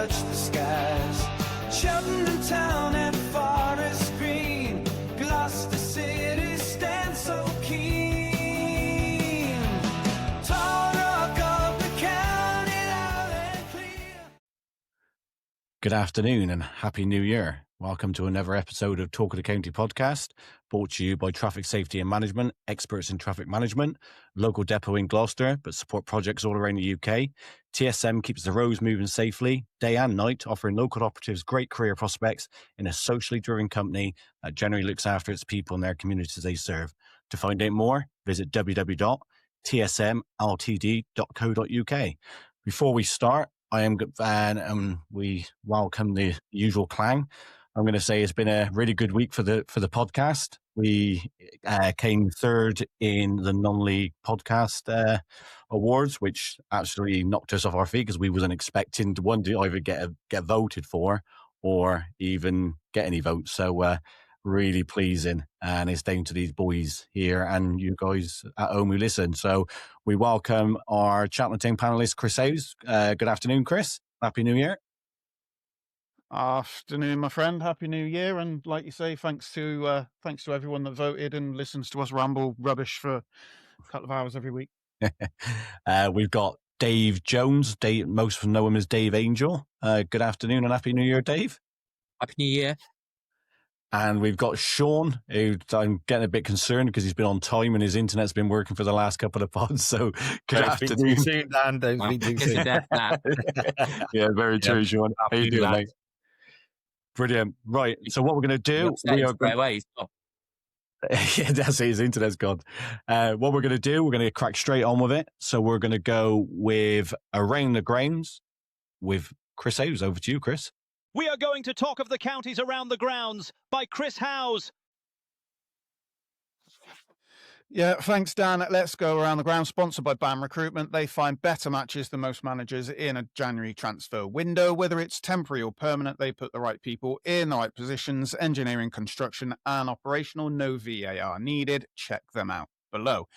touch the skies. Cheltenham town and Forest Green, Gloucester City stands so keen. Talk of the county, loud and clear. Good afternoon and Happy New Year. Welcome to another episode of Talk of the County podcast, brought to you by Traffic Safety and Management, experts in traffic management, local depot in Gloucester, but support projects all around the UK. TSM keeps the roads moving safely, day and night, offering local operatives great career prospects in a socially driven company that generally looks after its people and their communities they serve. To find out more, visit www.tsmltd.co.uk. Before we start, I am and we welcome the usual clang. I'm going to say it's been a really good week for the podcast. We came third in the non-league podcast awards, which actually knocked us off our feet because we wasn't expecting to either get voted for or even get any votes. So really pleasing, and it's down to these boys here and you guys at home who listen. So we welcome our Cheltenham Town panelist, Chris Howes. Good afternoon, Chris. Happy New Year. Afternoon, my friend. Happy New Year, and like you say, thanks to everyone that voted and listens to us ramble rubbish for a couple of hours every week. We've got Dave Jones. Most know him as Dave Angel. Good afternoon and Happy New Year, Dave. Happy New Year. And we've got Sean, who I'm getting a bit concerned because he's been on time and his internet's been working for the last couple of pods. So good afternoon. Too soon, Dan. Don't be too soon. Yeah, very true, Sean. How you doing, mate? Brilliant. Right. So what we're going to do, we are away. Yeah, that's it. His internet's gone. What we're going to do, we're going to crack straight on with it. So we're going to go with Around the Grounds with Chris Howes. Over to you, Chris. We are going to talk of the counties around the grounds by Chris Howes. Yeah, thanks, Dan. Let's go around the ground. Sponsored by BAM Recruitment. They find better matches than most managers in a January transfer window. Whether it's temporary or permanent, they put the right people in the right positions. Engineering, construction, and operational. No VAR needed. Check them out below.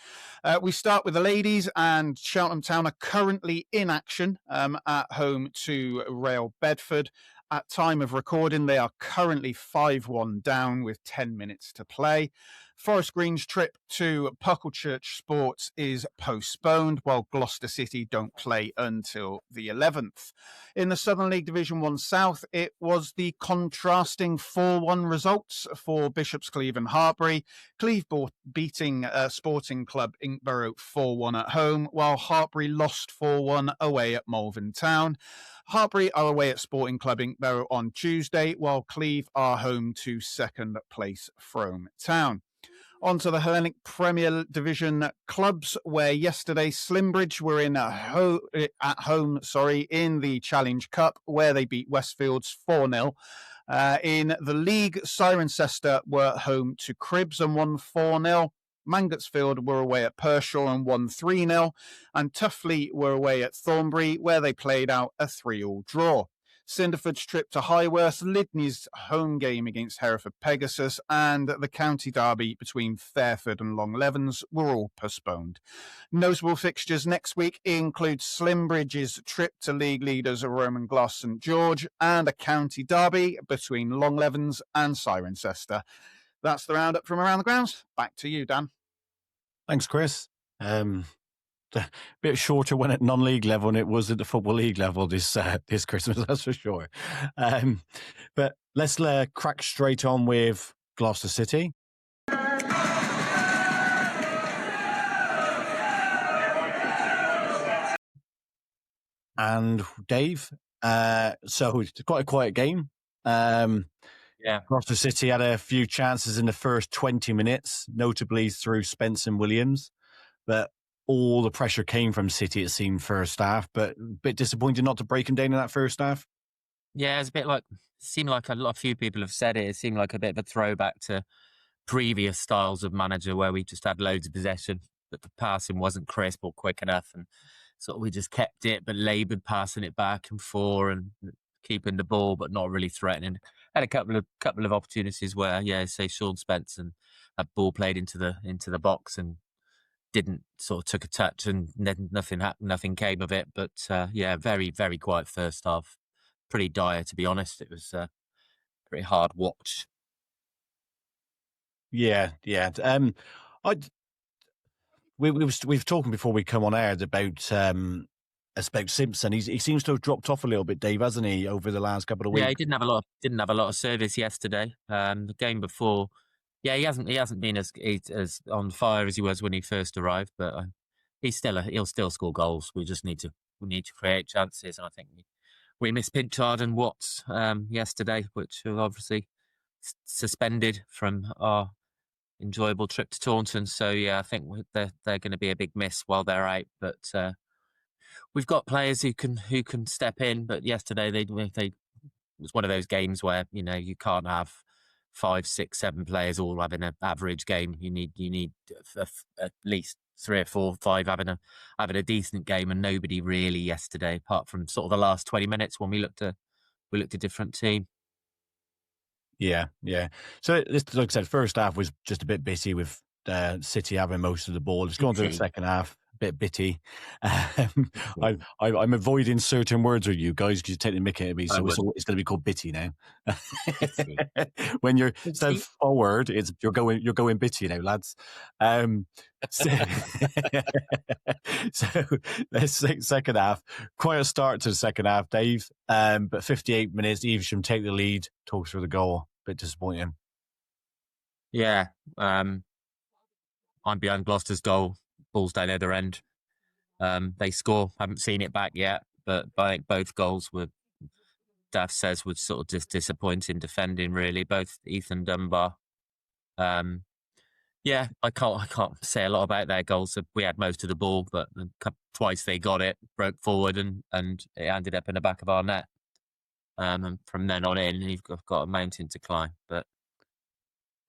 We start with the ladies, and Cheltenham Town are currently in action at home to Rail Bedford. At time of recording, they are currently 5-1 down with 10 minutes to play. Forest Green's trip to Pucklechurch Sports is postponed, while Gloucester City don't play until the 11th. In the Southern League Division 1 South, it was the contrasting 4-1 results for Bishop's Cleeve and Hartpury. Cleeve beating Sporting Club Inkborough 4-1 at home, while Hartpury lost 4-1 away at Malvern Town. Hartpury are away at Sporting Club Inkborough on Tuesday, while Cleeve are home to second place Frome Town. On to the Hellenic Premier Division clubs, where yesterday Slimbridge were at home in the Challenge Cup, where they beat Westfields 4-0. In the league, Cirencester were home to Cribbs and won 4-0. Mangotsfield were away at Pershore and won 3-0. And Tuffley were away at Thornbury, where they played out a 3-3 draw. Cinderford's trip to Highworth, Lydney's home game against Hereford Pegasus, and the county derby between Fairford and Long Levens were all postponed. Notable fixtures next week include Slimbridge's trip to league leaders Roman Gloss St George, and a county derby between Long Levens and Cirencester. That's the roundup from around the grounds. Back to you, Dan. Thanks, Chris. A bit shorter when at non-league level than it was at the football league level this Christmas, that's for sure. But let's crack straight on with Gloucester City. And Dave, so it's quite a quiet game. Yeah, Gloucester City had a few chances in the first 20 minutes, notably through Spence and Williams, but all the pressure came from City, it seemed, first half, but a bit disappointed not to break them down in that first half. Yeah, it's a bit like, seemed like a few people have said it. It seemed like a bit of a throwback to previous styles of manager where we just had loads of possession, but the passing wasn't crisp or quick enough. And sort of we just kept it, but laboured passing it back and forth and keeping the ball, but not really threatening. Had a couple of opportunities where, say Sean Spence and that ball played into the box and didn't sort of took a touch and then nothing happened, nothing came of it. But very, very quiet first half. pretty dire, to be honest. It was a pretty hard watch. Yeah. We've talking before we come on air about Simpson. He seems to have dropped off a little bit, Dave, hasn't he, over the last couple of weeks? Yeah, he didn't have a lot of service yesterday. The game before, yeah, he hasn't been as on fire as he was when he first arrived, but he'll still score goals. We need to create chances, and I think we missed Pinchard and Watts yesterday, which were obviously suspended from our enjoyable trip to Taunton. So yeah, I think they're going to be a big miss while they're out. But we've got players who can step in. But yesterday they it was one of those games where you can't have 5, 6, 7 players all having an average game. You need at least 3 or 4, 5 having a decent game, and nobody really yesterday, apart from sort of the last 20 minutes when we looked a different team. Yeah. So this, like I said, first half was just a bit bitty with City having most of the ball. It's gone to the second half, a bit bitty. I'm avoiding certain words with you guys because you take the mick out of me, so it's going to be called bitty now. When you're so forward, you're going bitty now, lads. So let's say second half. Quite a start to the second half, Dave. But 58 minutes, Evesham take the lead. Talks for the goal. Bit disappointing. Yeah. I'm behind Gloucester's goal. Ball's down the other end. They score. Haven't seen it back yet, but I think both goals were, Daff says, was sort of just disappointing defending, really. Both Ethan Dunbar. Yeah, I can't say a lot about their goals. We had most of the ball, but twice they got it, broke forward, and it ended up in the back of our net. And from then on in, you've got a mountain to climb. But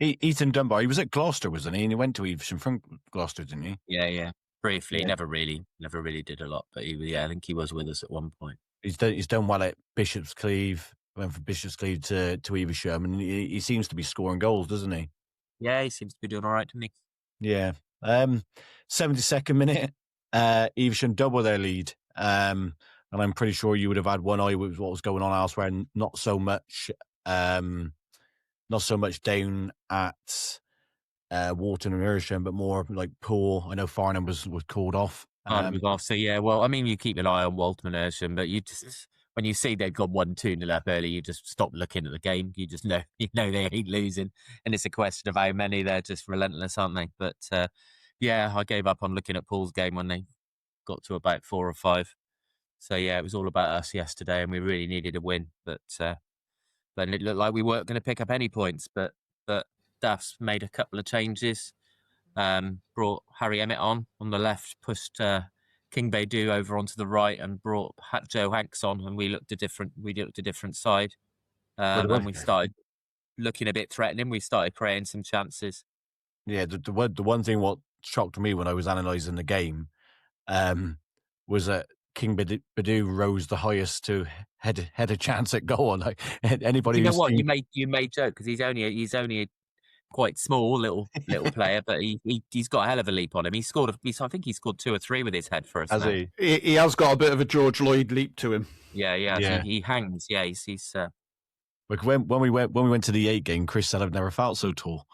Ethan Dunbar, he was at Gloucester, wasn't he? And he went to Evesham from Gloucester, didn't he? Yeah. Briefly, Yeah. never really did a lot. But I think he was with us at one point. He's done well at Bishop's Cleeve. Went from Bishop's Cleeve to Evesham, and he seems to be scoring goals, doesn't he? Yeah, he seems to be doing all right, doesn't he? Yeah. 72nd minute, Evesham double their lead. And I'm pretty sure you would have had one eye with what was going on elsewhere, and not so much down at Wharton and Evesham, but more like Poole. I know Farnham was called off. So yeah, well, I mean, you keep an eye on Walton and Evesham, but you just, when you see they've gone 1-2 up early, you just stop looking at the game. You just know, they ain't losing, and it's a question of how many. They're just relentless, aren't they? But yeah, I gave up on looking at Poole's game when they got to about 4 or 5. So yeah, it was all about us yesterday, and we really needed a win. But it looked like we weren't going to pick up any points. But Duff's made a couple of changes. Brought Harry Emmett on the left, pushed King Baidu over onto the right, and brought Joe Hanks on, and we looked a different side. And we started looking a bit threatening. We started creating some chances. Yeah, the one thing what shocked me when I was analysing the game was that King Baidu rose the highest to had a chance at goal. Like anybody, you know what, you made joke because he's only a quite small little player, but he's got a hell of a leap on him. I think he scored 2 or 3 with his head for us. Has he? He has got a bit of a George Lloyd leap to him. Yeah. He hangs. Yeah, he's. Like when we went to the 8 game, Chris said I've never felt so tall.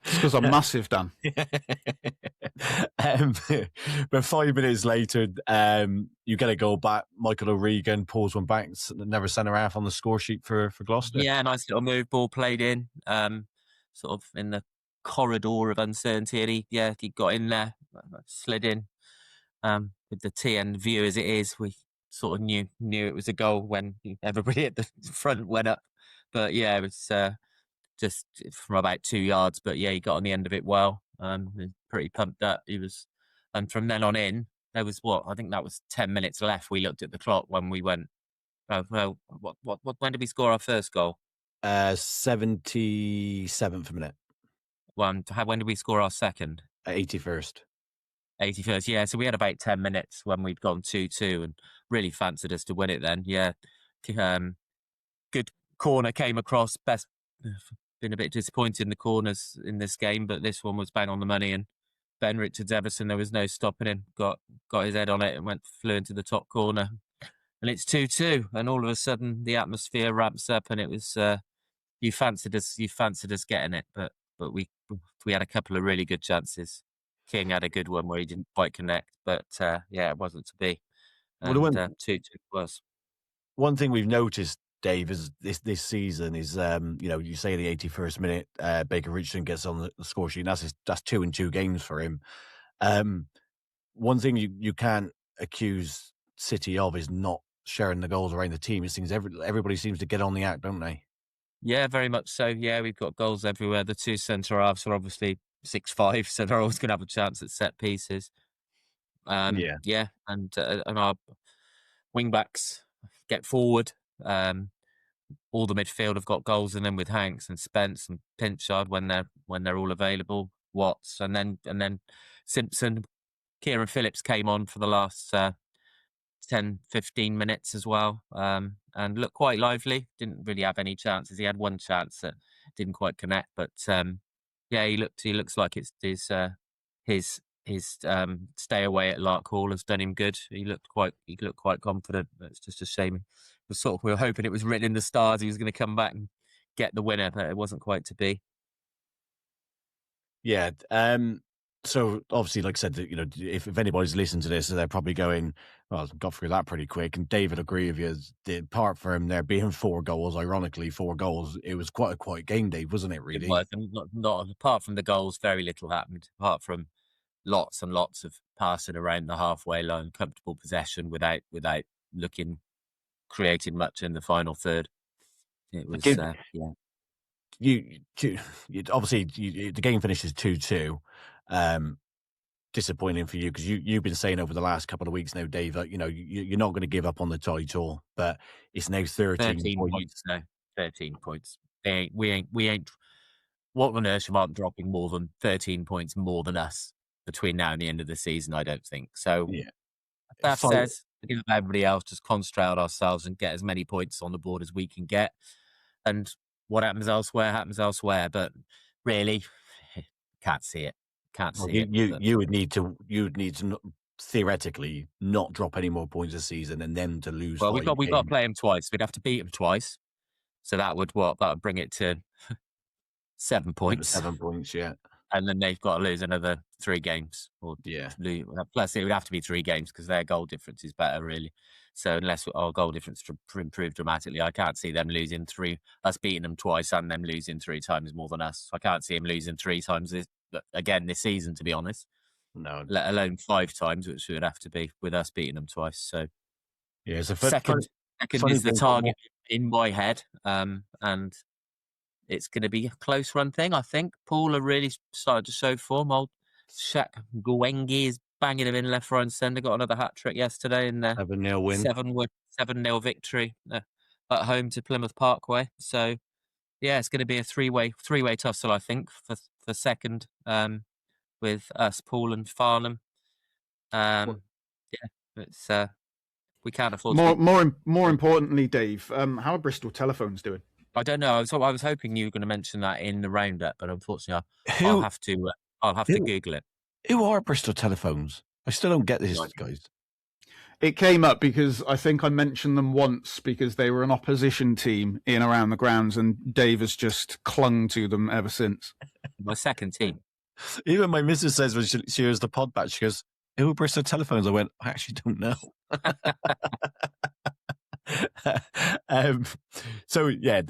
It's because I'm massive, Dan. But 5 minutes later, you get a goal back. Michael O'Regan pulls one back, never centre half on the score sheet for Gloucester. Yeah, nice little move, ball played in, sort of in the corridor of uncertainty, and he got in there, slid in. With the TN view as it is, we sort of knew it was a goal when everybody at the front went up. But yeah, it was just from about 2 yards. But yeah, he got on the end of it well. Pretty pumped up. He was, and from then on in, there was I think that was 10 minutes left. We looked at the clock when we went. Oh, well, when did we score our first goal? 77th minute. When did we score our second? 81st. 81st, yeah. So we had about 10 minutes when we'd gone 2-2 and really fancied us to win it then. Yeah. Good corner came across. Been a bit disappointed in the corners in this game, but this one was bang on the money. And Ben Richards Everson, there was no stopping him. Got his head on it and flew into the top corner. and it's 2-2, and all of a sudden the atmosphere ramps up, and it was you fancied us getting it, but we had a couple of really good chances. King had a good one where he didn't quite connect, but yeah, it wasn't to be. Well, the And one 2-2 was. one thing we've noticed, Dave, is this season is you say the 81st minute, Baker Richardson gets on the score sheet. And that's 2 in 2 games for him. One thing you can't accuse City of is not sharing the goals around the team. It seems everybody seems to get on the act, don't they? Yeah, very much so. Yeah, we've got goals everywhere. The two centre halves are obviously 6'5", so they're always going to have a chance at set pieces. Yeah, and our wing backs get forward. All the midfield have got goals in them with Hanks and Spence and Pinchard when they're all available. Watts and then Simpson, Kieran Phillips came on for the last 10, 15 minutes as well, and looked quite lively. Didn't really have any chances. He had one chance that didn't quite connect, but yeah, he looks like it's his stay away at Lark Hall has done him good. He looked quite confident. It's just a shame. We were hoping it was written in the stars he was going to come back and get the winner, but it wasn't quite to be. Yeah. So obviously, like I said, that if anybody's listening to this, they're probably going, "Well, I got through that pretty quick." And David agree with you. Apart from there being 4 goals, ironically 4 goals, it was quite a quiet game, Dave, wasn't it? Really. It was, and not apart from the goals, very little happened. Apart from lots and lots of passing around the halfway line, comfortable possession without creating much in the final third. It was yeah. You obviously the game finishes 2-2. Disappointing for you because you've been saying over the last couple of weeks now, Dave, that you're not going to give up on the title, but it's now 13 points now. 13 points. We ain't. What on earth aren't dropping more than 13 points more than us between now and the end of the season? I don't think so. Yeah. That says everybody else just concentrate on ourselves and get as many points on the board as we can get, and what happens elsewhere. But really, can't see it. You would need to theoretically not drop any more points this season, and then to lose. Well, we've got to play them twice. We'd have to beat them twice, so that would bring it to 7 points. 7 points, yeah. And then they've got to lose another 3 games, plus it would have to be 3 games because their goal difference is better, really. So unless our goal difference improve dramatically, I can't see them losing 3, us beating them twice and them losing 3 times more than us. I can't see them losing 3 times this season, to be honest. No, let alone 5 times, which would have to be with us beating them twice. So yeah, it's a second is the target in my head, and it's going to be a close run thing, I think. Poole are really started to show form. Old Shaq Gwengi is banging him in left, right and centre. Got another hat-trick yesterday in their 7-0 win. 7-0 victory at home to Plymouth Parkway. So, yeah, it's going to be a three-way tussle, I think, for second, with us, Poole and Farnham. Yeah, it's we can't afford more importantly, Dave, how are Bristol Telephones doing? I don't know. I was hoping you were going to mention that in the roundup, but unfortunately, I'll have to Google it. Who are Bristol Telephones? I still don't get this, guys. It came up because I think I mentioned them once because they were an opposition team in around the grounds, and Dave has just clung to them ever since. My second team. Even my missus says when she hears the pod back, she goes, "Who are Bristol Telephones?" I went, "I actually don't know." So yeah,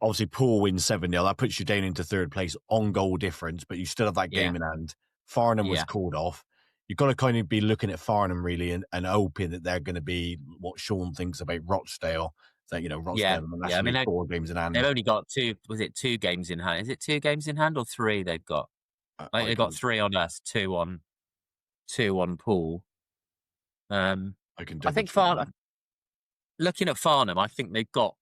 obviously Poole wins 7-0. That puts you down into 3rd place on goal difference, but you still have that game in hand. Farnham was called off. You've got to kind of be looking at Farnham really and hoping that they're going to be what Sean thinks about Rochdale. That Rochdale and 4 games in hand. They've only got 2. Was it 2 games in hand? Is it 2 games in hand or 3? They've got. I think they've got 3 on us, 2 on Poole. I think Farnham. Looking at Farnham, I think they've got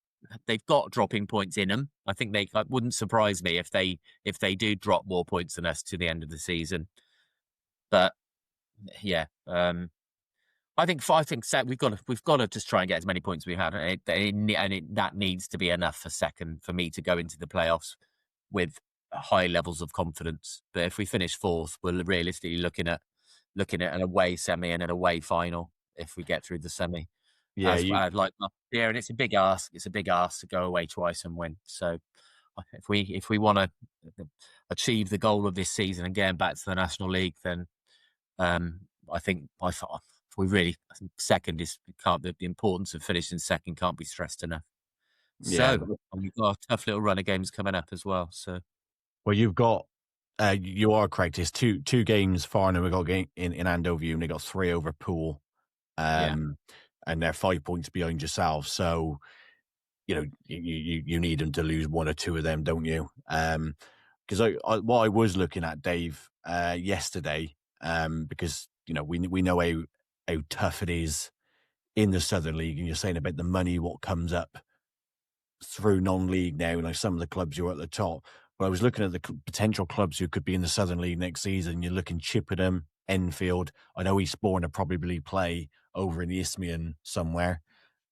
dropping points in them. I think it wouldn't surprise me if they do drop more points than us to the end of the season. But yeah, I think we've got to just try and get as many points as we had, that needs to be enough for second for me to go into the playoffs with high levels of confidence. But if we finish 4th, we're realistically looking at an away semi and an away final if we get through the semi. Yeah, like yeah, and it's a big ask. It's a big ask to go away twice and win. So if we want to achieve the goal of this season and getting back to the National League, then I think by far we really second is can't the importance of finishing second can't be stressed enough. yeah. So and we've got a tough little run of games coming up as well. So Well, you've got. You are correct. It's two games far, and we got a game in Andover, and they got 3 over Poole, and they're 5 points behind yourself. So, you know, you need them to lose 1 or 2 of them, don't you? Because what I was looking at, Dave, yesterday, because you know we know how tough it is in the Southern League, and you're saying about the money what comes up through non-league now, like some of the clubs who are at the top. But I was looking at the potential clubs who could be in the Southern League next season. You're looking Chippenham, Enfield. I know Eastbourne will probably play over in the Isthmian somewhere.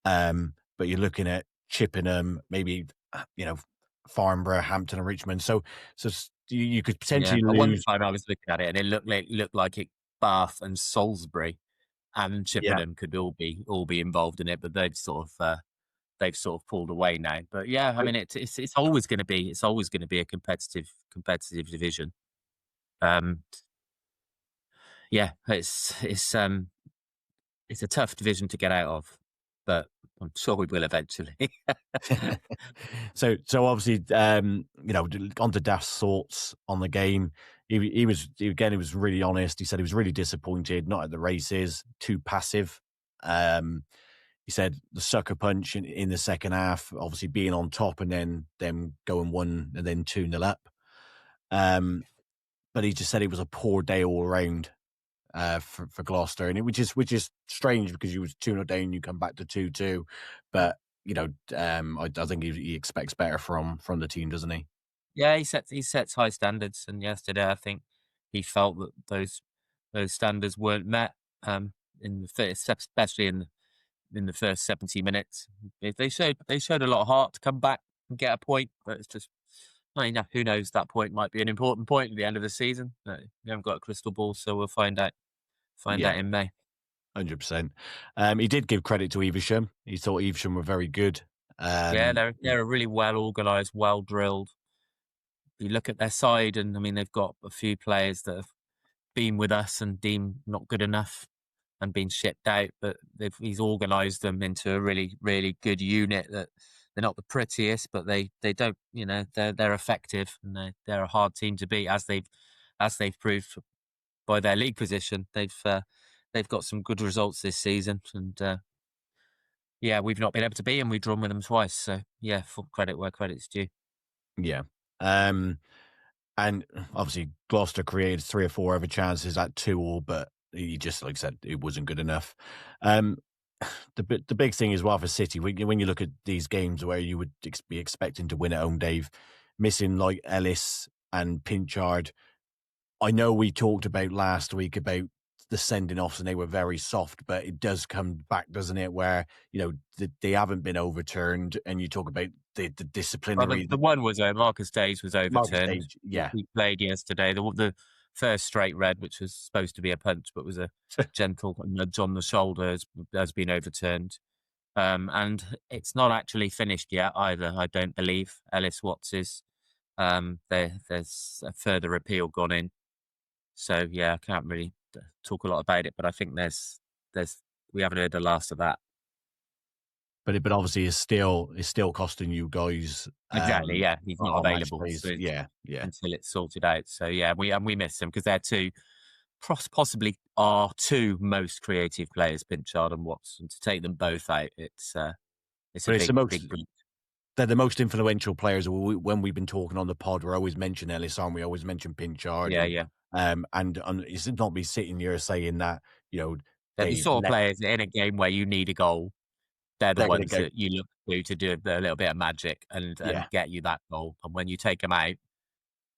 But you're looking at Chippenham, maybe, you know, Farnborough, Hampton and Richmond. So you could potentially lose. One time I was looking at it and it looked like Bath and Salisbury and Chippenham could all be involved in it, but they've sort of pulled away now. But yeah, I mean, it's always going to be a competitive division. Yeah, it's a tough division to get out of, but I'm sure we will eventually. So obviously, you know, on to Daft's thoughts on the game. He was really honest. He said he was really disappointed, not at the races, too passive. He said the sucker punch in the second half, obviously being on top and then them going 1 and then 2-0 up. But he just said it was a poor day all around for Gloucester, and which is strange because you was 2-0 down, you come back to 2-2. But you know, I think he expects better from the team, doesn't he? Yeah, he sets high standards, and yesterday I think he felt that those standards weren't met. In the first, especially in the first 70 minutes, they showed a lot of heart to come back and get a point, but it's just, I mean, who knows? That point might be an important point at the end of the season. We haven't got a crystal ball, so we'll find out in May. 100%. He did give credit to Evesham. He thought Evesham were very good. Yeah, they're a really well organised, well drilled. You look at their side, and I mean, they've got a few players that have been with us and deemed not good enough and been shipped out, but he's organised them into a really, really good unit. That they're not the prettiest, but they don't, you know, they're effective, and they're a hard team to beat, as they've proved by their league position. They've got some good results this season, and yeah, we've not been able to beat them. We've drawn with them twice, so yeah, full credit where credit's due. Yeah. And obviously Gloucester created 3 or 4 other chances at 2-2, but he just, like I said, it wasn't good enough. The big thing as well for City, when you look at these games where you would be expecting to win at home, Dave, missing like Ellis and Pinchard. I know we talked about last week about the sending offs and they were very soft, but it does come back, doesn't it? Where, you know, they haven't been overturned, and you talk about the disciplinary. Well, the one was Marcus Days was overturned. Yeah, he played yesterday. The first straight red, which was supposed to be a punch, but was a gentle nudge on the shoulder, has been overturned. And it's not actually finished yet either, I don't believe. Ellis Watts's, there's a further appeal gone in. So yeah, I can't really talk a lot about it, but I think we haven't heard the last of that. But obviously it's still costing you guys. Exactly, yeah. He's not available. So yeah. Until it's sorted out. So yeah, we miss him because they're possibly our 2 most creative players, Pinchard and Watson. To take them both out, it's a big breach. They're the most influential players. When we've been talking on the pod, we always mention Ellis, aren't we? Always mention Pinchard. Yeah. And it's not me sitting here saying that, you know, they're the sort of players in a game where you need a goal. They're the ones that you look to do a little bit of magic and get you that goal. And when you take them out,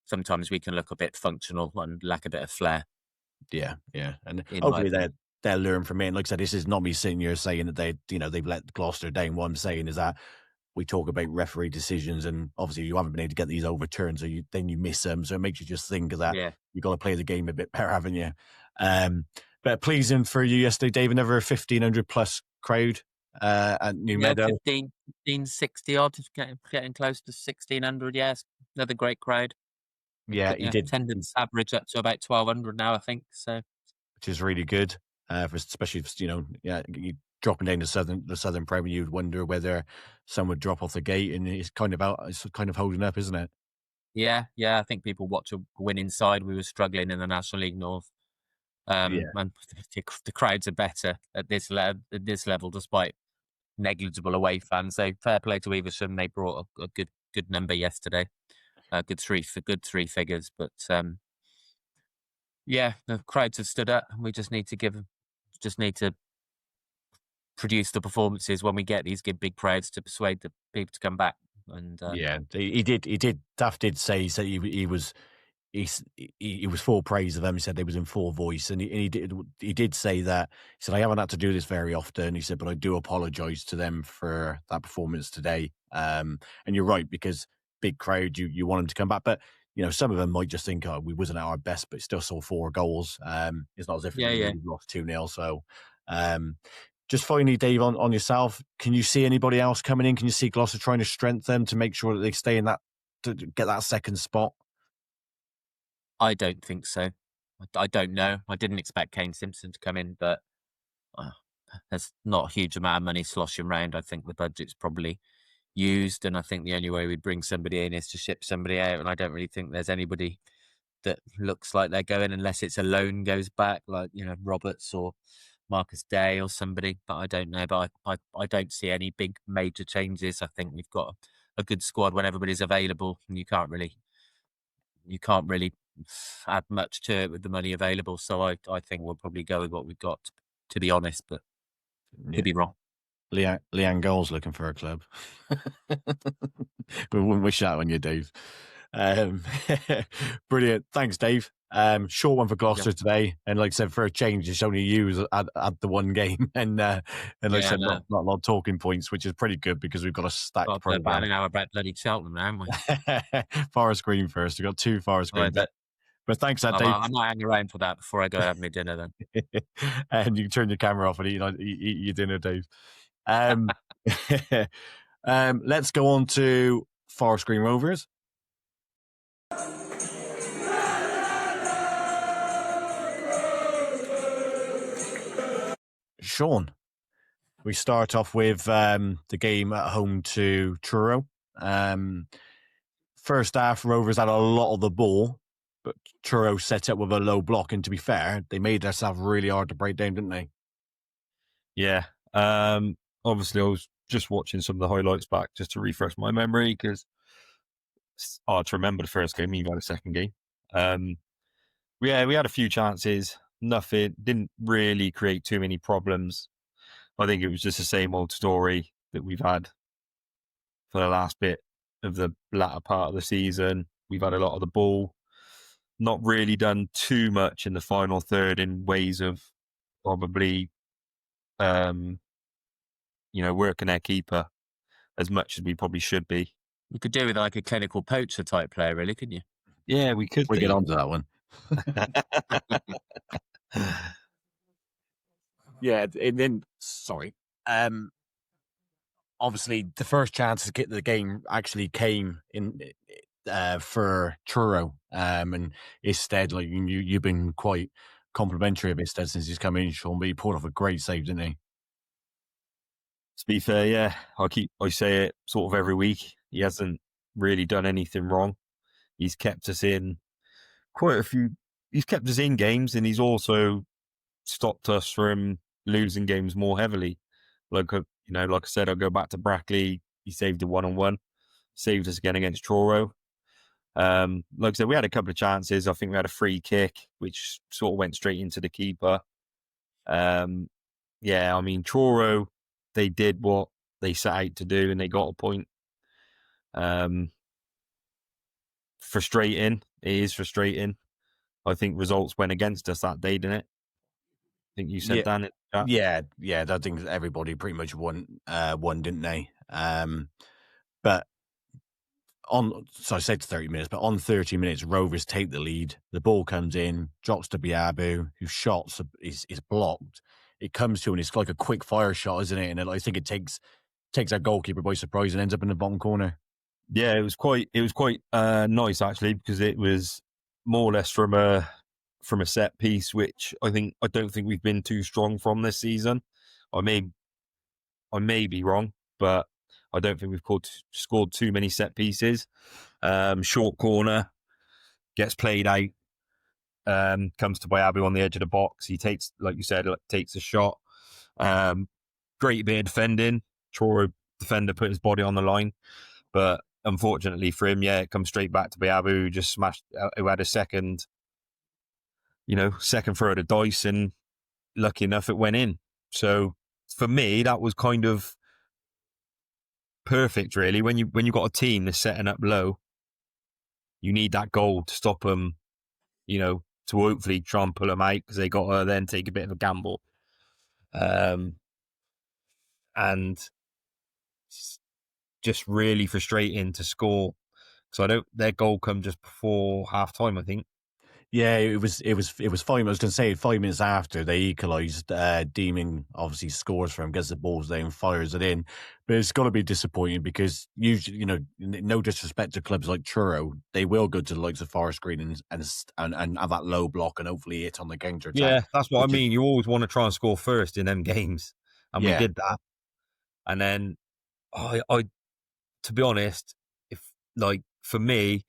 sometimes we can look a bit functional and lack a bit of flair. Yeah. And hopefully they'll learn from it. And like I said, this is not me sitting here saying that they've let Gloucester down. What I'm saying is that we talk about referee decisions, and obviously you haven't been able to get these overturned, so then you miss them. So it makes you just think of that. Yeah. You've got to play the game a bit better, haven't you? But pleasing for you yesterday, Dave. Another 1,500 plus crowd at New Yeah, Meadow. 1560 odd, getting close to 1600. Yes, another great crowd. Yeah, he did, Attendance average up to about 1200 now, I think. So which is really good, especially if, you dropping down the Southern Premier. You'd wonder whether some would drop off the gate, and it's kind of holding up, isn't it? yeah, I think people watch a win inside. We were struggling in the National League North. Yeah. And the crowds are better at this level, despite negligible away fans. So fair play to Evesham. They brought a good number yesterday. Good three figures. But yeah, the crowds have stood up. We just need to produce the performances when we get these big crowds to persuade the people to come back. And Yeah, he did. Duff did say that he was full praise of them. He said they was in full voice, and he did say that. He said, I haven't had to do this very often. He said, but I do apologise to them for that performance today. And you're right, because big crowd, you want them to come back, but some of them might just think, oh, we wasn't at our best, but still saw 4 goals. It's not as if we lost 2-0. So, just finally, Dave, on yourself, can you see anybody else coming in? Can you see Gloucester trying to strengthen them to make sure that they stay in that, to get that second spot? I don't think so. I don't know. I didn't expect Kane Simpson to come in, but there's not a huge amount of money sloshing around. I think the budget's probably used, and I think the only way we'd bring somebody in is to ship somebody out, and I don't really think there's anybody that looks like they're going, unless it's a loan goes back, like Roberts or Marcus Day or somebody. But I don't know. But I don't see any big major changes. I think we've got a good squad when everybody's available, and you can't really add much to it with the money available. So I think we'll probably go with what we've got, to be honest, but could be wrong. Leanne Goals looking for a club. We wouldn't wish that on you, Dave. Brilliant. Thanks, Dave. Short one for Gloucester today, and like I said, for a change, it's only you at the one game, and like I said, not a lot of talking points, which is pretty good because we've got a stacked program. About an hour about bloody Cheltenham now, haven't we? Forest Green first. We've got 2 Forest Green. But thanks, Dave. I might hang around for that before I go have my dinner then. And you can turn your camera off and eat your dinner, Dave. Let's go on to Forest Green Rovers. Sean, we start off with the game at home to Truro. First half, Rovers had a lot of the ball, but Truro set up with a low block. And to be fair, they made themselves really hard to break down, didn't they? Yeah. Obviously, I was just watching some of the highlights back just to refresh my memory, because it's hard to remember the first game, even the second game. We had a few chances. Nothing, didn't really create too many problems. I think it was just the same old story that we've had for the last bit of the latter part of the season. We've had a lot of the ball, not really done too much in the final third in ways of probably, working our keeper as much as we probably should be. You could do with like a clinical poacher type player, really, couldn't you? Yeah, we could. We'll get on to that one. Yeah, and then obviously the first chance to get the game actually came in for Truro, and instead, like you've been quite complimentary of Isted since he's come in, Sean, but he pulled off a great save, didn't he? To be fair, yeah, I say it sort of every week. He hasn't really done anything wrong. He's kept us in He's kept us in games, and he's also stopped us from losing games more heavily. Like I said, I'll go back to Brackley. He saved a 1-on-1, saved us again against Truro. Like I said, we had a couple of chances. I think we had a free kick, which sort of went straight into the keeper. Truro, they did what they set out to do, and they got a point. Frustrating. It is frustrating. I think results went against us that day, didn't it? I think you said that. Yeah. I think everybody pretty much won, didn't they? But I said 30 minutes, but on 30 minutes, Rovers take the lead. The ball comes in, drops to Biabu, whose shot is blocked. it comes to, and it's like a quick fire shot, isn't it? And I think it takes our goalkeeper by surprise and ends up in the bottom corner. Yeah, it was quite nice actually, because it was more or less from a set piece, which I don't think we've been too strong from this season. I may be wrong, but I don't think we've scored too many set pieces. Short corner gets played out, comes to Bayabu on the edge of the box. He takes, like you said, takes a shot. Great bit of defending. Truro defender put his body on the line, but unfortunately for him, it comes straight back to Bayabu, who just smashed, who had a second throw of the dice, and lucky enough it went in. So for me, that was kind of perfect, really. When you got a team that's setting up low, you need that goal to stop them, to hopefully try and pull them out, because they got to then take a bit of a gamble. And it's just really frustrating to score. So their goal come just before half time, I think. Yeah, it was 5 minutes. I was going to say 5 minutes after they equalised. Deeming obviously scores for him, gets the balls there and fires it in. But it's got to be disappointing, because usually, no disrespect to clubs like Truro, they will go to the likes of Forest Green and have that low block and hopefully hit on the counter attack. Yeah, that's what I mean. You always want to try and score first in them games, and we did that. And then I to be honest, for me,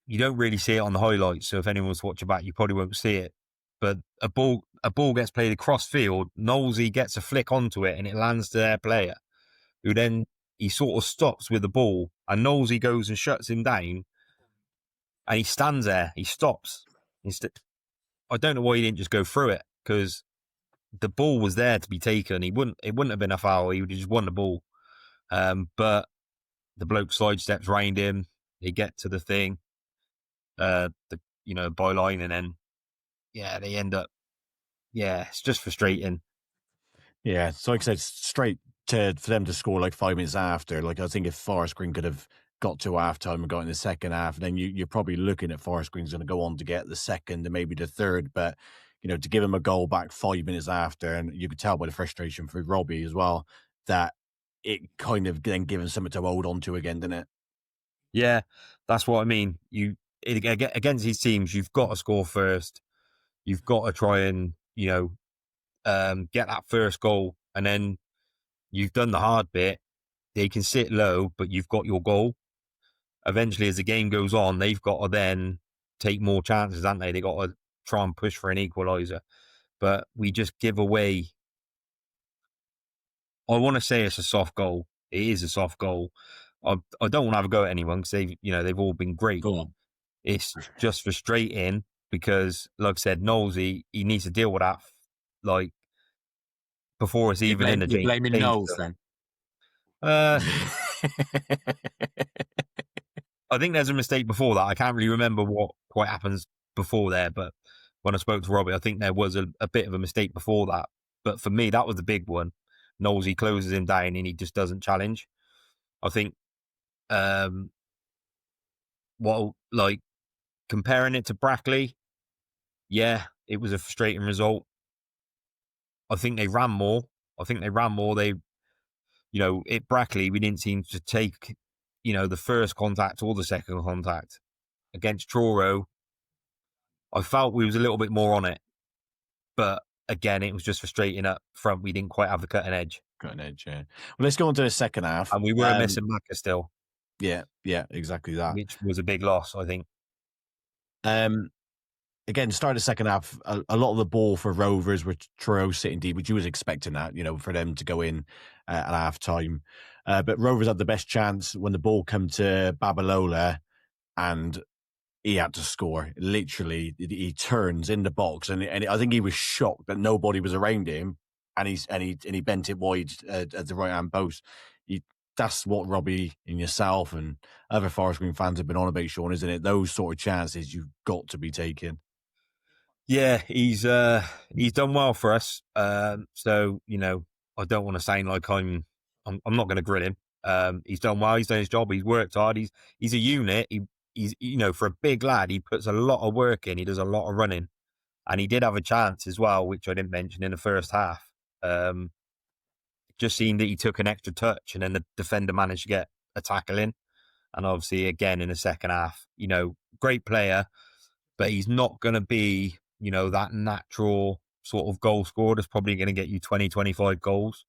you don't really see it on the highlights. So if anyone's watching back, you probably won't see it. But a ball gets played across field. Knowlesy gets a flick onto it, and it lands to their player, who then he sort of stops with the ball, and Knowlesy goes and shuts him down, and he stands there. He stops. I don't know why he didn't just go through it, because the ball was there to be taken. It wouldn't have been a foul. He would have just won the ball. But the bloke sidesteps round him. They get to the thing, byline, and then they end up. Yeah, it's just frustrating. Yeah, so like I said, straight for them to score like 5 minutes after. Like, I think if Forest Green could have got to half-time and got in the second half, then you're probably looking at Forest Green's going to go on to get the second and maybe the third. But, to give him a goal back 5 minutes after, and you could tell by the frustration for Robbie as well, that it kind of then gave him something to hold on to again, didn't it? Yeah, that's what I mean. Against these teams, you've got to score first. You've got to try and, get that first goal, and then you've done the hard bit. They can sit low, but you've got your goal. Eventually, as the game goes on, they've got to then take more chances, haven't they? They've got to try and push for an equaliser. But we just give away. I want to say it's a soft goal. It is a soft goal. I don't want to have a go at anyone, because they've all been great. Go on. It's just frustrating, because, like I said, Knowlesy, he needs to deal with that, before it's even in the You're blaming Knowles then? I think there's a mistake before that. I can't really remember what quite happens before there, but when I spoke to Robbie, I think there was a bit of a mistake before that. But for me, that was the big one. Knowlesy closes him down, and he just doesn't challenge. I think, comparing it to Brackley, yeah, it was a frustrating result. I think they ran more. They, at Brackley, we didn't seem to take, the first contact or the second contact. Against Truro, I felt we was a little bit more on it. But again, it was just frustrating up front. We didn't quite have the cutting edge. Yeah. Well, let's go on to the second half. And we were missing Macca still. Yeah, exactly that. Which was a big loss, I think. Again, start of the second half, a lot of the ball for Rovers were Truro sitting deep, which you was expecting that, for them to go in at half time. But Rovers had the best chance when the ball came to Babalola, and he had to score. Literally, he turns in the box, and I think he was shocked that nobody was around him, and he bent it wide at the right hand post. That's what Robbie and yourself and other Forest Green fans have been on about, Sean, isn't it? Those sort of chances you've got to be taking. Yeah, he's done well for us. So I don't want to sound like I'm not going to grill him. He's done well. He's done his job. He's worked hard. He's a unit. He's for a big lad, he puts a lot of work in. He does a lot of running. And he did have a chance as well, which I didn't mention in the first half. Just seemed that he took an extra touch and then the defender managed to get a tackle in. And obviously, again, in the second half, great player, but he's not going to be, that natural sort of goal scorer that's probably going to get you 20, 25 goals.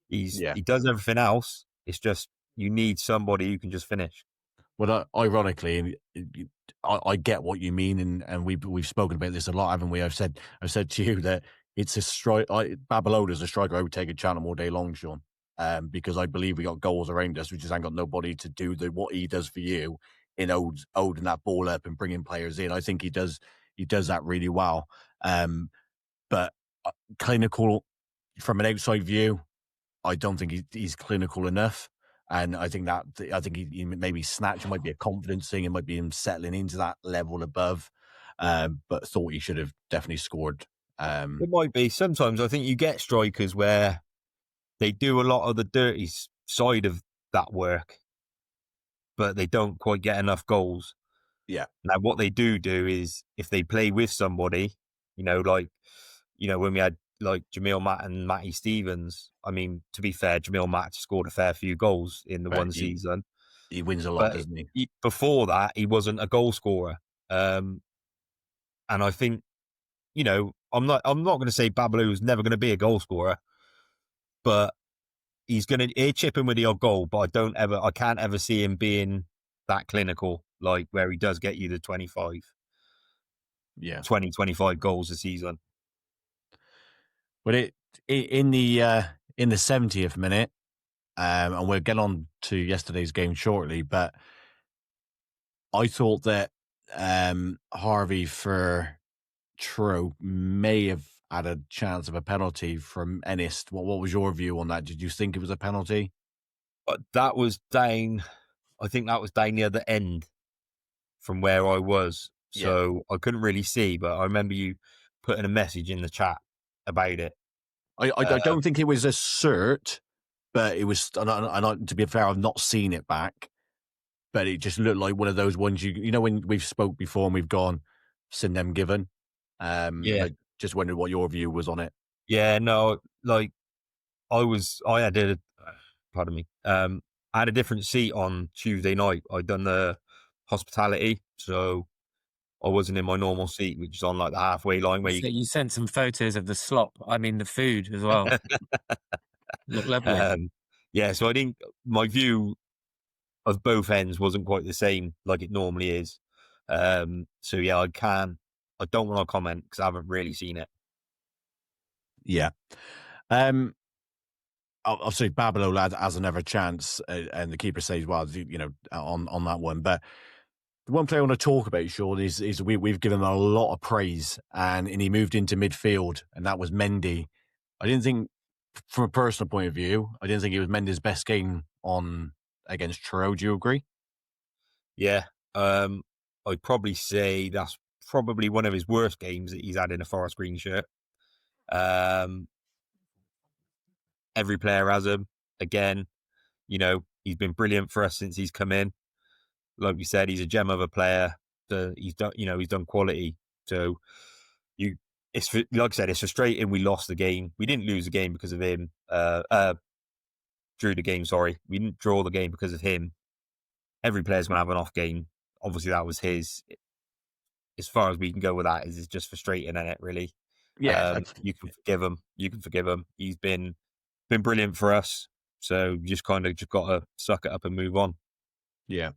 He does everything else. It's just you need somebody who can just finish. Well, ironically, I get what you mean, and we've spoken about this a lot, haven't we? I've said to you that it's a strike. Babalola's a striker I would take at Cheltenham all day long, Sean, because I believe we got goals around us. We just ain't got nobody to do what he does for you in holding that ball up and bringing players in. I think he does that really well. But clinical from an outside view, I don't think he's clinical enough. And I think he maybe snatch. It might be a confidence thing. It might be him settling into that level above. But thought he should have definitely scored. It might be. Sometimes I think you get strikers where they do a lot of the dirty side of that work, but they don't quite get enough goals. Yeah. Now, what they do is if they play with somebody, when we had like Jamil Matt and Matty Stevens. I mean, to be fair, Jamil Matt scored a fair few goals in the one season. He wins a lot, doesn't he? Before that, he wasn't a goal scorer. And I think, I'm not going to say Babalu is never going to be a goal scorer, but he's chip in with the odd goal. But I can't ever see him being that clinical, like where he does get you the 25, 25 goals a season. But in the 70th minute, and we'll get on to yesterday's game shortly, but I thought that Harvey for True may have had a chance of a penalty from Ennis. What was your view on that? Did you think it was a penalty? That was down. I think that was down near the end from where I was, so I couldn't really see. But I remember you putting a message in the chat about it. I don't think it was a cert, but it was. And to be fair, I've not seen it back, but it just looked like one of those ones when we've spoke before and we've gone, send them given. I just wondered what your view was on it. Yeah, no, like I had a different seat on Tuesday night. I'd done the hospitality, so I wasn't in my normal seat, which is on like the halfway line where you sent some photos of the slop. I mean, the food as well. Look lovely. So I think my view of both ends wasn't quite the same like it normally is. I don't want to comment because I haven't really seen it. Yeah. Obviously, Babalola has another chance, and the keeper says, well, on that one. But the one player I want to talk about, Sean, is we've given him a lot of praise, and he moved into midfield, and that was Mendy. I didn't think, from a personal point of view, I didn't think it was Mendy's best game against Truro. Do you agree? Yeah. I'd probably say that's probably one of his worst games that he's had in a Forest Green shirt. Every player has him. Again, he's been brilliant for us since he's come in. Like we said, he's a gem of a player. He's done quality. So it's like I said, it's frustrating. We lost the game. We didn't lose the game because of him. Drew the game. Sorry, we didn't draw the game because of him. Every player's going to have an off game. Obviously, that was his. As far as we can go with that, is just frustrating, isn't it? Really. Yeah. You can forgive him. He's been brilliant for us. So you just got to suck it up and move on. Yeah.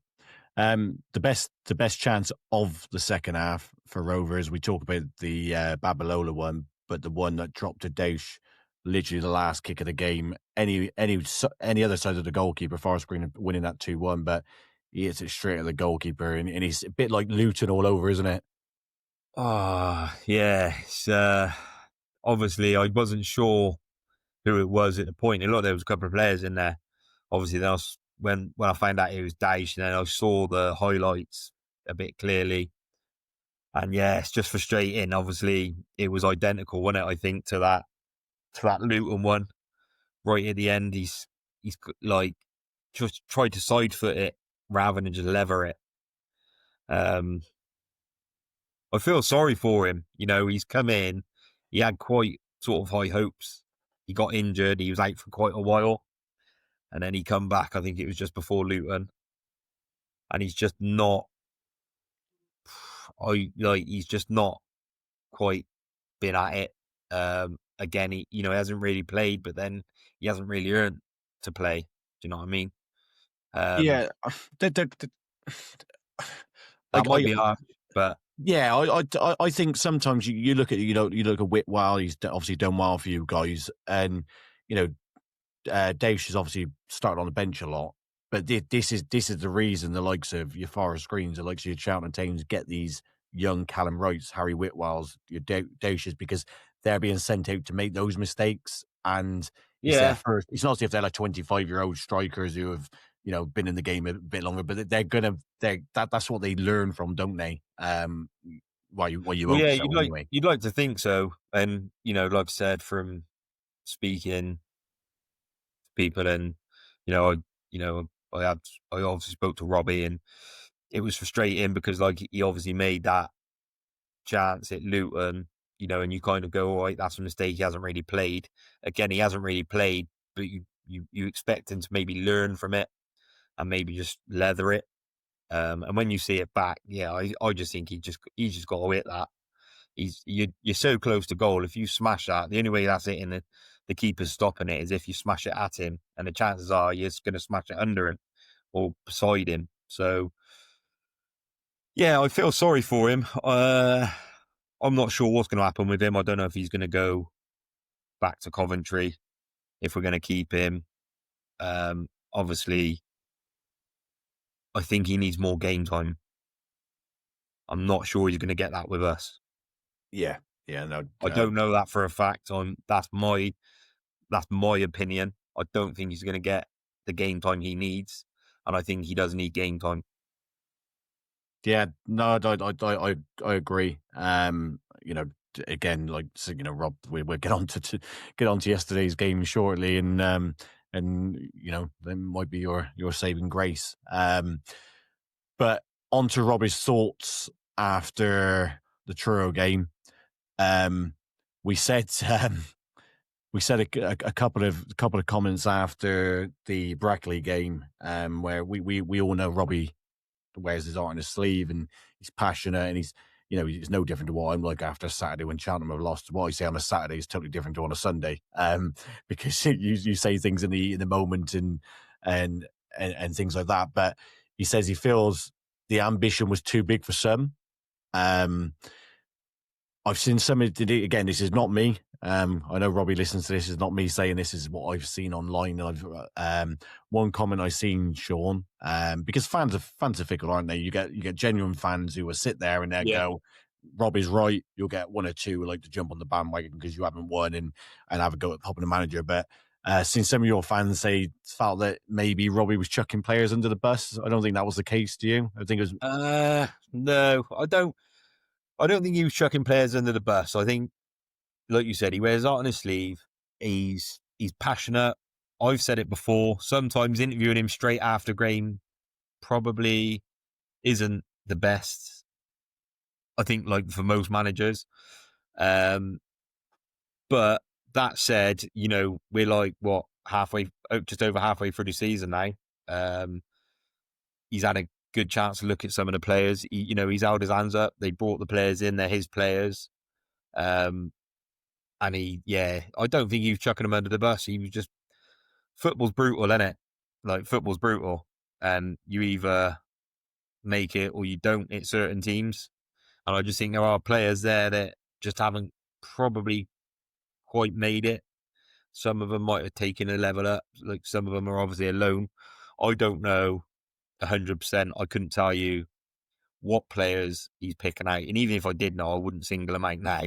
The best chance of the second half for Rovers, we talk about the Babalola one, but the one that dropped to Dauch, literally the last kick of the game. Any other side of the goalkeeper, Forest Green winning that 2-1, but he hits it straight at the goalkeeper, and he's a bit like Luton all over, isn't it? Yeah. It's, obviously, I wasn't sure who it was at the point. It looked like there was a couple of players in there. Obviously, then when I found out it was Dauch, and then I saw the highlights a bit clearly. And yeah, it's just frustrating. Obviously, it was identical, wasn't it? I think to that Luton one. Right at the end, he's like just tried to side foot it rather than just lever it. I feel sorry for him. He's come in, he had quite sort of high hopes. He got injured, he was out for quite a while, and then he come back. I think it was just before Luton, and he's just not. He's just not quite been at it. Again, he hasn't really played, but then he hasn't really earned to play. Do you know what I mean? Yeah, That might be hard, but yeah, I think sometimes you look at you look at Whitwell. He's obviously done well for you guys, and Dave has obviously started on the bench a lot. But this is the reason the likes of your Forest Greens, the likes of your Cheltenham teams get these young Callum Wrights, Harry Whitwells, your Dacias, because they're being sent out to make those mistakes. And it's their first. It's not as if they're like 25-year-old strikers who have been in the game a bit longer, but that's what they learn from, don't they? Well, you well, hope yeah, so anyway. you'd like to think so, and like I said, from speaking to people, and I obviously spoke to Robbie, and it was frustrating because he obviously made that chance at Luton, and you kind of go, all right, that's a mistake. He hasn't really played. Again, he hasn't really played, but you expect him to maybe learn from it and maybe just leather it. And when you see it back, yeah, I just think he just got to hit that. You're so close to goal. If you smash that, the only way that's hitting the keeper's stopping it is if you smash it at him, and the chances are you're going to smash it under him or beside him. So, yeah, I feel sorry for him. I'm not sure what's going to happen with him. I don't know if he's going to go back to Coventry, if we're going to keep him. Obviously, I think he needs more game time. I'm not sure he's going to get that with us. Yeah, no, I don't know that for a fact. That's my opinion. I don't think he's going to get the game time he needs, and I think he does need game time. Yeah, no, I agree. Again, Rob, we'll get on to yesterday's game shortly, and that might be your saving grace. But on to Robbie's thoughts after the Truro game. We said a couple of comments after the Brackley game, where we all know Robbie wears his heart on his sleeve, and he's passionate, and he's no different to what I'm like after Saturday when Cheltenham have lost. What I say on a Saturday is totally different to on a Sunday, because you say things in the moment and things like that. But he says he feels the ambition was too big for some. I've seen some, again, this is not me. I know Robbie listens to this. It's not me saying this, is what I've seen online. And I've one comment I've seen, Sean, because fans are fickle, aren't they? You get genuine fans who will sit there and they go, Robbie's right. You'll get one or two who like to jump on the bandwagon because you haven't won and have a go at popping the manager. But seen some of your fans felt that maybe Robbie was chucking players under the bus. I don't think that was the case. Do you? I think it was. No, I don't. I don't think he was chucking players under the bus. I think, like you said, he wears heart on his sleeve. He's passionate. I've said it before. Sometimes interviewing him straight after game probably isn't the best, I think, like for most managers. But that said, we're like just over halfway through the season now. He's had a good chance to look at some of the players. He's held his hands up. They brought the players in. They're his players. And I don't think he was chucking them under the bus. He was just, football's brutal, isn't it? Like, football's brutal. And you either make it or you don't at certain teams. And I just think there are players there that just haven't probably quite made it. Some of them might have taken a level up. Like, some of them are obviously alone. I don't know 100%. I couldn't tell you what players he's picking out. And even if I did know, I wouldn't single them out now.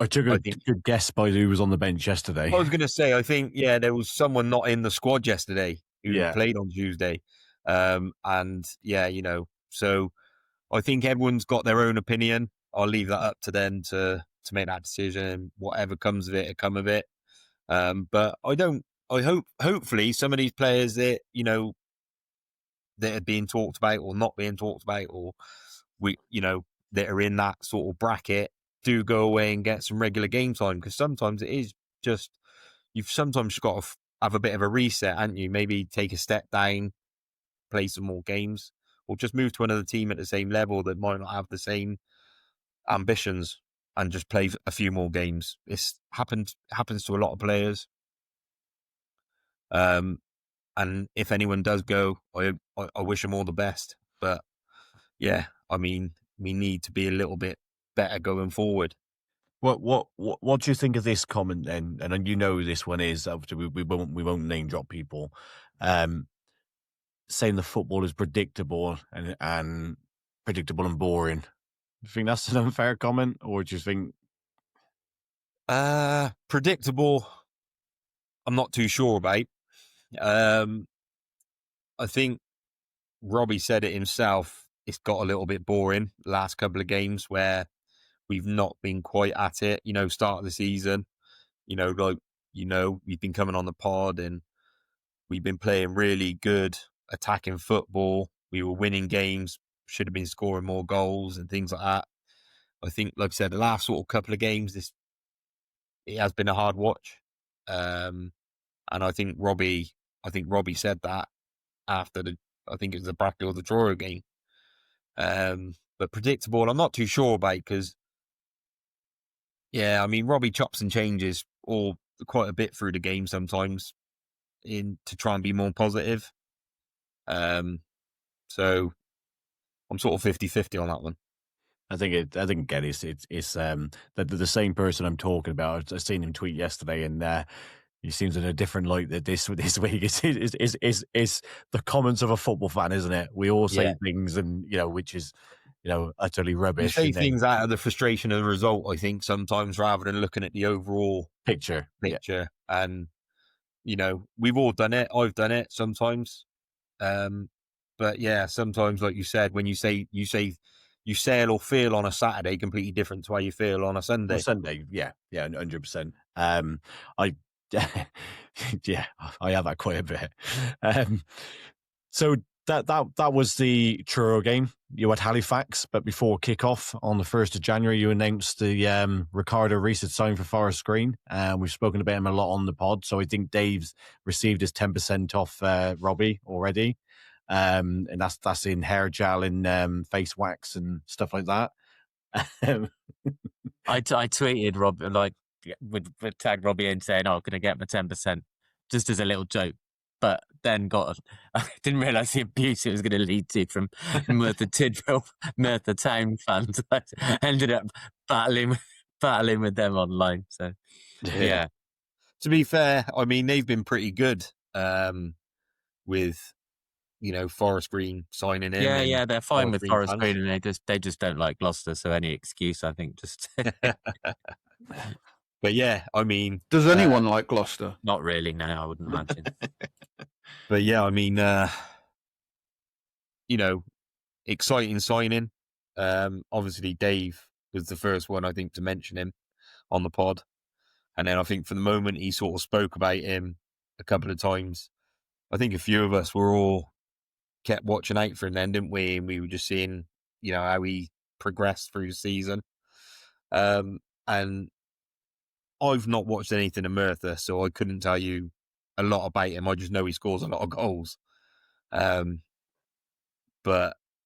I took a good guess by who was on the bench yesterday. I was going to say, I think, there was someone not in the squad yesterday who played on Tuesday. So I think everyone's got their own opinion. I'll leave that up to them to make that decision. Whatever comes of it, it come of it. But hopefully some of these players that, that are being talked about or not being talked about or that are in that sort of bracket do go away and get some regular game time, because sometimes it is just, you've sometimes got to have a bit of a reset, haven't you? Maybe take a step down, play some more games, or just move to another team at the same level that might not have the same ambitions and just play a few more games. It's happens to a lot of players. And if anyone does go, I wish them all the best. But yeah, I mean, we need to be a little bit better going forward. What do you think of this comment then? And you know this one is, obviously we won't name drop people, saying the football is predictable and predictable and boring. Do you think that's an unfair comment, or do you think predictable? I'm not too sure about. I think Robbie said it himself. It's got a little bit boring last couple of games where we've not been quite at it. Start of the season. We've been coming on the pod and we've been playing really good attacking football. We were winning games, should have been scoring more goals and things like that. I think, like I said, the last sort of couple of games, it has been a hard watch. And I think Robbie said that after I think it was the Bracknell or the Truro game. But predictable, I'm not too sure about, because yeah, I mean, Robbie chops and changes all quite a bit through the game sometimes to try and be more positive. So I'm sort of 50-50 on that one. I think again, it's the same person I'm talking about. I seen him tweet yesterday, and he seems in a different light that this week. It's the comments of a football fan, isn't it? We all say things, and which is utterly rubbish. You say things out of the frustration of the result, I think, sometimes, rather than looking at the overall picture. Yeah. And we've all done it. I've done it sometimes. But yeah, sometimes, like you said, when you say you sail or feel on a Saturday completely different to how you feel on a Sunday. 100%. I have that quite a bit. So that was the Truro game. You had Halifax, but before kick-off on the 1st of January, you announced the Ricardo Reece had signed for Forest Green. We've spoken about him a lot on the pod, so I think Dave's received his 10% off Robbie already. And that's in hair gel and face wax and stuff like that. I tweeted Rob, would tag Robbie in saying, "Oh, can I get my 10%?" just as a little joke. But then I didn't realise the abuse it was going to lead to from Merthyr Tydfil, Merthyr Town fans. I ended up battling with them online. So yeah. To be fair, I mean, they've been pretty good with Forest Green signing in. Yeah, they're fine with Forest Green, and they just don't like Gloucester. So any excuse, I think, just. But yeah, I mean, does anyone like Gloucester? Not really. No, I wouldn't imagine. But yeah, I mean, exciting signing. Obviously, Dave was the first one, I think, to mention him on the pod. And then I think for the moment he sort of spoke about him a couple of times. I think a few of us were all kept watching out for him then, didn't we? And we were just seeing, how he progressed through the season. And I've not watched anything of Merthyr, so I couldn't tell you a lot about him. I just know he scores a lot of goals. But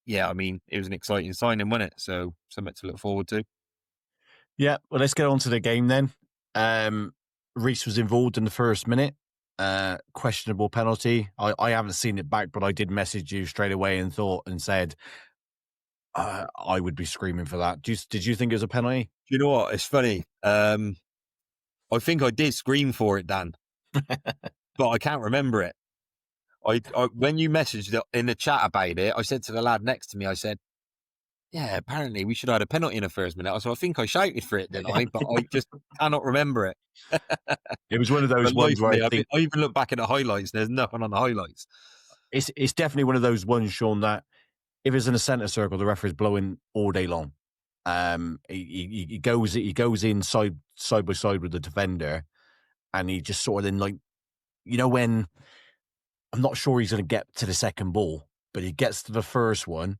yeah, I mean, it was an exciting signing, wasn't it? So something to look forward to. Yeah, well, let's get on to the game then. Reece was involved in the first minute. Questionable penalty. I haven't seen it back, but I did message you straight away and said I would be screaming for that. Did you think it was a penalty? Do you know what? It's funny. I think I did scream for it, Dan, but I can't remember it. I when you messaged in the chat about it, I said to the lad next to me, I said, "Yeah, apparently we should have had a penalty in the first minute." So I think I shouted for it, didn't I? But I just cannot remember it. It was one of those ones where I even look back at the highlights. There's nothing on the highlights. It's definitely one of those ones, Sean, that if it's in a centre circle, the referee's blowing all day long. He goes in side by side with the defender, and he just sort of then when I'm not sure he's going to get to the second ball, but he gets to the first one,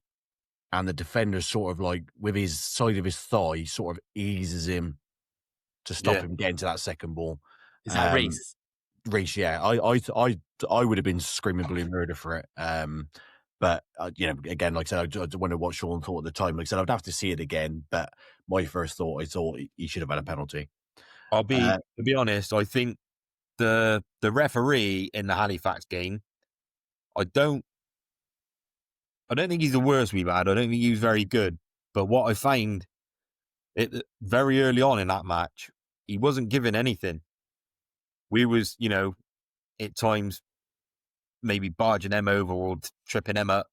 and the defender sort of like with his side of his thigh sort of eases him to stop him getting to that second ball. Is that Reece? Reece, yeah, I would have been screaming blue murder for it. But again, like I said, I wonder what Sean thought at the time. Like I said, I'd have to see it again. But my first thought, I thought he should have had a penalty. To be honest, I think the referee in the Halifax game, I don't think he's the worst we've had. I don't think he was very good. But what I find very early on in that match, he wasn't given anything. We was, at times maybe barging them over or tripping them up,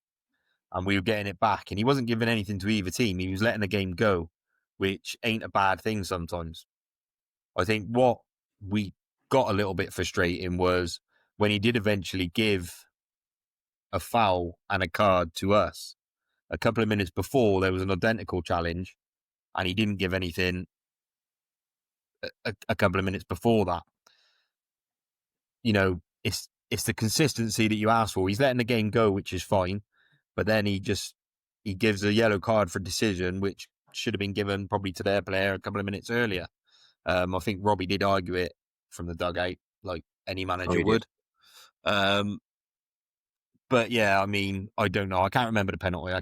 and we were getting it back. And he wasn't giving anything to either team. He was letting the game go, which ain't a bad thing sometimes. I think what we got a little bit frustrating was when he did eventually give a foul and a card to us. A couple of minutes before, there was an identical challenge, and he didn't give anything a couple of minutes before that. It's the consistency that you ask for. He's letting the game go, which is fine, but then he gives a yellow card for decision, which should have been given probably to their player a couple of minutes earlier. I think Robbie did argue it from the dugout, like any manager would. But yeah, I mean, I don't know. I can't remember the penalty.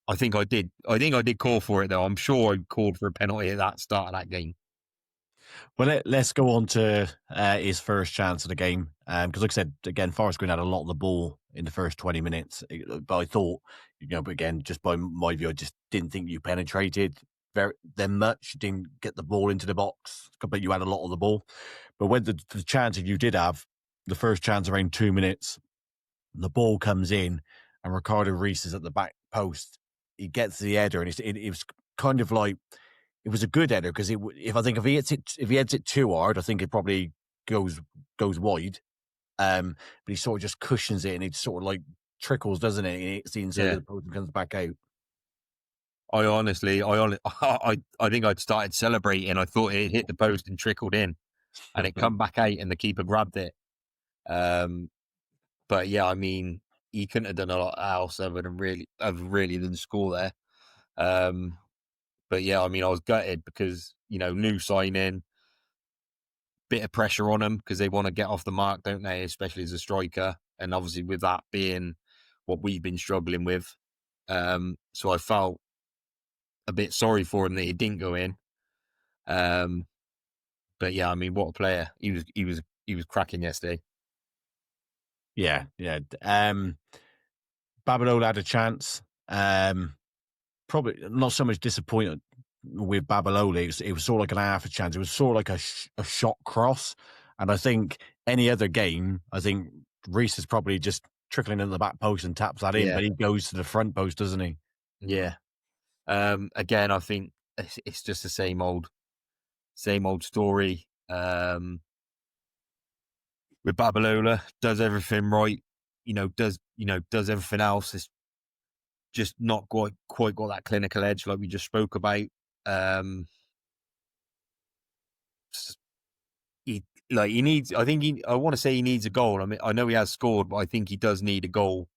I think I did. I think I did call for it though. I'm sure I called for a penalty at that start of that game. Well, let's go on to his first chance of the game. Because like I said, again, Forest Green had a lot of the ball in the first 20 minutes. But I thought, but again, just by my view, I just didn't think you penetrated them much. You didn't get the ball into the box, but you had a lot of the ball. But when the chance that you did have, the first chance around 2 minutes, the ball comes in and Ricardo Reece is at the back post. He gets the header, and it was kind of like, it was a good header because if he heads it too hard, I think it probably goes wide. But he sort of just cushions it, and it sort of like trickles, doesn't it? And it's the inside of the post and comes back out. I think I'd started celebrating. I thought it hit the post and trickled in, and it come back out, and the keeper grabbed it. But yeah, I mean, he couldn't have done a lot else other than really score there. But yeah, I mean, I was gutted because, new signing, bit of pressure on them because they want to get off the mark, don't they? Especially as a striker. And obviously with that being what we've been struggling with. So I felt a bit sorry for him that he didn't go in. But yeah, I mean, what a player. He was cracking yesterday. Yeah. Babalola had a chance. Probably not so much disappointed with Babalola. It was sort of like an half a chance. It was sort of like a shot cross. And I think any other game, I think Reece is probably just trickling into the back post and taps that in, but he goes to the front post, doesn't he? Yeah. Again, I think it's just the same old story. With Babalola, does everything right, does everything else. It's just not quite got that clinical edge like we just spoke about. He needs. I want to say he needs a goal. I mean, I know he has scored, but I think he does need a goal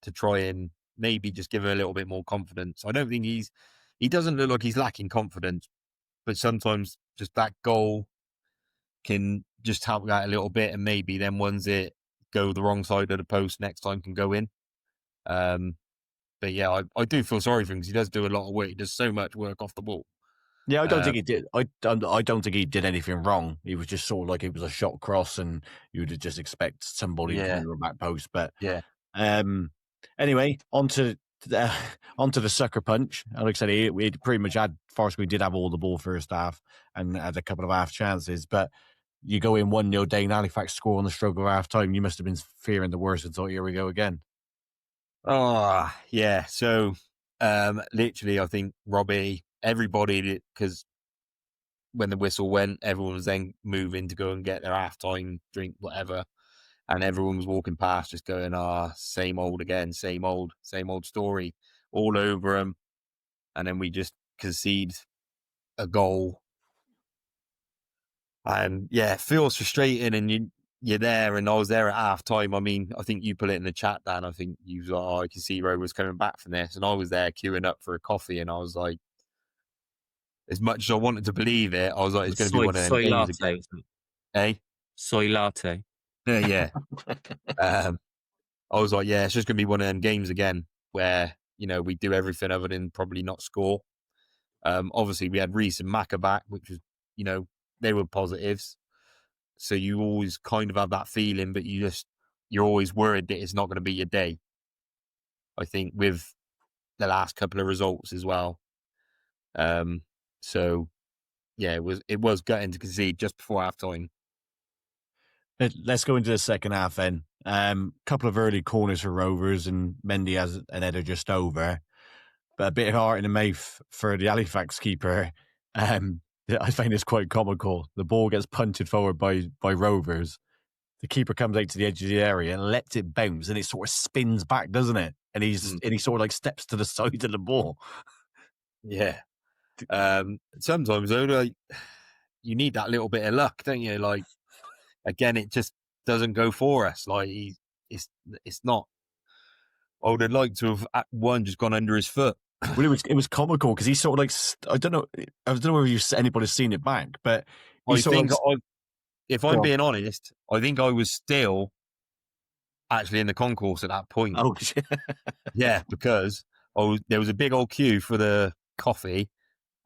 to try and maybe just give him a little bit more confidence. I don't think he doesn't look like he's lacking confidence, but sometimes just that goal can just help that a little bit, and maybe then ones that go the wrong side of the post next time can go in. But yeah, I do feel sorry for him because he does do a lot of work. He does so much work off the ball. Yeah, I don't think he did. I don't think he did anything wrong. He was just sort of like it was a shot cross, and you would just expect somebody to come to the back post. But anyway, onto the sucker punch. And like I said, we pretty much had Forest Green did have all the ball first half and had a couple of half chances, but you go in 1-0 down, Halifax score on the stroke of half time. You must have been fearing the worst and thought, here we go again. Oh, yeah. So, literally, I think Robbie, everybody, because when the whistle went, everyone was then moving to go and get their halftime drink, whatever. And everyone was walking past just going, same old again, same old story all over them. And then we just concede a goal. And yeah, it feels frustrating. And you're there, and I was there at half time. I mean, I think you put it in the chat, Dan. I think you was like, "Oh, I can see Rovers coming back from this," and I was there queuing up for a coffee, and I was like, as much as I wanted to believe it, I was like, it's going to be one of them Soy games latte, again, wasn't it? eh? Soy latte. Yeah. I was like, yeah, it's just going to be one of them games again where, we do everything other than probably not score. Obviously, we had Reece and Macca back, which was, they were positives. So you always kind of have that feeling, but you're always worried that it's not going to be your day. I think with the last couple of results as well. So yeah, it was gutting to concede just before half time. Let's go into the second half then. Couple of early corners for Rovers, and Mendy has an header just over. But a bit of heart in the mouth for the Halifax keeper. I find this quite comical. The ball gets punted forward by Rovers. The keeper comes out to the edge of the area and lets it bounce, and it sort of spins back, doesn't it? And he sort of like steps to the side of the ball. Yeah. Sometimes though, like, you need that little bit of luck, don't you? Like, again, it just doesn't go for us. Like, it's not. I would have liked to have one just gone under his foot. Well, it was comical because he sort of like I don't know if anybody's seen it back, but if I'm being honest, I think I was still actually in the concourse at that point. Oh, yeah, because there was a big old queue for the coffee,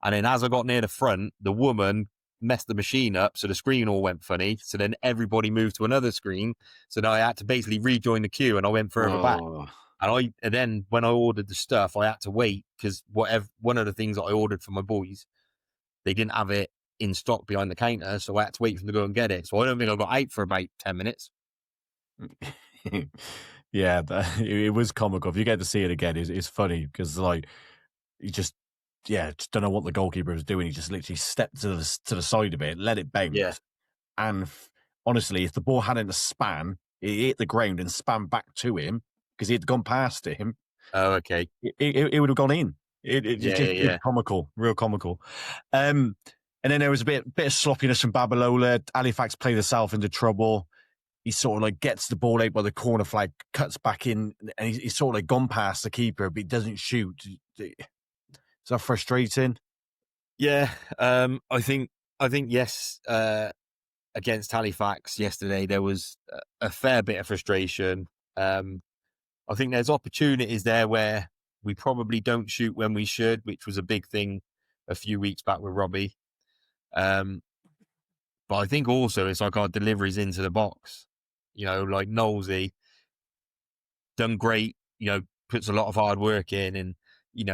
and then as I got near the front, the woman messed the machine up, so the screen all went funny. So then everybody moved to another screen, so now I had to basically rejoin the queue, and I went further back. And then when I ordered the stuff, I had to wait because one of the things that I ordered for my boys, they didn't have it in stock behind the counter, so I had to wait for them to go and get it. So I don't think I got out for about 10 minutes. Yeah, it was comical. If you get to see it again, it's funny because like you just don't know what the goalkeeper was doing. He just literally stepped to the side of it, let it bounce, and honestly, if the ball hadn't span, it hit the ground and span back to him because he had gone past him. Oh, okay. It would have gone in. It's comical, real comical. And then there was a bit of sloppiness from Babalola. Halifax played herself into trouble. He sort of like gets the ball out by the corner flag, cuts back in, and he's sort of like gone past the keeper, but he doesn't shoot. Is that frustrating? Yeah, I think yes. Against Halifax yesterday, there was a fair bit of frustration. I think there's opportunities there where we probably don't shoot when we should, which was a big thing a few weeks back with Robbie. But I think also it's like our deliveries into the box. Like Knowlesy done great. Puts a lot of hard work in, and he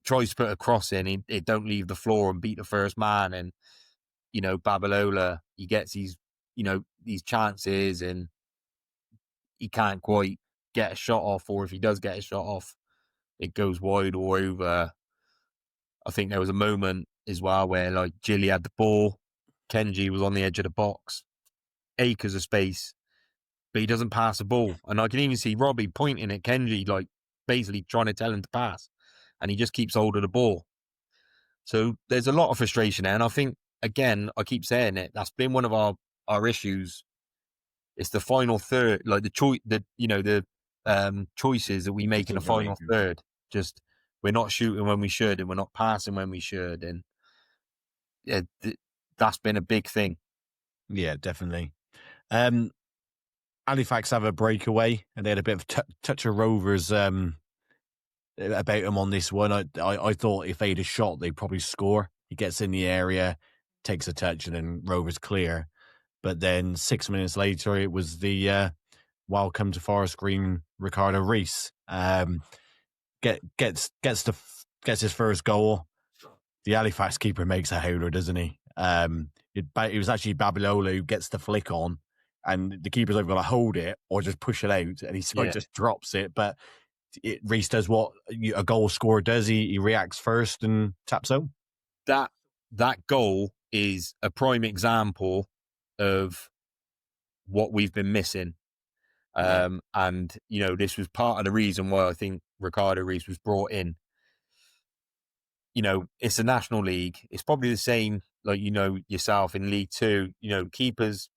tries to put a cross in. It don't leave the floor and beat the first man. And Babalola, he gets these chances, and he can't quite get a shot off, or if he does get a shot off, it goes wide or over. I think there was a moment as well where like Gilly had the ball, Kenji was on the edge of the box, acres of space, but he doesn't pass the ball. And I can even see Robbie pointing at Kenji, like basically trying to tell him to pass, and he just keeps hold of the ball. So there's a lot of frustration there. And I think, again, I keep saying it, that's been one of our issues. It's the final third, like the choices that we make in the final third. Just we're not shooting when we should, and we're not passing when we should, and that's been a big thing. Yeah, definitely. Halifax have a breakaway, and they had a bit of touch of Rovers about them on this one. I thought if they'd have shot, they'd probably score. He gets in the area, takes a touch, and then Rovers clear. But then 6 minutes later, it was the welcome to Forest Green Ricardo Reece. Gets his first goal. The Halifax keeper makes a howler, doesn't he? It was actually Babalola who gets the flick on, and the keeper's either going to hold it or just push it out, and he just drops it. But Reece does what a goal scorer does. He reacts first and taps home. That goal is a prime example of what we've been missing. And, this was part of the reason why I think Ricardo Reece was brought in. It's a national league. It's probably the same, like, yourself in League Two. Keepers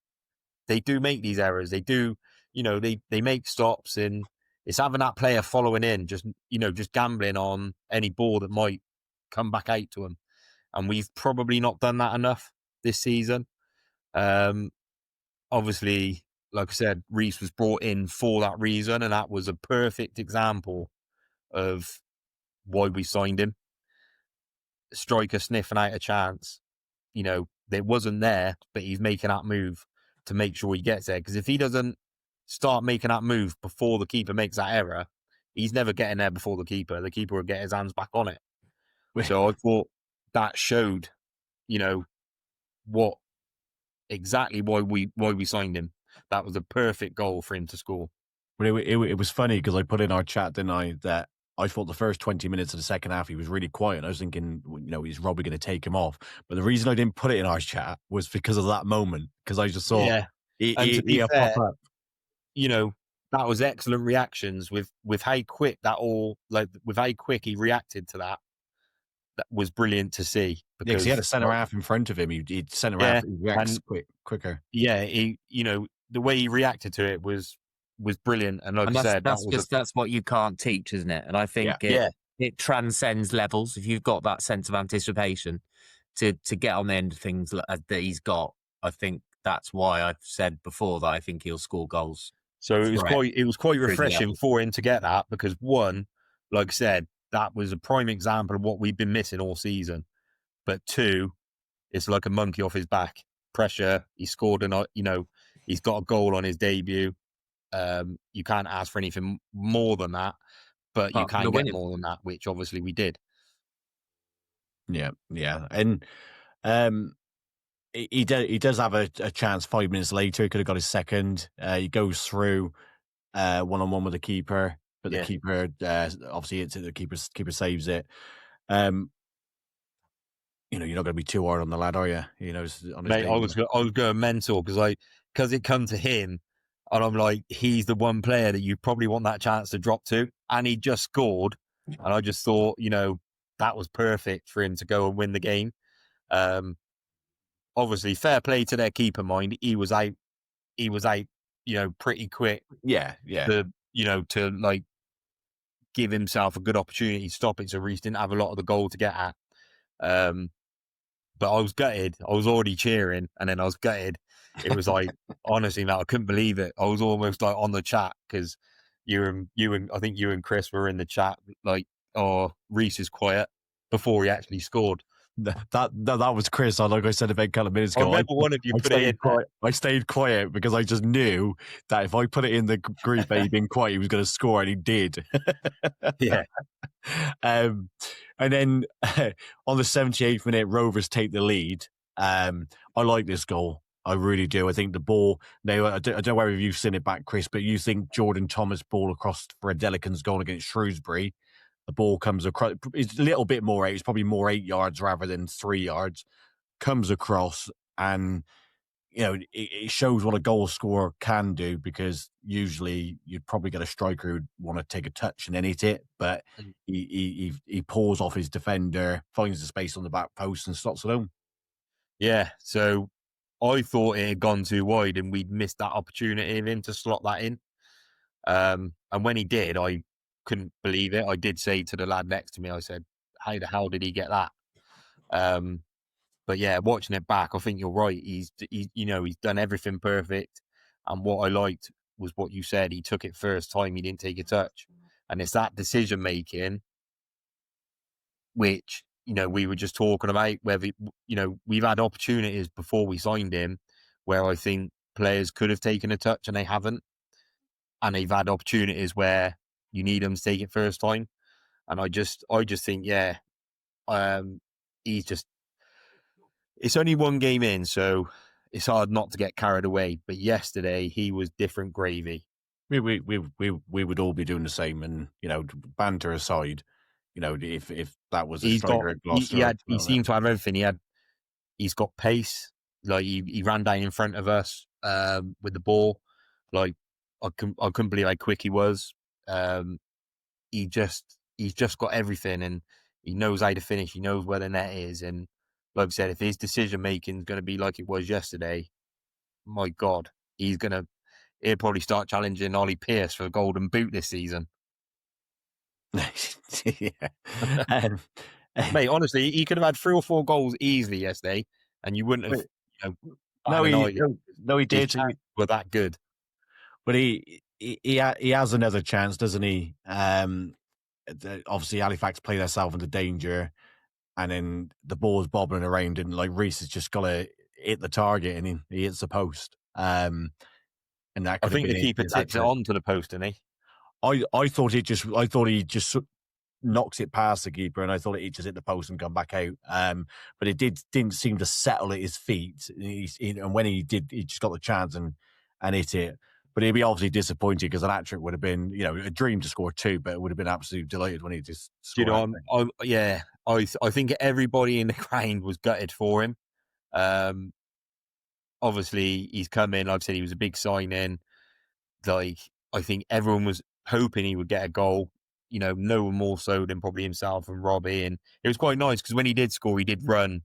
they do make these errors. They do, they make stops, and it's having that player following in, just gambling on any ball that might come back out to him. And we've probably not done that enough this season. Obviously, like I said, Reece was brought in for that reason, and that was a perfect example of why we signed him. Striker sniffing out a chance, they wasn't there, but he's making that move to make sure he gets there. Because if he doesn't start making that move before the keeper makes that error, he's never getting there before the keeper. The keeper will get his hands back on it. So I thought that showed, what exactly why we signed him. That was a perfect goal for him to score. But it was funny because I put in our chat, didn't I, that I thought the first 20 minutes of the second half, he was really quiet. I was thinking, is Robbie going to take him off? But the reason I didn't put it in our chat was because of that moment, because I just thought, and to be fair, pop up. That was excellent reactions with how quick with how quick he reacted to that. That was brilliant to see. Because he had a centre half in front of him. He'd centre half, he reacts quicker. Yeah, the way he reacted to it was brilliant. And like I said, that's what you can't teach, isn't it? And I think it transcends levels. If you've got that sense of anticipation to get on the end of things that he's got, I think that's why I've said before that I think he'll score goals. So it was quite refreshing for him to get that, because one, like I said, that was a prime example of what we've been missing all season. But two, it's like a monkey off his back. Pressure. He scored, he's got a goal on his debut. You can't ask for anything more than that, but you can get more than that, which obviously we did. Yeah, and he does have a chance 5 minutes later. He could have got his second. He goes through one-on-one with the keeper, but the keeper obviously hits it. The keeper saves it. You're not going to be too hard on the lad, are you? Mate, I was going mental because it come to him, and I'm like, he's the one player that you probably want that chance to drop to, and he just scored, and I just thought, that was perfect for him to go and win the game. Obviously, fair play to their keeper. Mind, he was out, pretty quick. Yeah. To give himself a good opportunity to stop it, so Reece didn't have a lot of the goal to get at. But I was gutted. I was already cheering, and then I was gutted. It was like, honestly, I couldn't believe it. I was almost like on the chat, because you and I think you and Chris were in the chat, like, oh, Reece is quiet, before he actually scored. That was Chris. Like I said a couple of minutes ago. I remember one of you put it in. I stayed quiet because I just knew that if I put it in the group that he'd been quiet, he was going to score, and he did. Yeah. And then on the 78th minute, Rovers take the lead. I like this goal. I really do. I think the ball. Now, I don't know whether you've seen it back, Chris, but you think Jordan Thomas ball across for a Delican's goal against Shrewsbury. The ball comes across. It's a little bit more. It's probably more 8 yards rather than 3 yards. Comes across, and it shows what a goal scorer can do, because usually you'd probably get a striker who'd want to take a touch and then hit it, but he pulls off his defender, finds the space on the back post, and slots it home. Yeah. So I thought it had gone too wide, and we'd missed that opportunity of him to slot that in. And when he did, I couldn't believe it. I did say to the lad next to me, I said, how the hell did he get that? But yeah, watching it back, I think you're right. He's done everything perfect. And what I liked was what you said. He took it first time. He didn't take a touch. And it's that decision making, which, we were just talking about, whether, we've had opportunities before we signed him where I think players could have taken a touch and they haven't. And they've had opportunities where you need them to take it first time. And I just think, it's only one game in, so it's hard not to get carried away. But yesterday he was different gravy. We would all be doing the same, and banter aside, if that was a striker at Gloucester, he seemed to have everything. He's got pace. Like he ran down in front of us with the ball. Like I couldn't believe how quick he was. He's just got everything, and he knows how to finish. He knows where the net is, and like I said, if his decision making is going to be like it was yesterday, my God, he'll probably start challenging Ollie Pearce for the Golden Boot this season. Yeah. Mate, honestly, he could have had 3 or 4 goals easily yesterday, and you wouldn't have. No, he His did. chances were that good. But he has another chance, doesn't he? Obviously, Halifax play themselves into danger, and then the ball's bobbling around, and like Reece has just got to hit the target, and he hits the post. And that I could have think been the keeper his tips it hat-trick. onto the post, didn't he? I thought he just knocks it past the keeper, and I thought he'd just hit the post and come back out. But it didn't seem to settle at his feet. And when he did, he just got the chance and hit it. But he'd be obviously disappointed because an hat-trick would have been, a dream to score 2, but it would have been absolutely delighted when he just scored. I think everybody in the ground was gutted for him. Obviously, he's come in. Like I said, he was a big sign-in. Like, I think everyone was hoping he would get a goal. No one more so than probably himself and Robbie. And it was quite nice because when he did score, he did run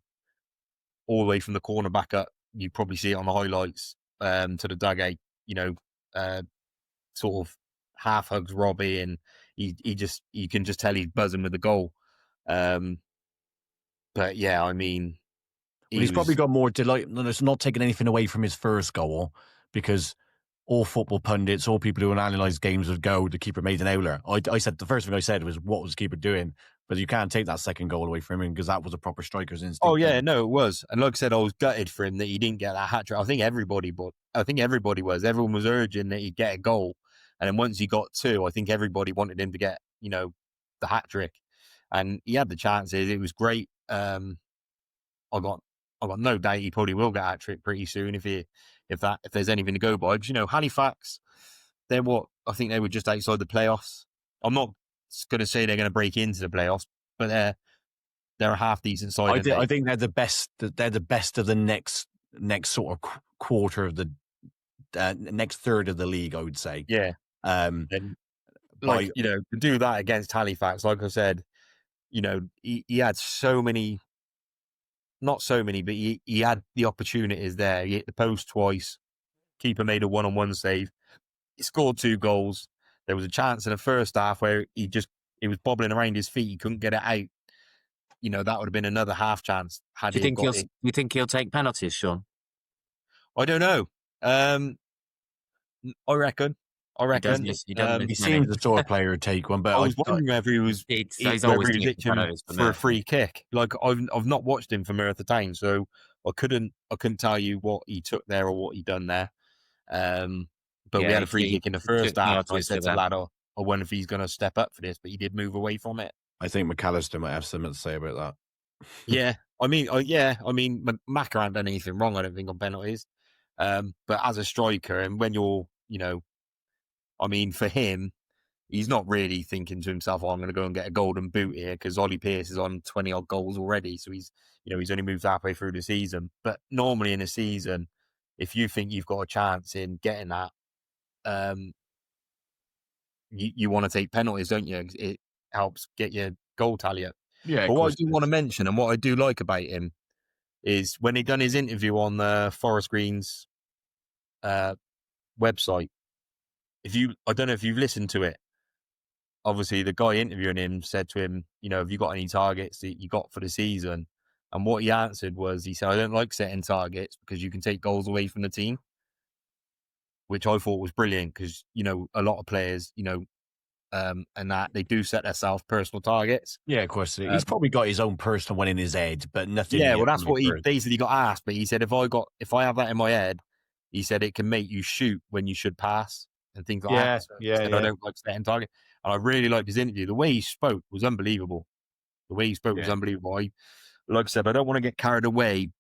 all the way from the corner back up. You probably see it on the highlights to the dugout. Sort of half hugs Robbie, and you can just tell he's buzzing with the goal. But yeah, I mean, He's probably got more delight. It's not taking anything away from his first goal, because all football pundits, all people who analyse games would go, the keeper made an howler. I said, the first thing I said was, what was the keeper doing? But you can't take that second goal away from him, because that was a proper striker's instinct. Oh yeah, no, it was. And like I said, I was gutted for him that he didn't get that hat trick. I think everybody was. Everyone was urging that he'd get a goal. And then once he got 2, I think everybody wanted him to get, the hat trick. And he had the chances. It was great. I got no doubt he probably will get a hat trick pretty soon if there's anything to go by. Halifax, I think they were just outside the playoffs. I'm not going to say they're going to break into the playoffs, but they're a half decent side. I think they're the best. They're the best of the next sort of quarter of the next third of the league, I would say. Yeah. And to do that against Halifax, like I said, he had so many, not so many, but he had the opportunities there. He hit the post twice. Keeper made a 1-on-1 save. He scored 2 goals. There was a chance in the first half where it was bobbling around his feet. He couldn't get it out. That would have been another half chance. Do you think he'll take penalties, Sean? I don't know. I reckon. He seems the sort of player to take one, but I was wondering whether he was itching for a free kick. Like, I've not watched him for Merthyr Town, so I couldn't tell you what he took there or what he done there. But we had a free kick in the first half. I said to Lad, I wonder if he's going to step up for this, but he did move away from it. I think McAllister might have something to say about that. Yeah, I mean, Macker hasn't done anything wrong, I don't think, on penalties. But as a striker, and when you're, for him, he's not really thinking to himself, I'm going to go and get a golden boot here, because Ollie Pearce is on 20 odd goals already. So he's only moved halfway through the season. But normally in a season, if you think you've got a chance in getting that, you want to take penalties, don't you? It helps get your goal tally up. Yeah. But what I do want to mention, and what I do like about him, is when he done his interview on the Forest Green's website. I don't know if you've listened to it. Obviously, the guy interviewing him said to him, have you got any targets that you got for the season? And what he answered was, he said, I don't like setting targets because you can take goals away from the team, which I thought was brilliant because, a lot of players, and that they do set themselves personal targets. Yeah, of course. He's probably got his own personal one in his head, but nothing. Yeah, well, that's what he basically got asked. But he said, if I have that in my head, he said it can make you shoot when you should pass and things like that. So I don't like setting targets. And I really liked his interview. The way he spoke was unbelievable. Like I said, I don't want to get carried away,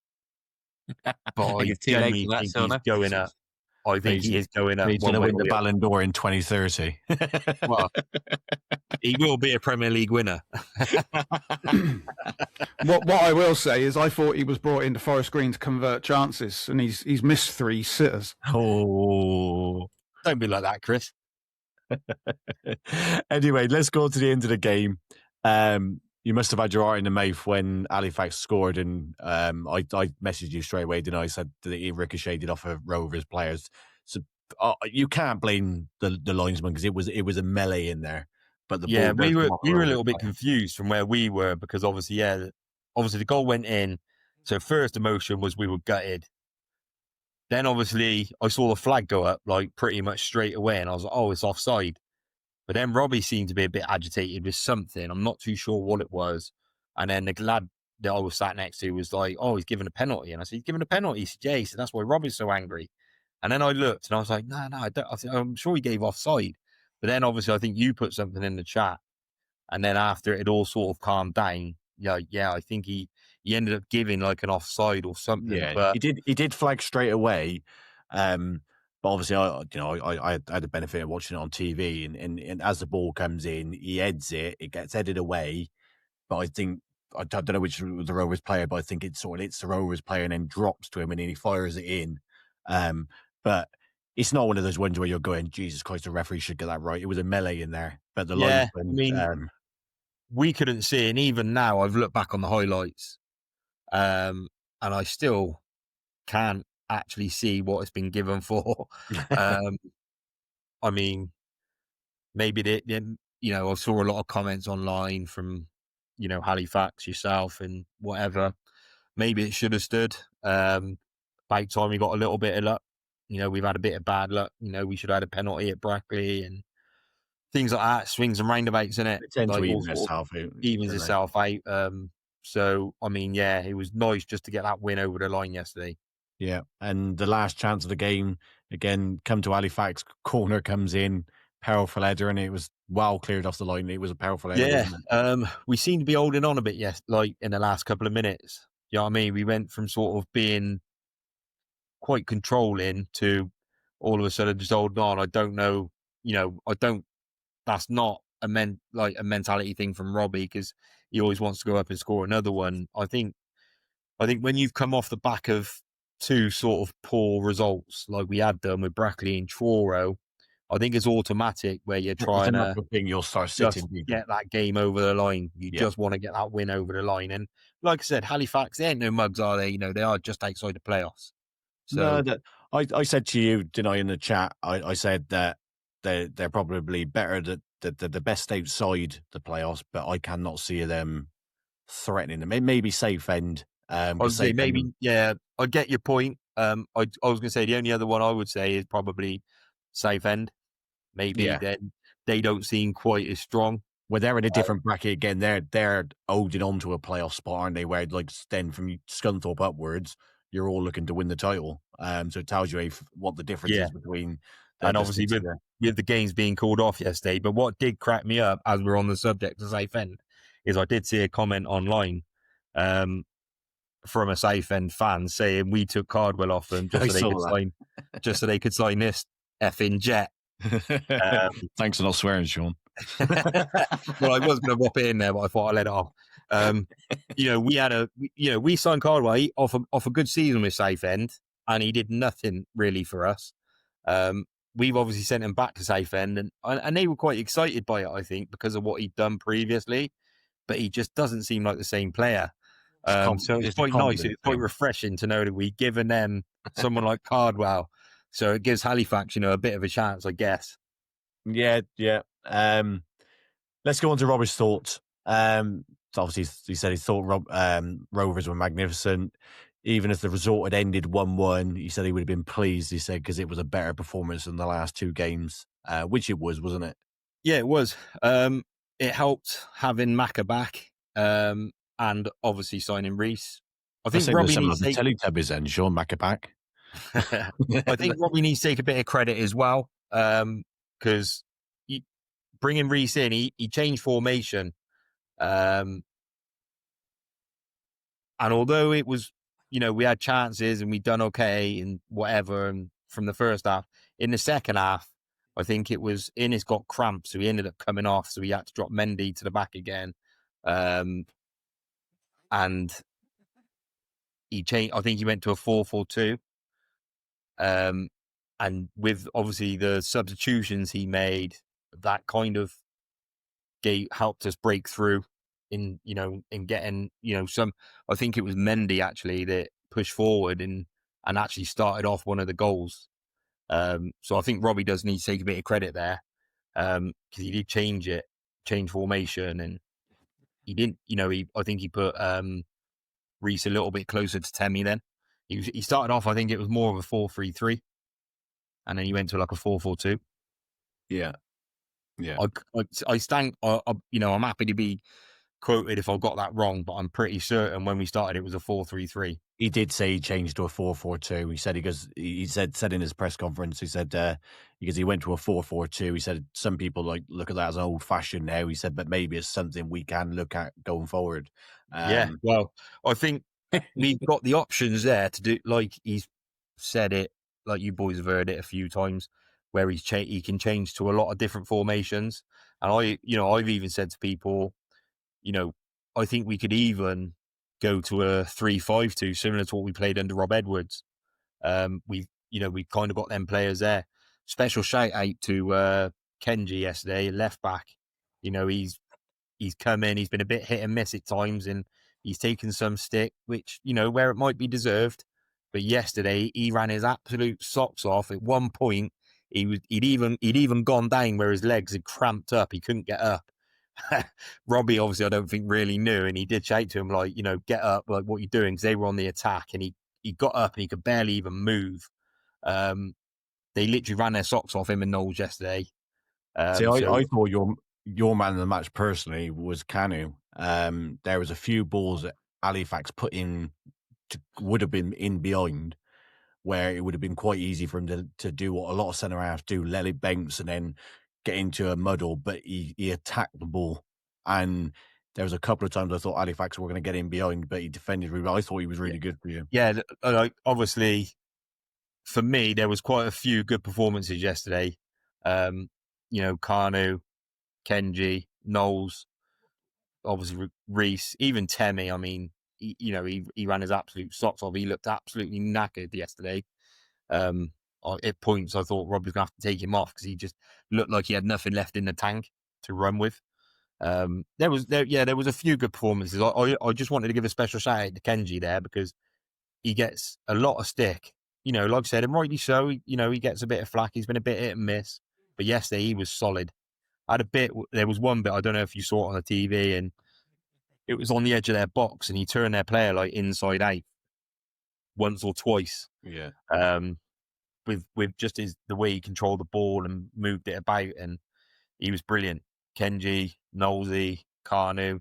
but I genuinely think he's going up. I think he is going up. He's going to win the Ballon d'Or in 2030. Well, he will be a Premier League winner. What I will say is, I thought he was brought into Forest Green to convert chances, and he's missed 3 sitters. Oh, don't be like that, Chris. Anyway, let's go to the end of the game. You must have had your heart in the mouth when Halifax scored, and I messaged you straight away, didn't I? I said that he ricocheted off of Rovers players. So you can't blame the linesman because it was a melee in there. But the Yeah, ball we does were come off we were a little bit Rovers. confused from where we were because obviously the goal went in. So first emotion was we were gutted. Then obviously I saw the flag go up like pretty much straight away, and I was like, oh, it's offside. But then Robbie seemed to be a bit agitated with something. I'm not too sure what it was. And then the lad that I was sat next to was like, oh, he's given a penalty. And I said, he's given a penalty. He said, yeah. He said, that's why Robbie's so angry. And then I looked and I was like, no, I don't. I'm sure he gave offside. But then obviously I think you put something in the chat. And then after it all sort of calmed down, yeah, I think he ended up giving like an offside or something. Yeah, But he did flag straight away. But obviously, I had the benefit of watching it on TV, and as the ball comes in, he heads it. It gets headed away. But I think I don't know which was the Rovers player, but I think it sort of hits the Rovers player and then drops to him, and then he fires it in. But it's not one of those ones where you're going, Jesus Christ, the referee should get that right. It was a melee in there, but the yeah, I linesman, mean, we couldn't see it. And even now, I've looked back on the highlights, and I still can't actually see what it's been given for. I mean, maybe I saw a lot of comments online from, Halifax, yourself, and whatever. Maybe it should have stood. By time we got a little bit of luck. We've had a bit of bad luck. We should have had a penalty at Brackley and things like that. Swings and roundabouts, in it. They tend Like to all even sort of itself out. evens don't they? itself out. So I mean, yeah, it was nice just to get that win over the line yesterday. Yeah, and the last chance of the game, again, come to Halifax, corner comes in, powerful header, and it was well cleared off the line. It was a powerful header, Yeah, wasn't it? we seem to be holding on a bit, yes, like in the last couple of minutes. You know what I mean? We went from sort of being quite controlling to all of a sudden just holding on. I don't know, that's not a mentality thing from Robbie because he always wants to go up and score another one. I think when you've come off the back of two sort of poor results like we had done with Brackley and Truro, I think it's automatic where you're It's trying a to natural thing. You'll start just sitting. get that game over the line. You Yeah. just want to get that win over the line. And like I said, Halifax, they ain't no mugs, are they? They are just outside the playoffs. So No, I said to you, didn't I, in the chat? I said that they're probably better, that the best outside the playoffs, but I cannot see them threatening them. Maybe safe end. I would say maybe, yeah, I get your point. I was going to say the only other one I would say is probably Southend. Maybe Yeah. then they don't seem quite as strong. Well, they're in a different bracket again. They're holding on to a playoff spot, aren't they? Where like then from Scunthorpe upwards, you're all looking to win the title. So it tells you what the difference is between. And obviously with the games being called off yesterday. But what did crack me up, as we're on the subject of Southend, is I did see a comment online from a Southend fan saying we took Cardwell off them just so they could sign this effing jet. Thanks for not swearing, Sean. Well, I was going to whop it in there, but I thought I'd let it off. We signed Cardwell off a good season with Southend, and he did nothing really for us. We've obviously sent him back to Southend, and they were quite excited by it, I think, because of what he'd done previously. But he just doesn't seem like the same player. So it's quite nice. It's quite refreshing to know that we've given them someone like Cardwell. So it gives Halifax, a bit of a chance, I guess. Yeah. Let's go on to Robert's thoughts. So obviously, he said he thought Rovers were magnificent. Even if the result had ended 1-1, he said he would have been pleased, he said, because it was a better performance than the last two games, which it was, wasn't it? Yeah, it was. It helped having Macca back and obviously signing Reece. I think Robbie needs to take Teletubbies then, Sean Macca back. I think Robbie needs to take a bit of credit as well because bringing Reece in, he changed formation. And although it was, we had chances and we'd done okay and whatever, and from the first half, in the second half, I think it was Innes got cramps, so he ended up coming off, so he had to drop Mendy to the back again. And he changed. I think he went to a 4-4-2. And with obviously the substitutions he made, that kind of helped us break through in getting, some. I think it was Mendy actually that pushed forward and actually started off one of the goals. So I think Robbie does need to take a bit of credit there, because he did change formation, and he didn't. I think he put Reece a little bit closer to Temi. Then he started off, I think it was more of a 4-3-3, and then he went to like a 4-4-2. Yeah. Yeah. I stand. I'm happy to be quoted if I got that wrong, but I'm pretty certain when we started it was a 4-3-3. He did say he changed to a 4-4-2. He said he said in his press conference, he said because he went to a 4-4-2. He said some people look at that as an old fashioned now. He said, but maybe it's something we can look at going forward. Yeah, well, I think we've got the options there to do. Like he's said it, like you boys have heard it a few times, where he can change to a lot of different formations. And I've even said to people, I think we could even go to a 3-5-2, similar to what we played under Rob Edwards. We've kind of got them players there. Special shout out to Kenji yesterday, left back. He's come in, he's been a bit hit and miss at times, and he's taken some stick, which, where it might be deserved. But yesterday he ran his absolute socks off. At one point, he'd even gone down where his legs had cramped up. He couldn't get up. Robbie, obviously, I don't think really knew, and he did shout to him, like, get up, like, what are you doing? Because they were on the attack, and he got up and he could barely even move. They literally ran their socks off, him and Knowles, yesterday. See, I thought your man of the match personally was Kanu. There was a few balls that Halifax put in would have been in behind, where it would have been quite easy for him to do what a lot of centre halves do, let it bounce and then get into a muddle. But he attacked the ball, and there was a couple of times I thought Halifax were going to get in behind, but he defended really well. I thought he was really good for you. Yeah, obviously, for me, there was quite a few good performances yesterday. Kanu, Kenji, Knowles, obviously Reece, even Temi. I mean, he ran his absolute socks off. He looked absolutely knackered yesterday. At points, I thought Rob was going to have to take him off because he just looked like he had nothing left in the tank to run with. There was a few good performances. I just wanted to give a special shout out to Kenji there because he gets a lot of stick. Like I said, and rightly so. He gets a bit of flack. He's been a bit hit and miss. But yesterday he was solid. There was one bit, I don't know if you saw it on the TV, and it was on the edge of their box, and he turned their player like inside out once or twice. Yeah. With just the way he controlled the ball and moved it about, and he was brilliant. Kenji, Knowlesy, Kanu,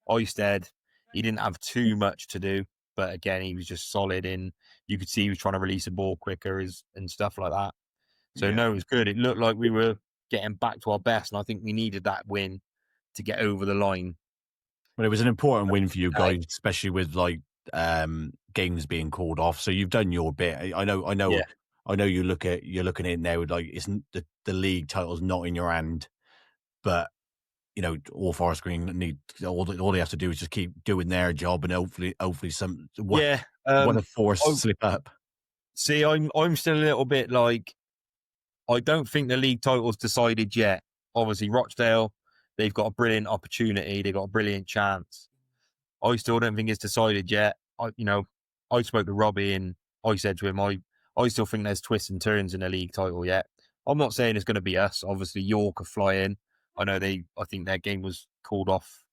Oisted, he didn't have too much to do, but again, he was just solid. And you could see he was trying to release the ball quicker and stuff like that. So Yeah. no, it was good. It looked like we were getting back to our best, and I think we needed that win to get over the line. But it was an important win for you guys, especially with games being called off. So you've done your bit. I know. Yeah. I know you're looking at it now. Like, isn't the league title's not in your hand, but all Forest Green need all they have to do is just keep doing their job, and hopefully one of Forest slip up. See, I'm still a little bit like, I don't think the league title's decided yet. Obviously, Rochdale, they've got a brilliant opportunity. They've got a brilliant chance. I still don't think it's decided yet. I spoke to Robbie and I said to him, I still think there's twists and turns in the league title yet. I'm not saying it's going to be us. Obviously, York are flying. I know I think their game was called off.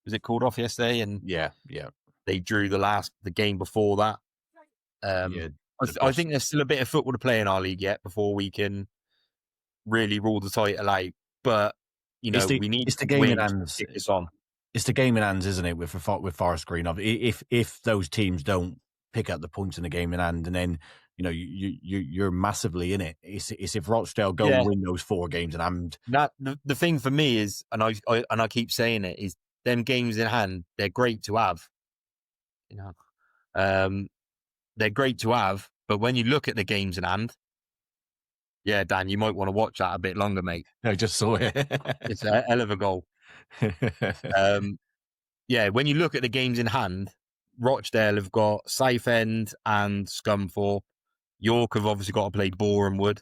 Was it called off yesterday? And yeah, they drew the game before that. I think there's still a bit of football to play in our league yet before we can really rule the title out. But we need the game in hands. To kick this on. It's the game in hands, isn't it? With Forest Green, if those teams don't pick up the points in the game in hand, and then you're massively in it. It's if Rochdale go and win those 4 games in hand. That the thing for me is, and I keep saying it, is them games in hand. They're great to have. They're great to have, but when you look at the games in hand, yeah, Dan, you might want to watch that a bit longer, mate. I just saw it. It's a hell of a goal. When you look at the games in hand, Rochdale have got Southend and Scunthorpe. York have obviously got to play Boreham Wood.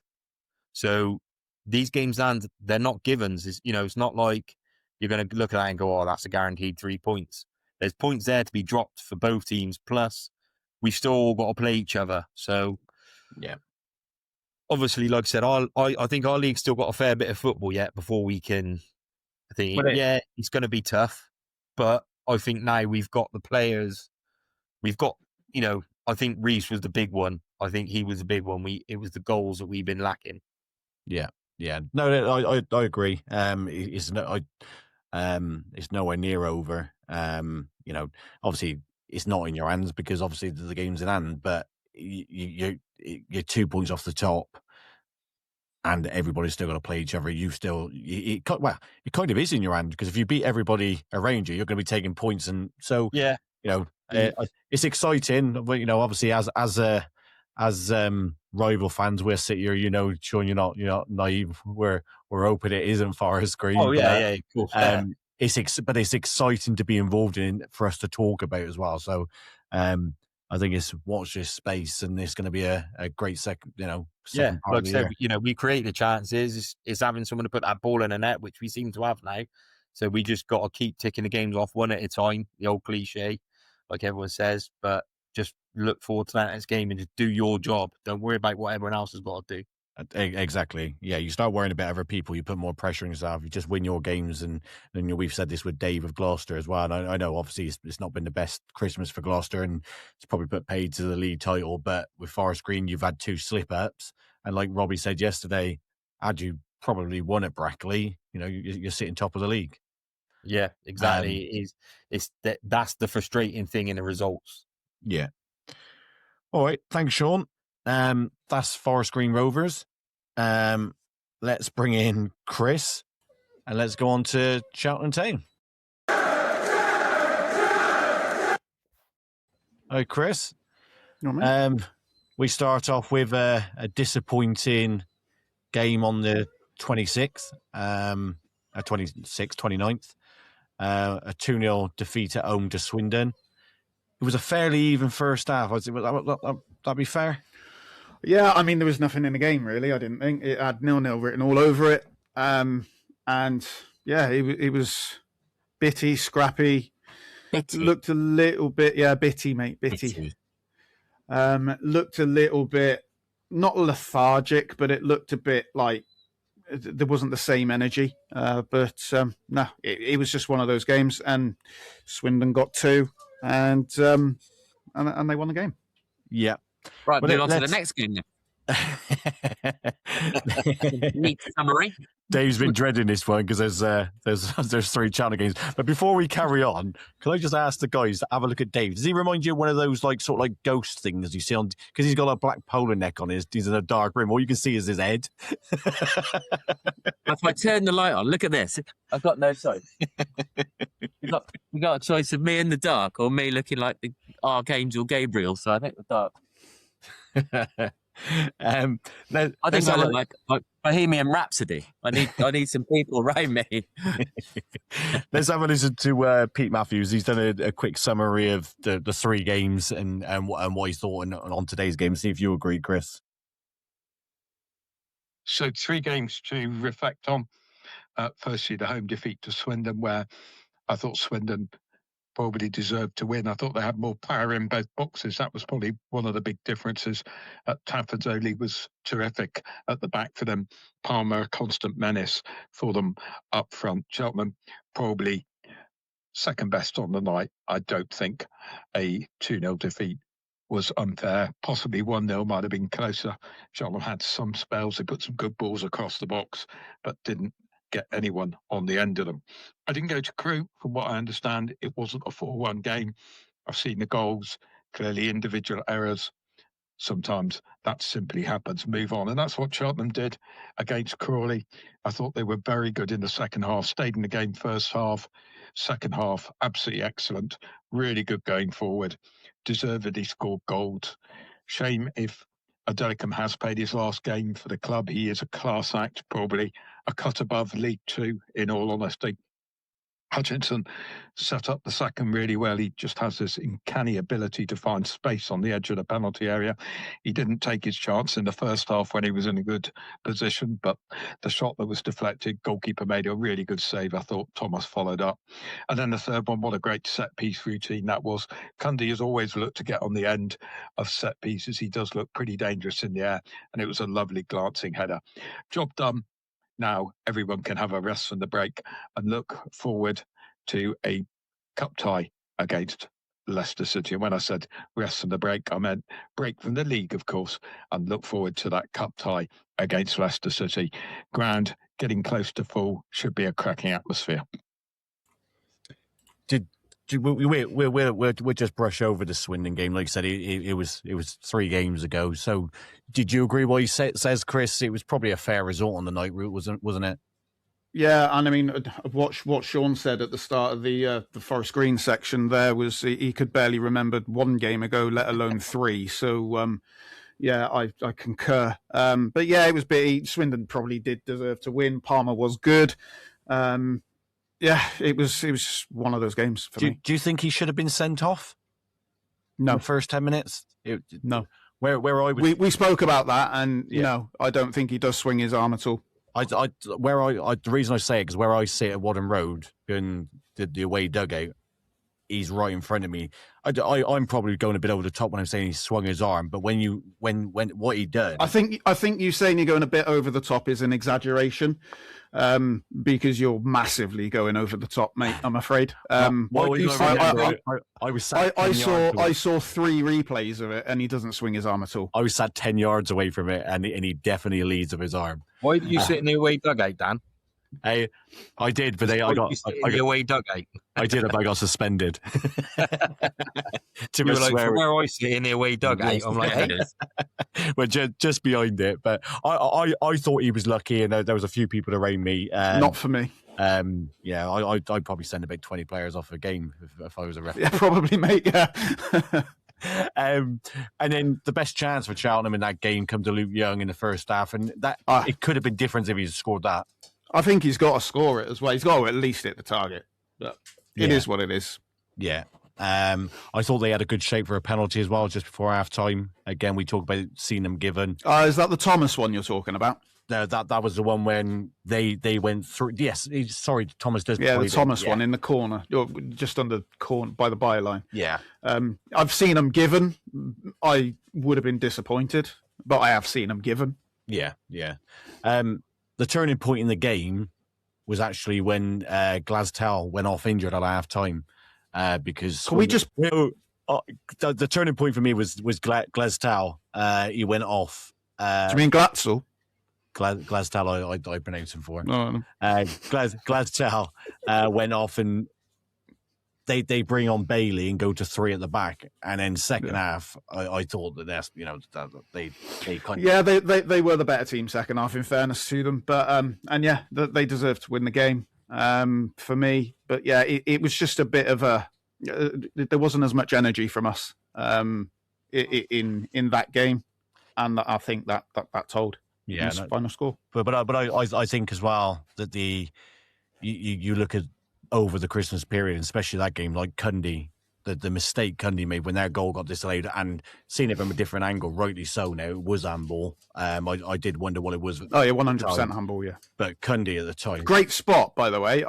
So these games in hand, they're not givens. It's not like you're going to look at that and go, oh, that's a guaranteed 3 points. There's points there to be dropped for both teams. Plus, we've still all got to play each other. So, yeah. obviously, like I said, I think our league's still got a fair bit of football yet before we can. I think, it's going to be tough, but I think now we've got the players. We've got, I think Reece was the big one. I think he was the big one. It was the goals that we've been lacking. Yeah. No, I agree. It's nowhere near over. Obviously it's not in your hands because obviously the game's in hand, but you're 2 points off the top, and everybody's still got to play each other. It kind of is in your hand because if you beat everybody around you, you're going to be taking points, and so it's exciting. But obviously as rival fans, we're sit here, Sean, you're not naive. We're hoping it isn't Forest Green. Oh yeah, of course. But it's exciting to be involved in for us to talk about as well. So I think it's watch this space, and it's going to be a great second part like of I the said, year. we create the chances. It's having someone to put that ball in the net, which we seem to have now. So we just got to keep ticking the games off one at a time. The old cliche, like everyone says, but just look forward to that next game and just do your job. Don't worry about what everyone else has got to do. Exactly. Yeah, you start worrying about other people, you put more pressure on yourself. You just win your games, and we've said this with Dave of Gloucester as well. And I know obviously it's not been the best Christmas for Gloucester, and it's probably put paid to the league title. But with Forest Green, you've had 2 slip-ups, and like Robbie said yesterday, had you probably won at Brackley, you're sitting top of the league. Yeah, exactly. That's the frustrating thing in the results. Yeah. All right. Thanks, Sean. That's Forest Green Rovers. Let's bring in Chris, and let's go on to Cheltenham Town. Hi, Chris. We start off with a disappointing game on the 26th, 29th. A 2-0 defeat at home to Swindon. It was a fairly even first half. That'd be fair? Yeah, I mean, there was nothing in the game, really, I didn't think. It had 0-0 written all over it. And, yeah, it was bitty, scrappy. Bitty. Looked a little bit, bitty, mate, bitty. Looked a little bit, not lethargic, but it looked a bit like there wasn't the same energy. But no, it was just one of those games. And Swindon got 2, and they won the game. Yeah. Right, move on to the next game then. Neat summary. Dave's been dreading this one because there's 3 Cheltenham games. But before we carry on, can I just ask the guys to have a look at Dave? Does he remind you of one of those sort of ghost things you see on? Because he's got a black polo neck on he's in a dark room. All you can see is his head. If I turn the light on, look at this. I've got no choice. We got a choice of me in the dark or me looking like the Archangel Gabriel. So I think the dark. I think I look like Bohemian Rhapsody. I need some people around me. Let's have a listen to Pete Matthews. He's done a quick summary of the 3 games and what he thought on today's game. See if you agree, Chris. So 3 games to reflect on. Firstly, the home defeat to Swindon, where I thought Swindon probably deserved to win. I thought they had more power in both boxes. That was probably one of the big differences. Tafford's was terrific at the back for them. Palmer, a constant menace for them up front. Cheltenham, probably second best on the night. I don't think a 2-0 defeat was unfair. Possibly 1-0 might have been closer. Cheltenham had some spells. They put some good balls across the box, but didn't get anyone on the end of them. I didn't go to Crewe. From what I understand, it wasn't a 4-1 game. I've seen the goals, clearly individual errors. Sometimes that simply happens. Move on. And that's what Cheltenham did against Crawley. I thought they were very good in the second half, stayed in the game first half. Second half, absolutely excellent. Really good going forward. Deservedly scored goals. Shame if Adelicum has played his last game for the club. He is a class act, probably a cut above League Two, in all honesty. Hutchinson set up the second really well. He just has this uncanny ability to find space on the edge of the penalty area. He didn't take his chance in the first half when he was in a good position, but the shot that was deflected, goalkeeper made a really good save. I thought Thomas followed up. And then the third one, what a great set-piece routine that was. Cundy has always looked to get on the end of set pieces. He does look pretty dangerous in the air, and it was a lovely glancing header. Job done. Now everyone can have a rest from the break and look forward to a cup tie against Leicester City. And when I said rest from the break, I meant break from the league, of course, and look forward to that cup tie against Leicester City. Ground getting close to full, should be a cracking atmosphere. We'll just brush over the Swindon game. Like I said, it was 3 games ago. So, did you agree what he says, Chris? It was probably a fair result on the night route, wasn't it? Yeah, and I mean, what Sean said at the start of the Forest Green section there was he could barely remember 1 game ago, let alone 3. So, yeah, I concur. But yeah, it was bit. Swindon probably did deserve to win. Palmer was good. Yeah, it was one of those games for me. Do you think he should have been sent off? No. In the first 10 minutes? No. Where I was... We spoke about that, and no, I don't think he does swing his arm at all. The reason I say it is where I sit at Wadham Road in the away dugout, he's right in front of me. I'm probably going a bit over the top when I'm saying he swung his arm, but when what he did, I think you saying you're going a bit over the top is an exaggeration, because you're massively going over the top, mate. I'm afraid. I saw 3 replays of it, and he doesn't swing his arm at all. I was sat 10 yards away from it, and he definitely leads of his arm. Why did you sit in the away dugout, Dan? I did, but I got the away dugout. I did, but I got suspended. You were like, from where I sit in the away dugout, I'm like, hey. Well, just behind it. But I thought he was lucky, and there was a few people around me. Not for me. Yeah, I'd probably send about 20 players off a game if I was a referee. Yeah, probably, mate. Yeah. And then the best chance for Cheltenham in that game come to Luke Young in the first half, and that it could have been different if he'd scored that. I think he's got to score it as well. He's got to at least hit the target. But it is what it is. Yeah. I thought they had a good shape for a penalty as well just before half time. Again, we talked about seeing them given. Is that the Thomas one you're talking about? No, that was the one when they went through. Yes, sorry, Thomas does. Yeah, the Thomas one in the corner, just under corner by the byline. Yeah. I've seen them given. I would have been disappointed, but I have seen them given. Yeah. The turning point in the game was actually when Glastal went off injured at half time. Because can we just the turning point for me was Glastal. He went off. Do you mean Glatzel? Glastal, I pronounced him for. No. Glastal went off, and they bring on Bailey and go to 3 at the back, and then second half, I thought that that's they kind of they were the better team second half. In fairness to them, but they deserved to win the game for me. But yeah, it was just a bit of a there wasn't as much energy from us in that game, and I think that told. Yeah, final score. But I think as well that you look at over the Christmas period, especially that game, like Cundy, the mistake Cundy made when their goal got disallowed, and seeing it from a different angle, rightly so. Now it was handball. I did wonder what it was. Oh yeah, 100% handball. Yeah, but Cundy at the time, great spot by the way.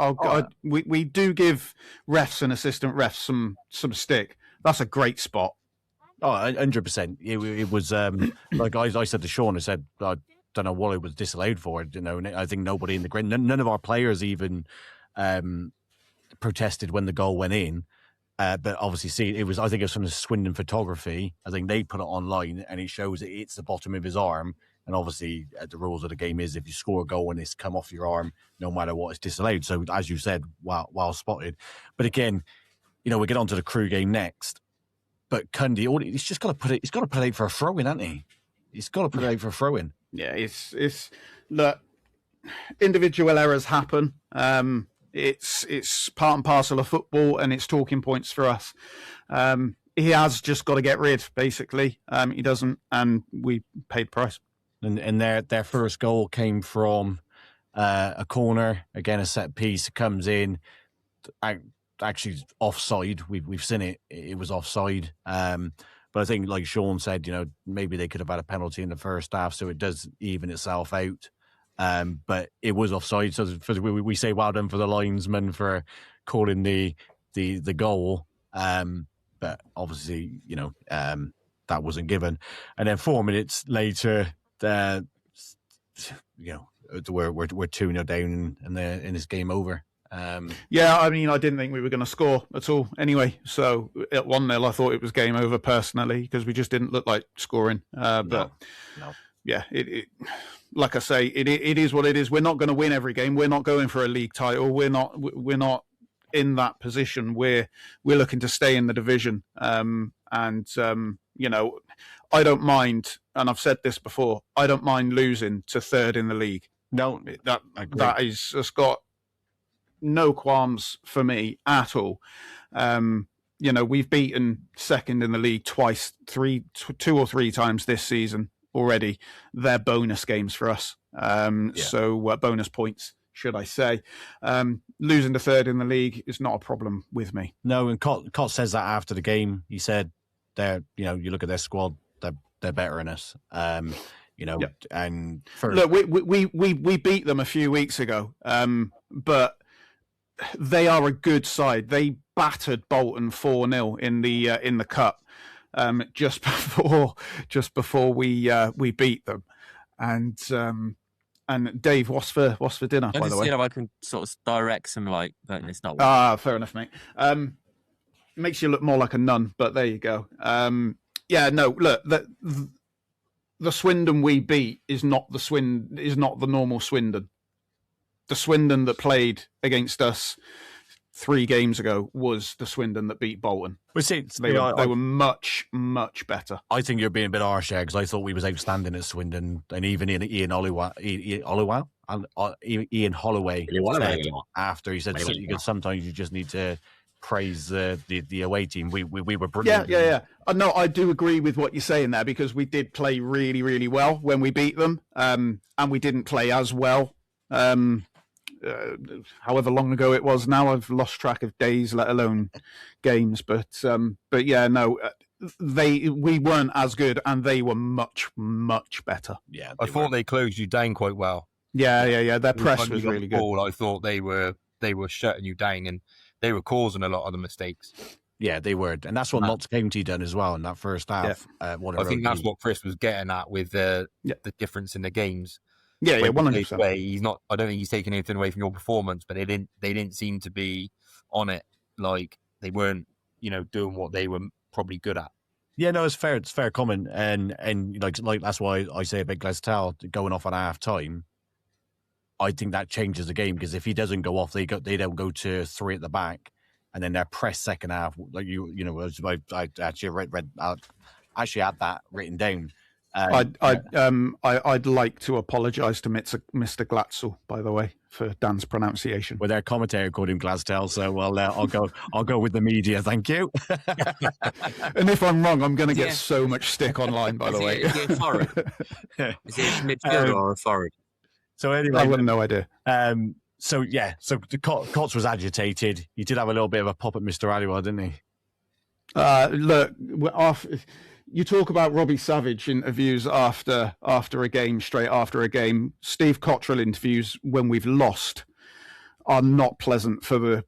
We do give refs and assistant refs some stick. That's a great spot. Oh, 100%. It was like I said to Sean. I said I don't know what it was disallowed for. I think nobody in the ground, none of our players even protested when the goal went in. But obviously, I think it was from the Swindon photography. I think they put it online, and it shows it's the bottom of his arm. And obviously, the rules of the game is if you score a goal and it's come off your arm, no matter what, it's disallowed. So, as you said, well spotted. But again, we get on to the Crew game next. But Cundy, he's just got to put it. He's got to put it out for a throw in, hasn't he? He's got to put it out for a throw in. Yeah, it's look, individual errors happen. It's part and parcel of football, and it's talking points for us. He has just got to get rid, basically. He doesn't, and we paid price. And their first goal came from a corner, again, a set piece. It comes in. actually offside. We've seen it. It was offside. But I think, like Sean said, maybe they could have had a penalty in the first half, so it does even itself out. But it was offside, so we say well done for the linesman for calling the goal. But obviously, that wasn't given. And then 4 minutes later, we're 2-0 down, and this game over. Yeah, I mean, I didn't think we were going to score at all anyway. So at 1-0, I thought it was game over personally because we just didn't look like scoring. But No. yeah, it like I say, it is what it is. We're not going to win every game. We're not going for a league title. We're not in that position. We're looking to stay in the division. I don't mind, and I've said this before, I don't mind losing to third in the league. No, That is just got no qualms for me at all. We've beaten second in the league twice, two or three times this season already. They're bonus games for us. So bonus points, should I say. Losing to third in the league is not a problem with me. No, and Cott says that after the game. He said, you look at their squad, they're better than us. And look, we beat them a few weeks ago, but they are a good side. They battered Bolton 4-0 in the cup just before we beat them. And Dave, what's for dinner? By the way, I can sort of direct some but it's not. Fair enough, mate. Makes you look more like a nun, but there you go. Look, the Swindon we beat is not the normal Swindon. The Swindon that played against us 3 games ago was the Swindon that beat Bolton. They were much, much better. I think you're being a bit harsh there, because I thought we was outstanding at Swindon, and even Ian Holloway said after, he said sometimes you just need to praise the away team. We were brilliant. Yeah. No, I do agree with what you're saying there, because we did play really, really well when we beat them, and we didn't play as well. However long ago it was now, I've lost track of days, let alone games. But yeah, no, we weren't as good, and they were much, much better. Yeah, I thought they closed you down quite well. Yeah. Their press was really good. I thought they were shutting you down, and they were causing a lot of the mistakes. Yeah, they were, and that's what Notts County done as well in that first half. I think that's what Chris was getting at with the difference in the games. Yeah, 100%. He's not. I don't think he's taking anything away from your performance, but they didn't seem to be on it. Like they weren't, doing what they were probably good at. Yeah, no, it's fair. It's fair comment, and like that's why I say about Glasgow going off at half time. I think that changes the game, because if he doesn't go off, they don't go to 3 at the back, and then their press second half. Like I actually read actually had that written down. I'd like to apologise to Mr. Glatzel, by the way, for Dan's pronunciation. Well, their commentator called him Glasgow, so I'll go with the media. Thank you. And if I'm wrong, I'm going to get so much stick online. By the way, is it a forward? Is it a midfielder or a forward? So anyway, I wouldn't no idea. So Cots was agitated. He did have a little bit of a pop at Mr. Aliwell, didn't he? Look, you talk about Robbie Savage interviews after a game, straight after a game. Steve Cottrell interviews when we've lost are not pleasant for the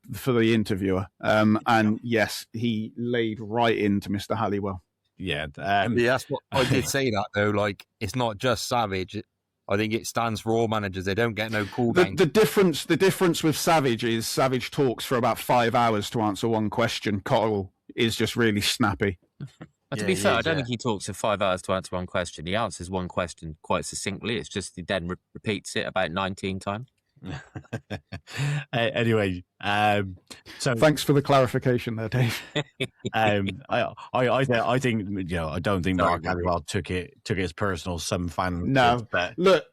interviewer. And yes, he laid right into Mr. Halliwell. Yeah, that's what I did say that though. Like, it's not just Savage. I think it stands for all managers. They don't get no cool down. The difference with Savage is Savage talks for about 5 hours to answer one question. Cottrell is just really snappy. To be fair, I don't think he talks for 5 hours to answer one question. He answers one question quite succinctly. It's just he then repeats it about 19 times. Anyway, so thanks for the clarification there, Dave. I think I don't think Mark Halliwell took it as personal. Some fan, but look,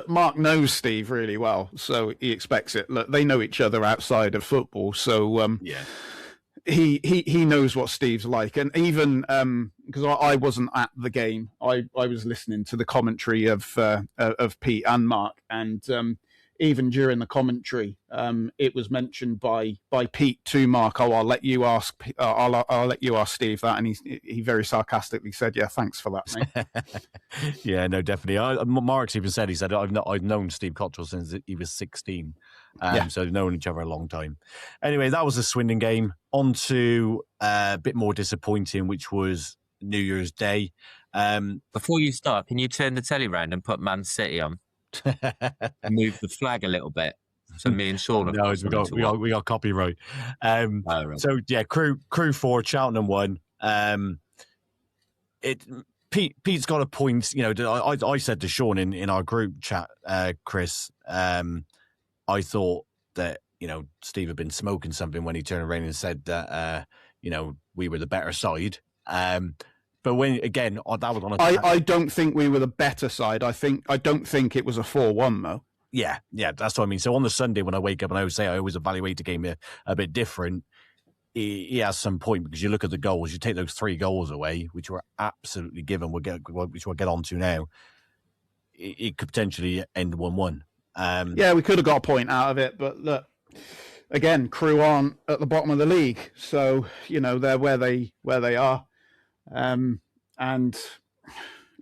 Mark knows Steve really well, so he expects it. Look, they know each other outside of football, so He knows what Steve's like, and even because I wasn't at the game, I was listening to the commentary of Pete and Mark, and even during the commentary, it was mentioned by Pete to Mark. Oh, I'll let you ask. I'll let you ask Steve that, and he very sarcastically said, "Yeah, thanks for that, mate." Yeah, no, definitely. Mark's even said, he said, I've known Steve Cottrell since he was 16. So they've known each other a long time. Anyway, that was a Swindon game. On to a bit more disappointing, which was New Year's Day. Before you start, can you turn the telly round and put Man City on? Move the flag a little bit. So me and Sean have we got copyright. right. So yeah, crew 4, Cheltenham 1. Pete's got a point. You know, I said to Sean in our group chat, Chris, I thought that, you know, Steve had been smoking something when he turned around and said that, you know, we were the better side. But when, again, that was on a... I don't think we were the better side. I don't think it was a 4-1, though. Yeah, that's what I mean. So on the Sunday when I wake up and I always evaluate the game a bit different, he has some point, because you look at the goals, you take those 3 goals away, which were absolutely given, which we'll get on to now, it could potentially end 1-1. Yeah, we could have got a point out of it, but look, again, Crew aren't at the bottom of the league, so, you know, they're where they are. And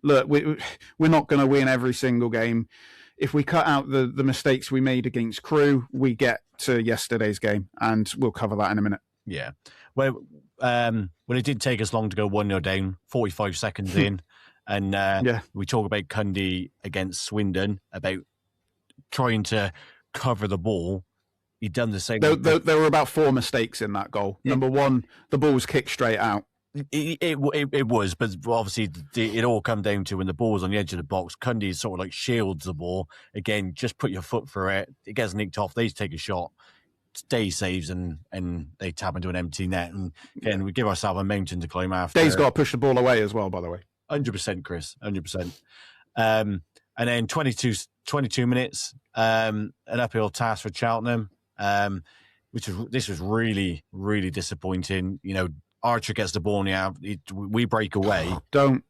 look, we're not going to win every single game. If we cut out the mistakes we made against Crew, we get to yesterday's game, and we'll cover that in a minute. Yeah. Well, when it did take us long to go 1-0 down, 45 seconds in, and we talk about Cundy against Swindon, about trying to cover the ball. He'd done the same. There were about 4 mistakes in that goal. Yeah. Number 1, the ball was kicked straight out. It was, but obviously it all come down to when the ball's on the edge of the box, Cundy sort of like shields the ball. Again, just put your foot through it. It gets nicked off. They take a shot. Day saves and they tap into an empty net. And again, we give ourselves a mountain to climb after. Day's got to push the ball away as well, by the way. 100%, Chris. 100%. And then 22 minutes, an uphill task for Cheltenham, this was really, really disappointing. You know, Archer gets the ball in the half. We break away. Don't.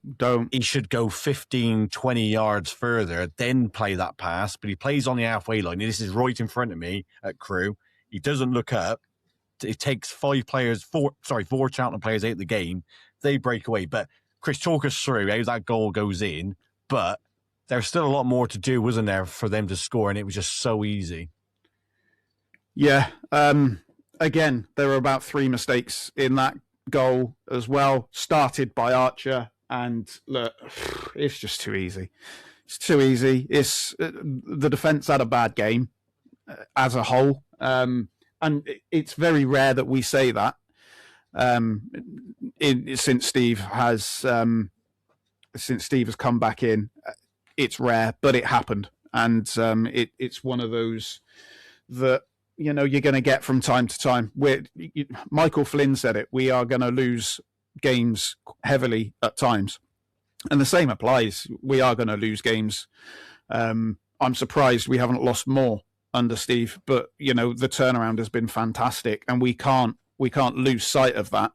He should go 15, 20 yards further, then play that pass. But he plays on the halfway line. This is right in front of me at Crew. He doesn't look up. It takes 4 Cheltenham players out of the game. They break away. But Chris, talk us through how that goal goes in. But there's still a lot more to do, wasn't there, for them to score? And it was just so easy. Yeah. Again, there were about 3 mistakes in that goal as well, started by Archer, and look, it's just too easy. It's too easy. It's the defence had a bad game as a whole, and it's very rare that we say that. Since Steve has come back in, it's rare, but it happened, and it's one of those that, you know, you're going to get from time to time. Michael Flynn said it. We are going to lose games heavily at times. And the same applies. We are going to lose games. I'm surprised we haven't lost more under Steve. But, you know, the turnaround has been fantastic. And we can't lose sight of that.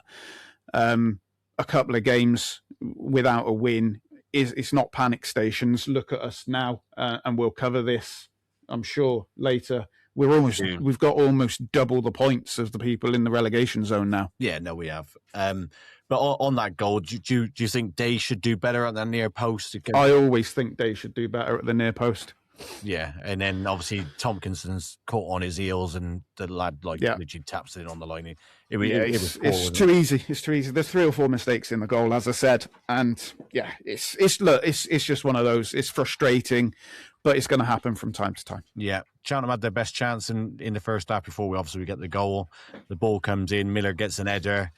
A couple of games without a win, it's not panic stations. Look at us now. And we'll cover this, I'm sure, later. We've got almost double the points of the people in the relegation zone now. Yeah, no, we have. But on that goal, do you think Day should do better at the near post? I always think Day should do better at the near post. Yeah, and then obviously Tompkinson's caught on his heels, and the lad literally taps it on the line. It's too easy. It's too easy. There's 3 or 4 mistakes in the goal, as I said, and yeah, it's just one of those. It's frustrating, but it's going to happen from time to time. Yeah, Cheltenham had their best chance in the first half before we get the goal. The ball comes in, Miller gets an header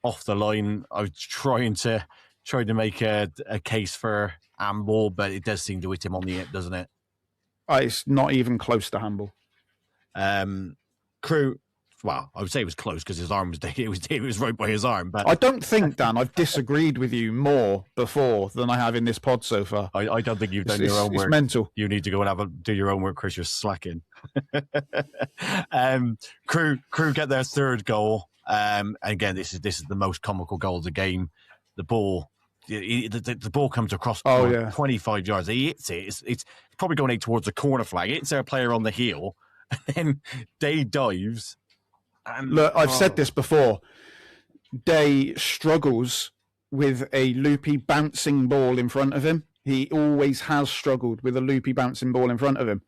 off the line. I was trying to make a case for handball, but it does seem to hit him on the hip, doesn't it? It's not even close to handball. Crew, well, I would say it was close because his arm was it was right by his arm. But I don't think, Dan, I've disagreed with you more before than I have in this pod so far. I don't think you've done your own work. It's mental. You need to go and do your own work, Chris. You're slacking. Crew get their 3rd goal. And again, this is the most comical goal of the game. The ball the ball comes across 25 yards. He hits it. It's probably going towards the corner flag. It hits our player on the heel, and then Day dives. And, look, I've said this before. Day struggles with a loopy bouncing ball in front of him. He always has struggled with a loopy bouncing ball in front of him.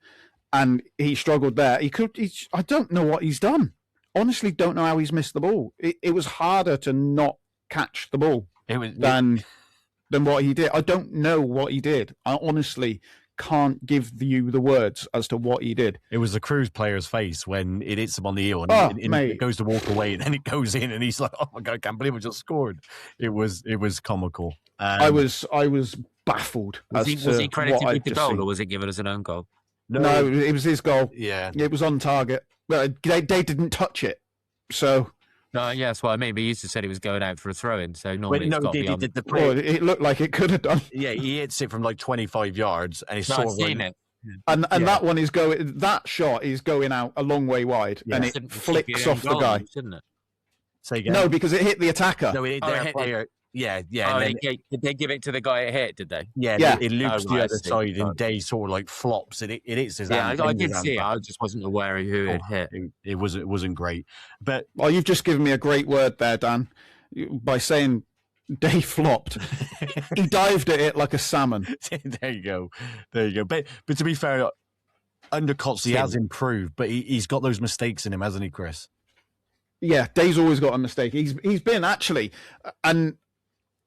And he struggled there. I don't know what he's done. Honestly, don't know how he's missed the ball. It was harder to not catch the ball than what he did. I don't know what he did. I honestly can't give you the words as to what he did. It was the Cruise player's face when it hits him on the heel, and it goes to walk away, and then it goes in, and he's like, "Oh my God, I can't believe I just scored." It was comical. I was baffled. Was he credited with the goal, or was it given as an own goal? No, it was his goal. Yeah, it was on target. But they didn't touch it, so. No, yeah, that's what I mean. But you used to said it was going out for a throw-in, so normally it looked like it could have done. Yeah, he hits it from like 25 yards, and it's I've seen it. And that one is going. That shot is going out a long way and it flicks off the guy. Shouldn't it? Say again. No, because it hit the attacker. No, it hit their player. Yeah. Oh, did they give it to the guy it hit? Did they? Yeah. It loops the other side, and Day sort of like flops, and it hits his hand. Yeah, I did see it. I just wasn't aware of who it hit. It wasn't great. But you've just given me a great word there, Dan, by saying Day flopped. He dived at it like a salmon. There you go. But to be fair, under Cots, he has improved, but he's got those mistakes in him, hasn't he, Chris? Yeah, Day's always got a mistake. He's been actually, and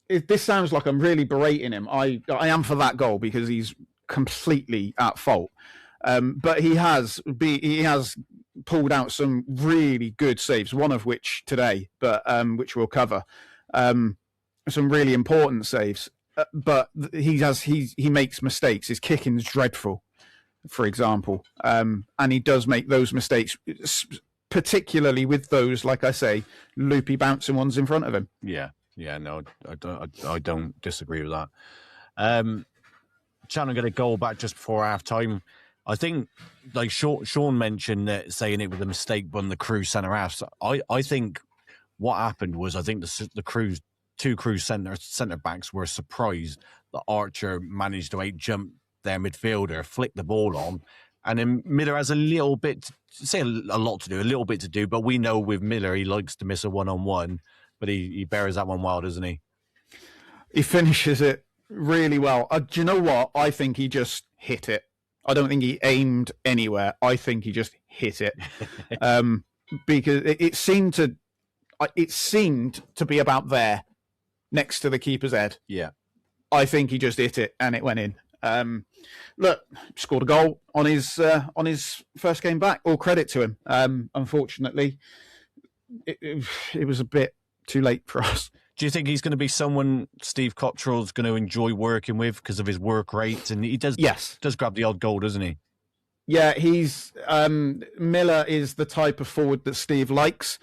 this sounds like I'm really berating him. I am for that goal because he's completely at fault. But he has pulled out some really good saves. One of which today, but which we'll cover. Some really important saves. But he makes mistakes. His kicking's dreadful, for example, and he does make those mistakes, particularly with those, like I say, loopy bouncing ones in front of him. Yeah, no, I don't disagree with that. Cheltenham got a goal back just before half time. I think, like Sean mentioned, that saying it was a mistake when the Crew centre half. So I think what happened was, I think the two Crew centre backs were surprised that Archer managed to jump their midfielder, flick the ball on, and then Miller has a little bit, a lot to do, a little bit to do, but we know with Miller he likes to miss a one-on-one. But he buries that one well, doesn't he? He finishes it really well. Do you know what? I think he just hit it. I don't think he aimed anywhere. I think he just hit it. Because it seemed to be about there, next to the keeper's head. Yeah. I think he just hit it and it went in. Look, scored a goal on his first game back. All credit to him. Unfortunately, it was a bit too late for us. Do you think he's going to be someone Steve Cottrell's going to enjoy working with because of his work rate? And he does grab the odd goal, doesn't he? Yeah, he's Miller is the type of forward that Steve likes.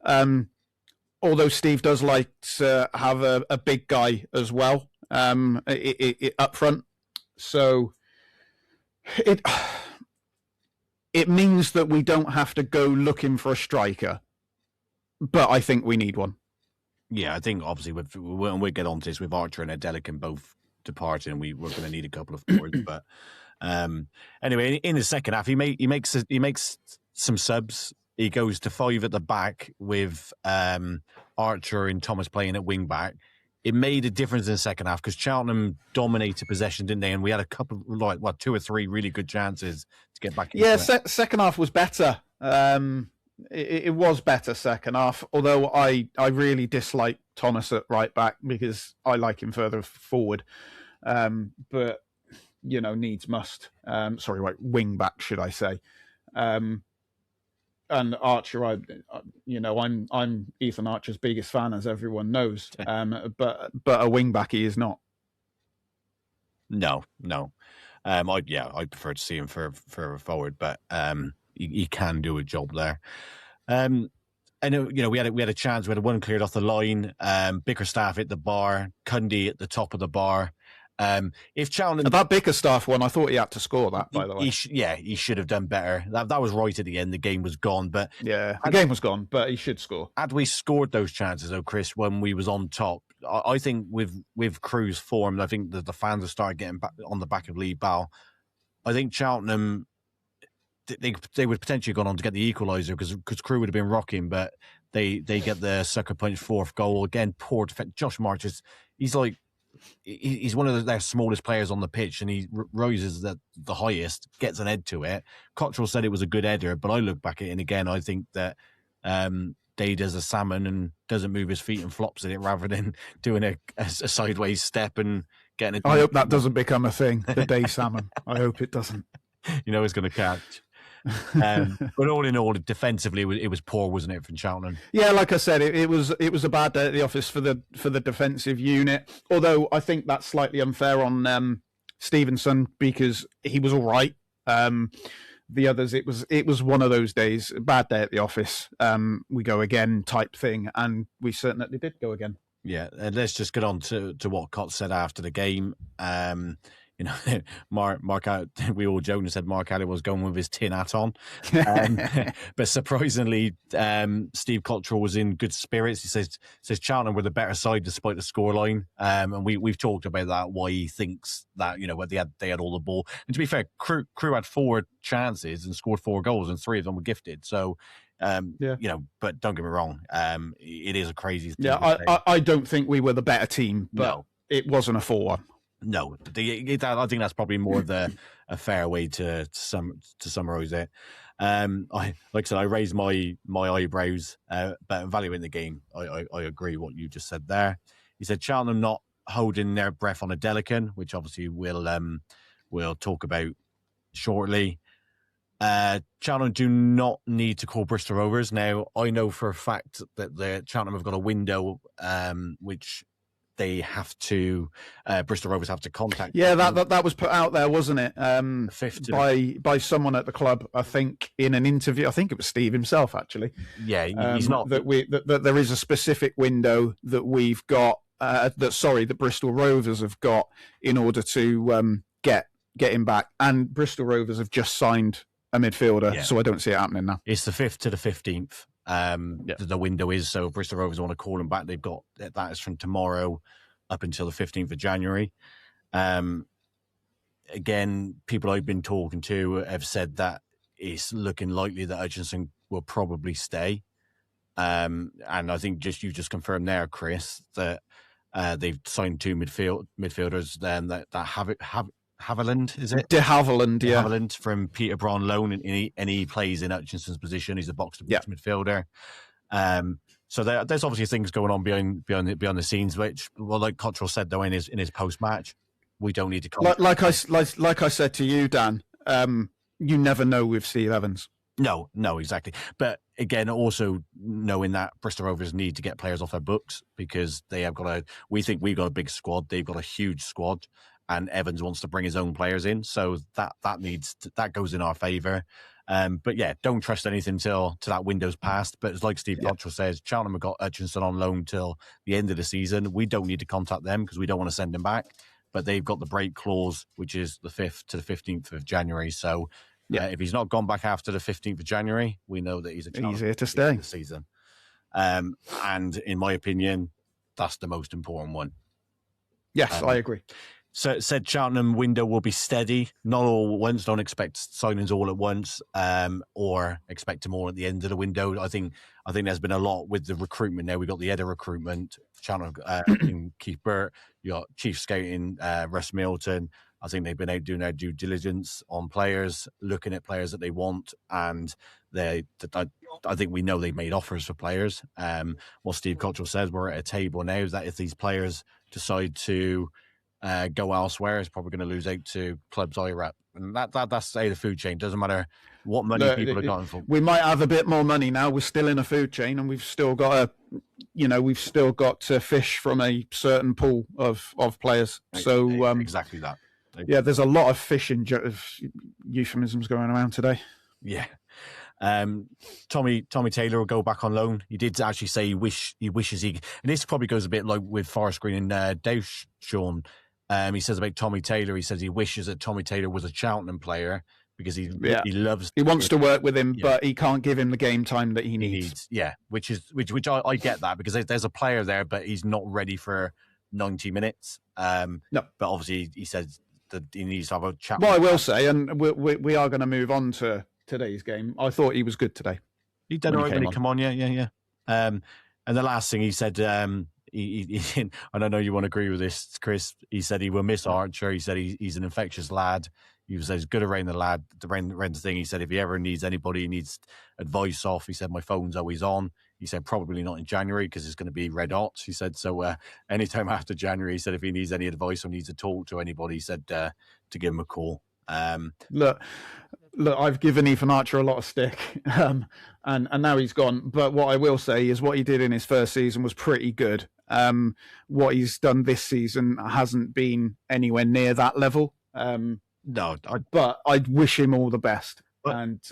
Although Steve does like to have a big guy as well up front. So it means that we don't have to go looking for a striker. But I think we need one. Yeah, I think obviously when we get on to this with Archer and Adelican both departing, and we're going to need a couple of forwards. But anyway, in the second half, he makes some subs. He goes to 5 at the back with Archer and Thomas playing at wing back. It made a difference in the second half because Cheltenham dominated possession, didn't they? And we had a couple, 2 or 3 really good chances to get back. Second half was better. It was better second half, although I really dislike Thomas at right back because I like him further forward. But, needs must. Wing back, should I say. And Archer, I'm Ethan Archer's biggest fan, as everyone knows. But a wing back he is not. No. I'd prefer to see him further forward, but he can do a job there. And we had a chance. We had one cleared off the line. Bickerstaff hit the bar. Cundy at the top of the bar. If Cheltenham, that Bickerstaff one, I thought he had to score that. By the way, he should have done better. That was right at the end. The game was gone, but the game was gone. But he should score. Had we scored those chances, though, Chris, when we was on top, I think with Crew's form, I think that the fans have started getting back on the back of Lee Ball. I think Cheltenham, they would potentially have gone on to get the equaliser because Crew would have been rocking, but they get the sucker punch fourth goal again. Poor defense. Josh March he's one of their smallest players on the pitch, and he rises the highest, gets an head to it. Cottrell said it was a good header, but I look back at it, and again, I think that Day does a salmon and doesn't move his feet and flops at it rather than doing a sideways step and getting it. I hope that doesn't become a thing, the Day salmon. I hope it doesn't. You know it's going to catch. But all in all, defensively, it was poor, wasn't it, from Cheltenham? Yeah, like I said, it was a bad day at the office for the defensive unit. Although I think that's slightly unfair on Stevenson because he was all right. The others, it was one of those days, a bad day at the office. We go again type thing, and we certainly did go again. Yeah, let's just get on to what Cott said after the game. You know, Mark, we all joked and said Mark Alley was going with his tin hat on. But surprisingly, Steve Cottrell was in good spirits. He says Cheltenham were the better side despite the scoreline. And we've talked about that, why he thinks that, you know, they had all the ball. And to be fair, Crew had 4 chances and scored 4 goals, and 3 of them were gifted. So, you know, but don't get me wrong, it is a crazy thing. Yeah, I don't think we were the better team, but it wasn't a 4-1. No, I think that's probably more of a fair way to summarise it. Like I said, I raised my eyebrows, but evaluating the game, I agree what you just said there. He said Cheltenham not holding their breath on a Delican, which obviously we'll talk about shortly. Cheltenham do not need to call Bristol Rovers. Now, I know for a fact that the Cheltenham have got a window which they have to, Bristol Rovers have to contact. Yeah, that was put out there, wasn't it? By someone at the club, I think, in an interview. I think it was Steve himself, actually. Yeah, he's not that there is a specific window that we've got. That Bristol Rovers have got in order to get him back, and Bristol Rovers have just signed a midfielder, so I don't see it happening now. It's the 5th to the 15th. The window is, so if Bristol Rovers want to call them back, they've got that is from tomorrow up until the 15th of January. Again, people I've been talking to have said that it's looking likely that Hutchinson will probably stay. And I think you just confirmed there, Chris, that they've signed 2 midfielders. Then that Haviland, is it? De Haviland, yeah. Haviland from Peterborough on loan, and he plays in Hutchinson's position. He's a box-to-box midfielder. So there's obviously things going on behind the scenes, which, well, like Cottrell said though in his post-match, we don't need to. Like I said to you, Dan, you never know with Steve Evans. No, exactly. But again, also knowing that Bristol Rovers need to get players off their books because they have got we think we've got a big squad. They've got a huge squad. And Evans wants to bring his own players in, so that goes in our favour. But yeah, don't trust anything till that window's passed. But it's like Steve Cottrell says, Cheltenham have got Hutchinson on loan till the end of the season. We don't need to contact them because we don't want to send him back. But they've got the break clause, which is the 5th to the 15th of January. So if he's not gone back after the 15th of January, we know that he's here to stay this season. And in my opinion, that's the most important one. Yes, I agree. So it said Cheltenham window will be steady, not all at once. Don't expect signings all at once, or expect them all at the end of the window. I think there's been a lot with the recruitment now. We got the head of recruitment, Cheltenham, Keith Burt. You got Chief Scouting, Russ Milton. I think they've been out doing their due diligence on players, looking at players that they want, and I think we know they've made offers for players. What Steve Cottrell says, we're at a table now, is that if these players decide to go elsewhere, is probably going to lose out to clubs higher up, and that's the food chain. Doesn't matter what money people are going for. We might have a bit more money now. We're still in a food chain, and we've still got to fish from a certain pool of players. So exactly that. Yeah, there's a lot of fishing euphemisms going around today. Yeah. Tommy Taylor will go back on loan. He did actually say he wishes he, and this probably goes a bit like with Forest Green and Dowsh, Sean. He says about Tommy Taylor, he says he wishes that Tommy Taylor was a Cheltenham player because he Yeah. loves. He wants to work with him, Yeah. but he can't give him the game time that he needs. Yeah, which I get that, because there's a player there, but he's not ready for 90 minutes. No. But obviously he said that he needs to have a chat. Well, I will say, and we are going to move on to today's game. I thought he was good today. He did all right when he came on. Yeah. And the last thing he said, he and I know you won't agree with this, Chris. He said he will miss Archer. He said he's an infectious lad. He was as good around the thing. He said if he ever needs anybody, he needs advice off. He said my phone's always on. He said probably not in January because it's going to be red hot. He said so anytime after January. He said if he needs any advice or needs to talk to anybody, he said to give him a call. Look, I've given Ethan Archer a lot of stick, and now he's gone. But what I will say is what he did in his first season was pretty good. What he's done this season hasn't been anywhere near that level. No, but I wish him all the best, and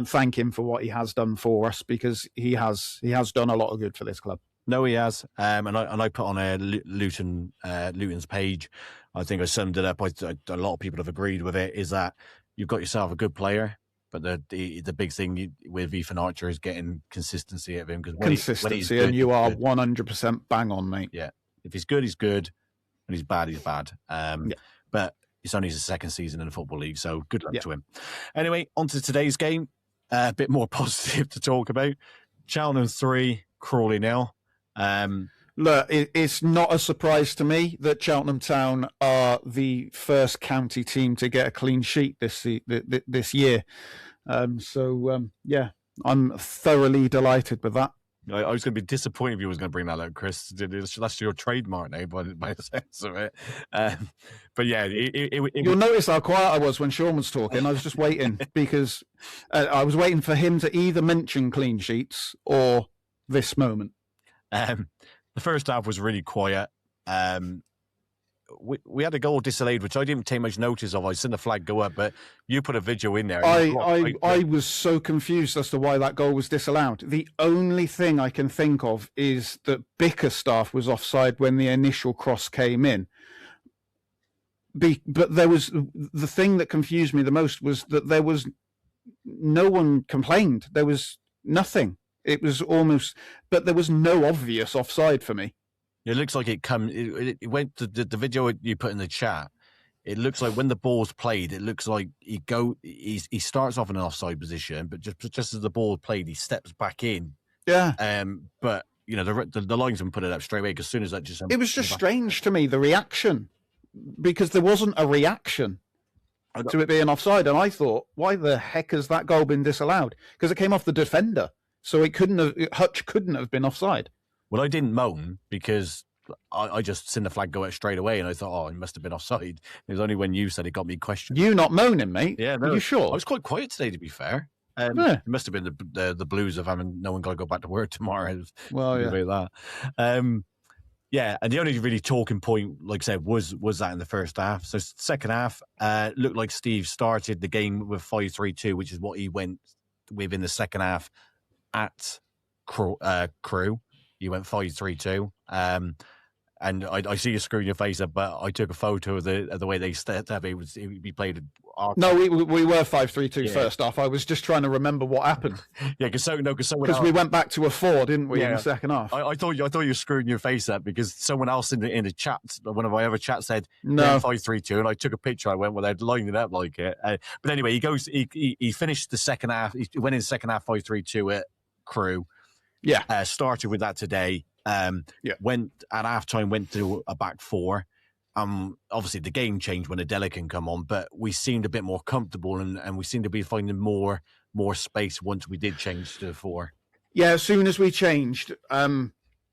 thank him for what he has done for us, because he has done a lot of good for this club. No, he has. And I put on a Luton's page. I think I summed it up. A lot of people have agreed with it. Is that you've got yourself a good player, but the big thing with Ethan Archer is getting consistency out of him. Because consistency, and you are 100% bang on, mate. Yeah, if he's good, he's good, and he's bad, he's bad. But it's only his second season in the Football League, so good luck to him. Anyway, on to today's game. A bit more positive to talk about. Cheltenham 3, Crawley 0. Look, it's not a surprise to me that Cheltenham Town are the first county team to get a clean sheet this year. Yeah, I'm thoroughly delighted with that. I was going to be disappointed if you was going to bring that out, Chris. That's your trademark now, by the sense of it. But yeah, you'll notice how quiet I was when Sean was talking. I was just waiting because I was waiting for him to either mention clean sheets or this moment. The first half was really quiet. We had a goal disallowed, which I didn't take much notice of. I seen the flag go up, but you put a video in there. I was so confused as to why that goal was disallowed. The only thing I can think of is that Bickerstaff was offside when the initial cross came in. But there was the thing that confused me the most was that there was no one complained. There was nothing. It was almost, but there was no obvious offside for me. It looks like it went to the video you put in the chat. It looks like when the ball's played, it looks like he starts off in an offside position, but just as the ball played, he steps back in. Yeah. But you know the linesman put it up straight away because as soon as that just it was just strange to me, the reaction, because there wasn't a reaction to it being offside, and I thought, why the heck has that goal been disallowed? Because it came off the defender, so Hutch couldn't have been offside. Well, I didn't moan because I just seen the flag go out straight away, and I thought, it must have been offside. It was only when you said it got me questioned. You not moaning, mate? Yeah, no, are you sure? I was quite quiet today, to be fair. Yeah. It must have been the blues of having no one got to go back to work tomorrow. Well, yeah. About that. Yeah, and the only really talking point, like I said, was that in the first half. So second half, looked like Steve started the game with 5-3-2, which is what he went with in the second half at Crew. He went 5-3-2. And I see you screwing your face up, but I took a photo of the way they stepped up. He played. No, we were 5-3-2 first half. I was just trying to remember what happened. Yeah, because we went back to a 4, didn't we, in the second half? I thought you were screwing your face up because someone else in the chat, one of my other chats said no 5-3-2, and I took a picture. I went, well, they'd lined it up like it. But anyway, he finished the second half. He went in the second half 5-3-2 at Crew. Yeah, started with that today. Went at halftime, went to a back 4. Obviously the game changed when Adela can come on, but we seemed a bit more comfortable and we seemed to be finding more space once we did change to 4. Yeah, as soon as we changed,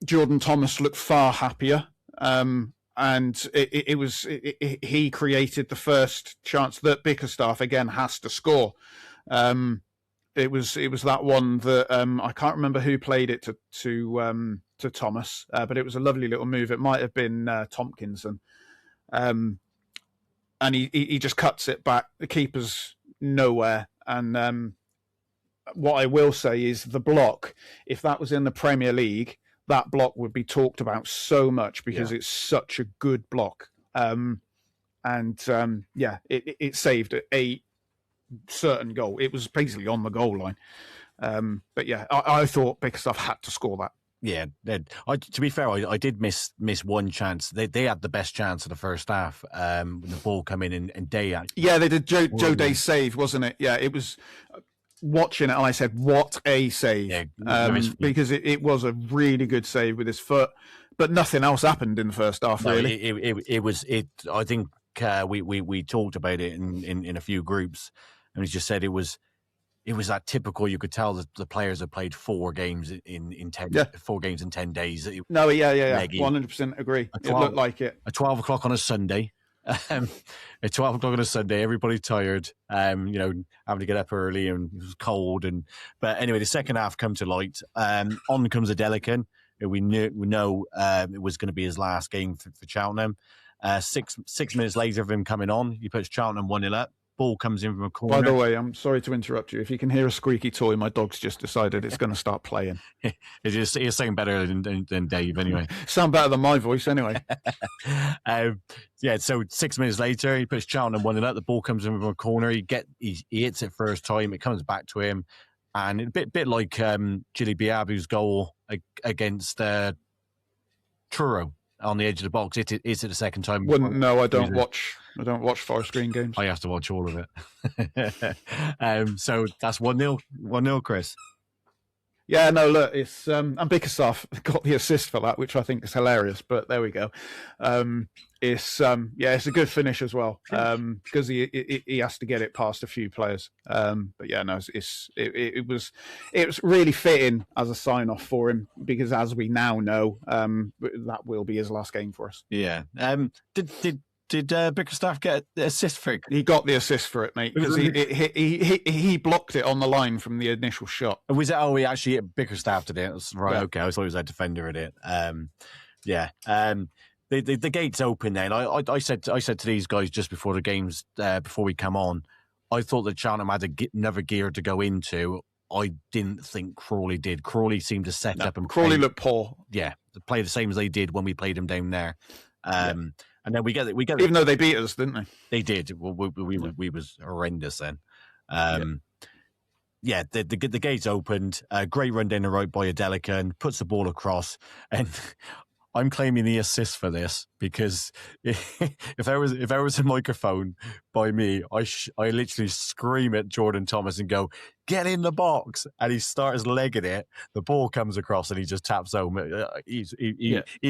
Jordan Thomas looked far happier. And he created the first chance that Bickerstaff again has to score. It was that one that I can't remember who played it to Thomas, but it was a lovely little move. It might have been Tompkinson, and he just cuts it back. The keeper's nowhere, and what I will say is the block. If that was in the Premier League, that block would be talked about so much because it's such a good block. It saved certain goal. It was basically on the goal line. But yeah, I thought Bickerstaff had to score that. Yeah, to be fair, I did miss one chance. They had the best chance of the first half. The ball come in and Day. Yeah, they did Joe Day's save, wasn't it? Yeah, it was. Watching it, and I said, "What a save!" Yeah, because it was a really good save with his foot, but nothing else happened in the first half. No, really, it was. I think we talked about it in a few groups, and we just said it was that typical. You could tell that the players have played 4 games in 4 games in 10 days. No, yeah, 100% agree. It looked like it. At 12 o'clock on a Sunday. At 12 o'clock on a Sunday, everybody tired, having to get up early, and it was cold. But anyway, the second half come to light. On comes Adelican, who we know it was going to be his last game for Cheltenham. 6 minutes later of him coming on, he puts Cheltenham 1-0 up. Ball comes in from a corner. By the way, I'm sorry to interrupt you. If you can hear a squeaky toy, my dog's just decided it's going to start playing. He's saying better than Dave, anyway. Sound better than my voice, anyway. So 6 minutes later, he puts Cheltenham 1-0 up. The ball comes in from a corner. He hits it first time. It comes back to him, and a bit like Gilly Biabu's goal against Truro on the edge of the box. It's it the second time. Wouldn't know. I don't watch Forest Green games. I have to watch all of it. So that's 1-0, Chris. Yeah, no, look, it's and Bickerstaff got the assist for that, which I think is hilarious. But there we go. It's a good finish as well, because he has to get it past a few players. But yeah, no, it was really fitting as a sign off for him, because as we now know, that will be his last game for us. Yeah. Did Bickerstaff get the assist for it? He got the assist for it, mate, because he blocked it on the line from the initial shot. Was it? Oh, he actually hit Bickerstaff did it. Right. Yeah. Okay. I thought it was a defender at it. The gate's open then. I said to these guys just before the games, before we come on, I thought that Cheltenham had another gear to go into. I didn't think Crawley did. Crawley seemed to set up and Crawley looked poor. Yeah, play the same as they did when we played them down there. And then we get even though they beat us, didn't they? They did. We was horrendous then. The gates opened. Great run down the right by Adelican, puts the ball across, and I'm claiming the assist for this, because if there was a microphone by me, I literally scream at Jordan Thomas and go, "Get in the box!" And he starts legging it. The ball comes across and he just taps home. He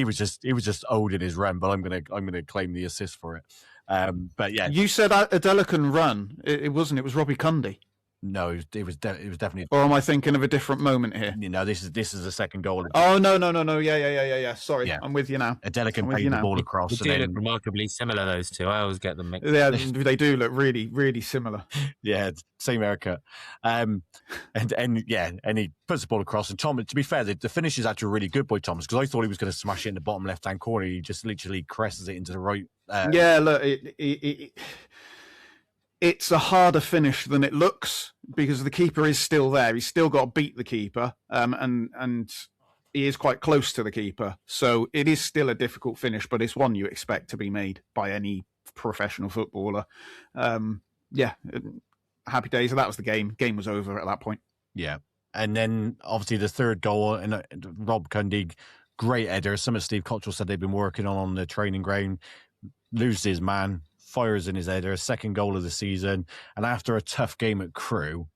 was just owed in his run, but I'm gonna claim the assist for it. But yeah, you said Adelican run. It wasn't. It was Robbie Cundy. No, it was definitely. Or am I thinking of a different moment here? This is the second goal. Oh no! Yeah. Sorry, I'm with you now. Adelican played the ball across. They do look remarkably similar, those two. I always get them mixed. Yeah, they do look really, really similar. Yeah, same haircut. And he puts the ball across. And Thomas, to be fair, the finish is actually really good by Thomas, because I thought he was going to smash it in the bottom left-hand corner. He just literally caresses it into the right. Look, it's a harder finish than it looks, because the keeper is still there. He's still got to beat the keeper, and he is quite close to the keeper. So it is still a difficult finish, but it's one you expect to be made by any professional footballer. Happy days. That was the game. Game was over at that point. Yeah. And then obviously the third goal, and Rob Cundy, great header. Some of Steve Cottrell said they've been working on the training ground. Loses his man, fires in his header, second goal of the season. And after a tough game at Crewe,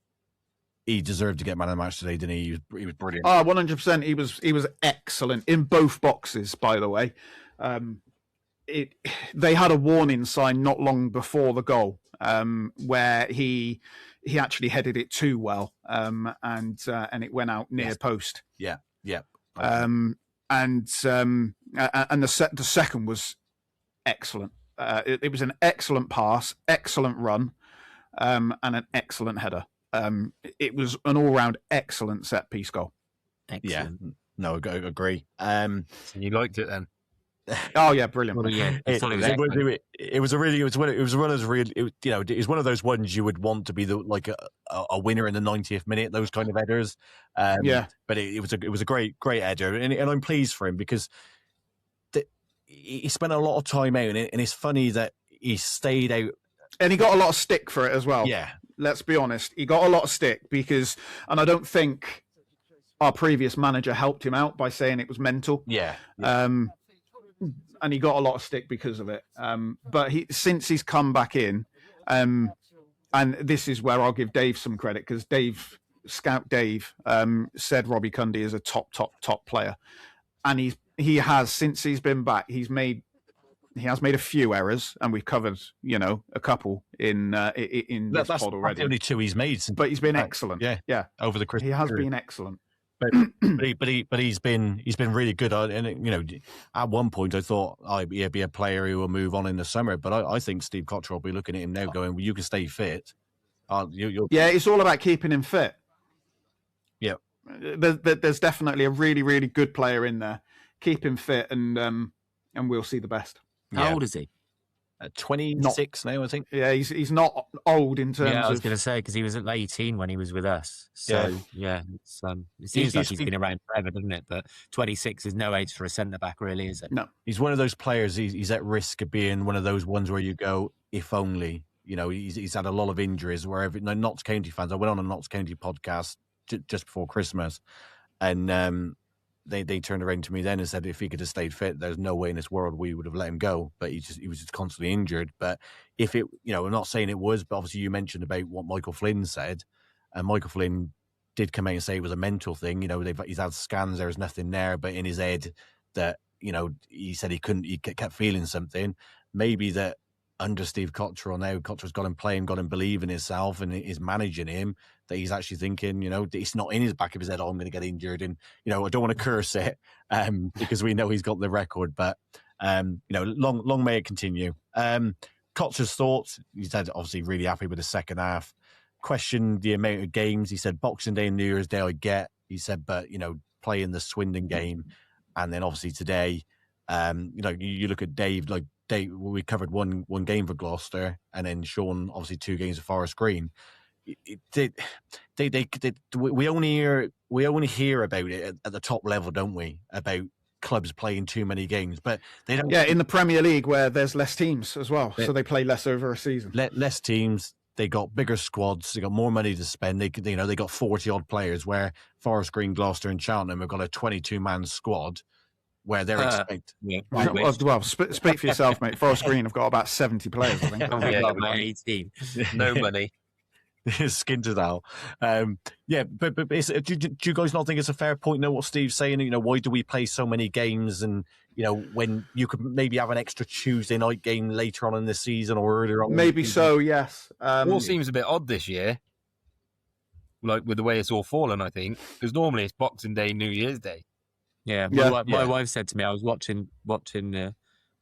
he deserved to get man of the match today, didn't he? He was brilliant. 100%. He was excellent in both boxes, by the way. They had a warning sign not long before the goal, where he actually headed it too well, and it went out near post. Yeah. And the second was excellent. It was an excellent pass, excellent run, and an excellent header. It was an all-round excellent set-piece goal. Excellent. Yeah, no, I agree. So you liked it then? Oh yeah, brilliant. Well, yeah, It was one of those ones you would want to be a winner in the 90th minute. Those kind of headers. But it was a great header, and I'm pleased for him, because he spent a lot of time out, and it's funny that he stayed out, and he got a lot of stick for it as well. Yeah, let's be honest. He got a lot of stick because, and I don't think our previous manager helped him out by saying it was mental. Yeah. And he got a lot of stick because of it. But since he's come back in, and this is where I'll give Dave some credit, because Scout Dave, said Robbie Cundy is a top player. And he has, since he's been back, he has made a few errors, and we've covered, a couple in this pod already. That's the only two he's made. But he's been excellent. Yeah. Over the Christmas he has period. been excellent. But he's been really good. And at one point I thought he'd be a player who will move on in the summer. But I think Steve Cottrell will be looking at him now, going, "Well, you can stay fit." Yeah, it's all about keeping him fit. Yeah, there's definitely a really, really good player in there. Keep him fit, and we'll see the best. How old is he? 26 now, I think. Yeah, he's not old in terms of... Yeah, I was going to say, because he was at 18 when he was with us. So, it seems like he's been around forever, doesn't it? But 26 is no age for a centre-back, really, is it? No. He's one of those players, he's at risk of being one of those ones where you go, if only. He's had a lot of injuries. Notts County fans, I went on a Notts County podcast just before Christmas, and they turned around to me then and said if he could have stayed fit, there's no way in this world we would have let him go. But he was just constantly injured. But if it, I'm not saying it was, but obviously you mentioned about what Michael Flynn said, and Michael Flynn did come out and say it was a mental thing. He's had scans, there was nothing there, but in his head that, he said he kept feeling something. Maybe that under Steve Cottrell now, Cottrell's got him playing, got him believing in himself, and is managing him, that he's actually thinking, it's not in his back of his head, I'm going to get injured. And, I don't want to curse it because we know he's got the record, but, long may it continue. Cottrell's thoughts, he said obviously really happy with the second half. Questioned the amount of games. He said Boxing Day and New Year's Day I get. He said, but, playing the Swindon game, and then obviously today, you look at Dave, we covered one game for Gloucester, and then Sean obviously 2 games for Forest Green. We only hear about it at the top level, don't we? About clubs playing too many games, but they don't. Yeah, in the Premier League where there's less teams as well, so they play less over a season. Less teams. They got bigger squads. They got more money to spend. They got 40 odd players. Where Forest Green, Gloucester, and Cheltenham have got a 22-man squad. Where they're expected. Well, speak for yourself, mate. Forest Green have got about 70 players, I think. About 18. No money. Skin to that. But do you guys not think it's a fair point? What Steve's saying? Why do we play so many games? And when you could maybe have an extra Tuesday night game later on in the season or earlier on. Maybe so. Yes. It all seems a bit odd this year, like with the way it's all fallen. I think because normally it's Boxing Day, New Year's Day. Yeah, my wife said to me, I was watching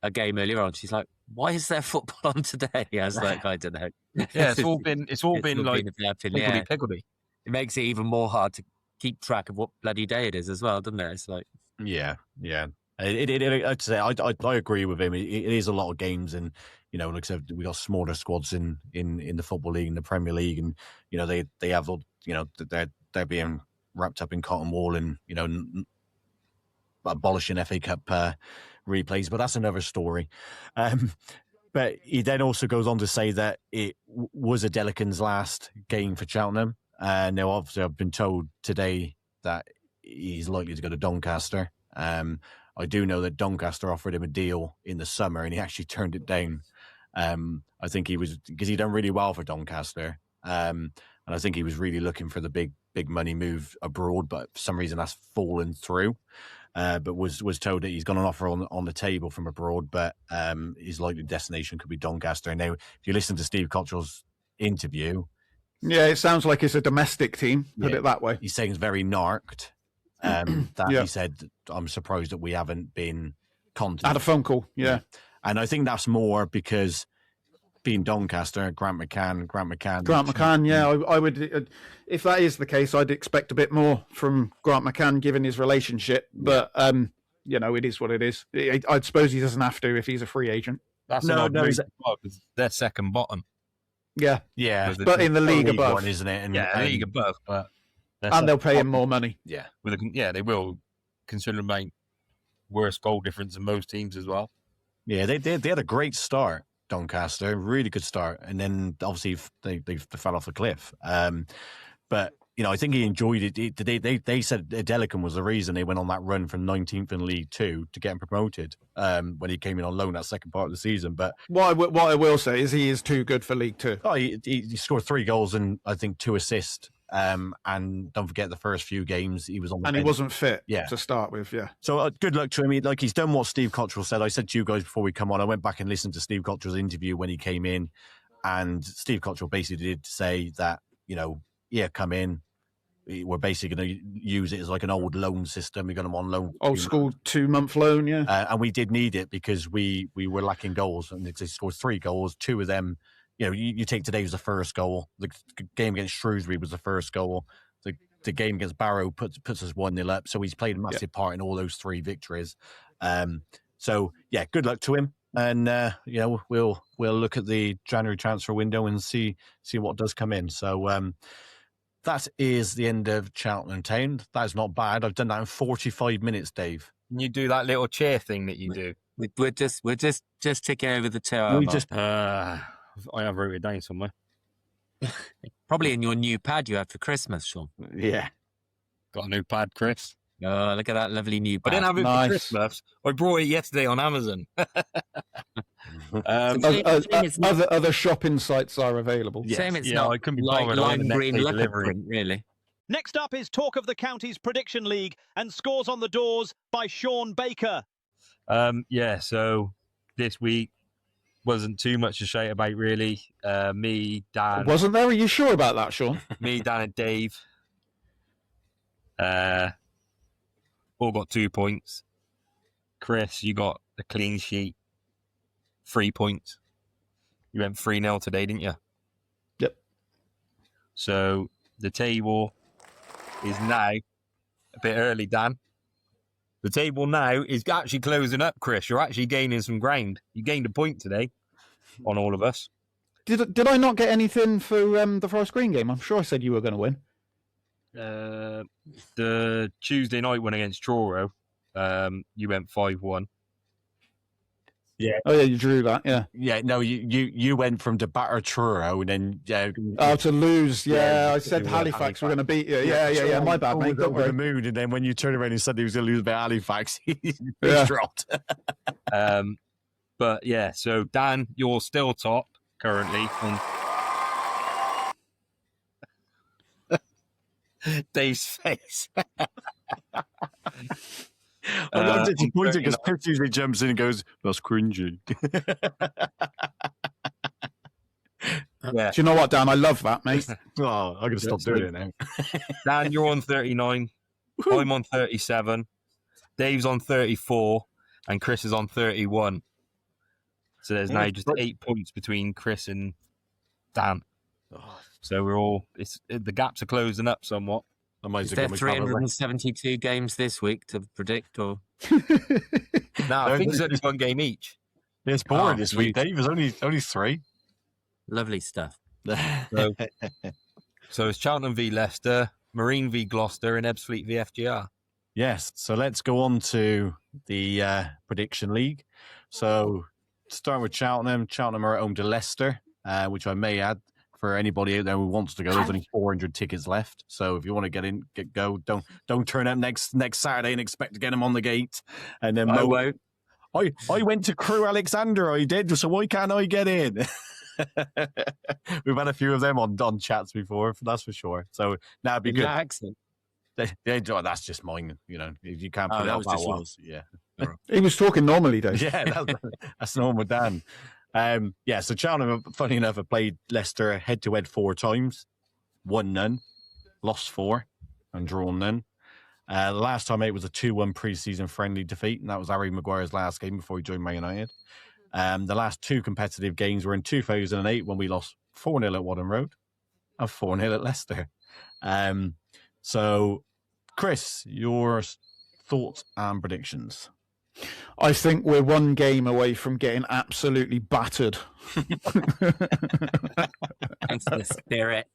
a game earlier on. She's like, "Why is there football on today?" I was like, "I don't know." Yeah, it's all been like higgledy-piggledy. It makes it even more hard to keep track of what bloody day it is as well, doesn't it? It's like, yeah. I'd say I agree with him. It is a lot of games, and like I said, we got smaller squads in the Football League and the Premier League, and they have they're being wrapped up in cotton wool and abolishing FA Cup replays, but that's another story. But he then also goes on to say that it was Adelican's last game for Cheltenham. Now, obviously, I've been told today that he's likely to go to Doncaster. I do know that Doncaster offered him a deal in the summer, and he actually turned it down. I think he was, because he done really well for Doncaster, and I think he was really looking for the big money move abroad, but for some reason that's fallen through. But was told that he's got an offer on the table from abroad, but his likely destination could be Doncaster. Now, if you listen to Steve Cottrell's interview, yeah, it sounds like it's a domestic team. Put it that way. He's saying it's very narked. He said, "I'm surprised that we haven't been contacted." Had a phone call, yeah. And I think that's more because being Doncaster, Grant McCann. Yeah, I would. If that is the case, I'd expect a bit more from Grant McCann given his relationship. But it is what it is. I'd suppose he doesn't have to if he's a free agent. That's they're second bottom. Yeah, but in the league above, one, isn't it? And league above, but they'll pay him more money. Yeah, they will, considering like worse goal difference than most teams as well. Yeah, they had a great start. Doncaster, really good start, and then obviously they fell off the cliff. But I think he enjoyed it. They said Delicon was the reason they went on that run from 19th in League Two to get him promoted when he came in on loan that second part of the season. But what I will say is he is too good for League Two. Oh, he scored 3 goals and I think 2 assists. And don't forget the first few games he was on the bench. He wasn't fit to start with. Yeah. So good luck to him. He's done what Steve Cottrell said. I said to you guys before we come on, I went back and listened to Steve Cottrell's interview when he came in, and Steve Cottrell basically did say that come in. We're basically going to use it as like an old loan system. We're going to on loan, old school 2-month loan, and we did need it because we were lacking goals, and they scored 3 goals. 2 of them, you take today was the first goal. The game against Shrewsbury was the first goal. The game against Barrow puts us 1-0 up. So he's played a massive part in all those 3 victories. So good luck to him, and we'll look at the January transfer window and see what does come in. So. That is the end of Cheltenham Town. That is not bad. I've done that in 45 minutes, Dave. Can you do that little chair thing that you do? We're just ticking over the 2 hour mark. I have wrote it down somewhere. Probably in your new pad you had for Christmas, Sean. Yeah. Got a new pad, Chris. Oh, look at that lovely new pad. I didn't have it for Christmas. I brought it yesterday on Amazon. Other shopping sites are available. Shame it's not I couldn't be like bothered on lime the green next day leopard delivery. print, really. Next up is Talk of the County's Prediction League and Scores on the Doors by Sean Baker. So this week wasn't too much to shout about, really. Me, Dan. Wasn't there? Are you sure about that, Sean? Me, Dan, and Dave. All got 2 points. Chris, you got a clean sheet. 3 points. You went 3-0 today, didn't you? Yep. So the table is now a bit early, Dan. The table now is actually closing up, Chris. You're actually gaining some ground. You gained a point today on all of us. Did I not get anything for the Forest Green game? I'm sure I said you were going to win. The Tuesday night one against Truro, you went 5-1. Yeah. Oh yeah, you drew that. Yeah. Yeah. No, you went from to batter Truro and then to lose. Yeah, I said Halifax were going to beat you. Yeah. My bad, mate. Don't worry. The mood, and then when you turned around and said he was going to lose by Halifax, he dropped. But yeah, so Dan, you're still top currently on Dave's face. I'm not disappointed because Chris usually jumps in and goes, "That's cringy." Do you know what, Dan? I love that, mate. Oh, I'm going to stop doing it now. Dan, you're on 39. I'm on 37. Dave's on 34. And Chris is on 31. So there's now just 8 points between Chris and Dan. So we're all... the gaps are closing up somewhat. Is there 372 games this week to predict, or? No, I think it's only 1 game each. It's boring this week, Dave. There's only 3. Lovely stuff. So it's Cheltenham v Leicester, Marine v Gloucester, and Ebbsfleet v FGR. Yes. So let's go on to the prediction league. So starting with Cheltenham. Cheltenham are at home to Leicester, which I may add, for anybody out there who wants to go, there's only 400 tickets left. So if you want to go. Don't turn up next Saturday and expect to get them on the gate. And then I won't. I went to Crewe Alexander. I did. So why can't I get in? We've had a few of them on chats before. That's for sure. So now it'd be good. Accent. That's just mine. If you can't put it that up, was that just was. yours. Yeah. He was talking normally, Dave. Yeah, that's normal, Dan. So Cheltenham, funny enough, have played Leicester head-to-head 4 times, won none, lost 4, and drawn none. The last time it was a 2-1 pre-season friendly defeat, and that was Harry Maguire's last game before he joined Man United. The last 2 competitive games were in 2008 when we lost 4-0 at Wadham Road and 4-0 at Leicester. So, Chris, your thoughts and predictions? I think we're 1 game away from getting absolutely battered. Thanks for the spirit.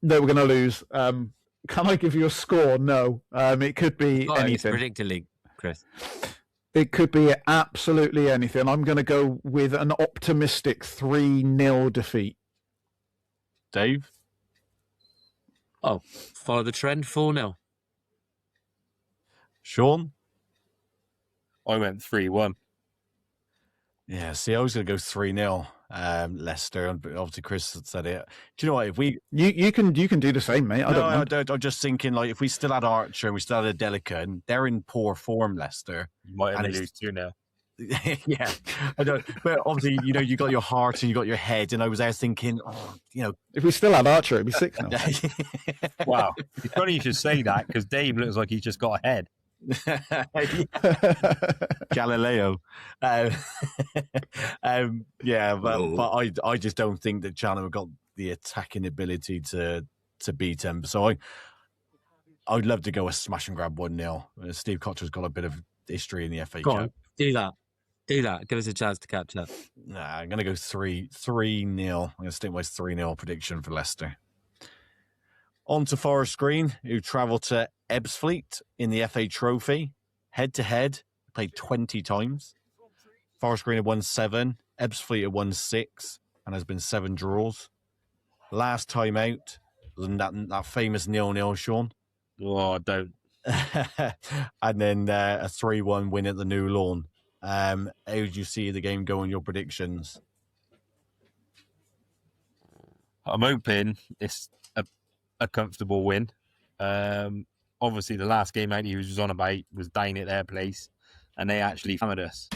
No, we're going to lose. Can I give you a score? No. It could be anything. Predictor league, Chris. It could be absolutely anything. I'm going to go with an optimistic 3-0 defeat. Dave? Oh, follow the trend, 4-0. Sean? I went 3-1. Yeah, see, I was going to go 3-0, Leicester. But obviously, Chris said it. Do you know what? If we You can do the same, mate. I don't mind. I'm just thinking, like, if we still had Archer and we still had Adelica, and they're in poor form, Leicester. You might And only it's- lose 2-0. Yeah, I don't. But obviously, you got your heart and you got your head, and I was there thinking, If we still had Archer, it'd be 6-0. Wow. It's funny you should say that because Dave looks like he's just got a head. Galileo. Yeah, but I just don't think that Cheltenham have got the attacking ability to beat him. So I'd love to go a smash and grab 1-0. Steve Cotter's got a bit of history in the FA Go Cup. on, do that. Do that. Give us a chance to catch up. Nah, I'm going to go 3-0. I'm going to stick with my 3-0 prediction for Leicester. On to Forest Green, who travelled to Ebbsfleet in the FA Trophy. Head-to-head, played 20 times. Forest Green have won 7. Ebbsfleet have won 6. And there's been 7 draws. Last time out, that famous 0-0, Sean. Oh, don't. And then a 3-1 win at the New Lawn. How did you see the game go in your predictions? I'm hoping it's a comfortable win. Obviously, the last game out he was on about was dying at their place, and they actually hammered us.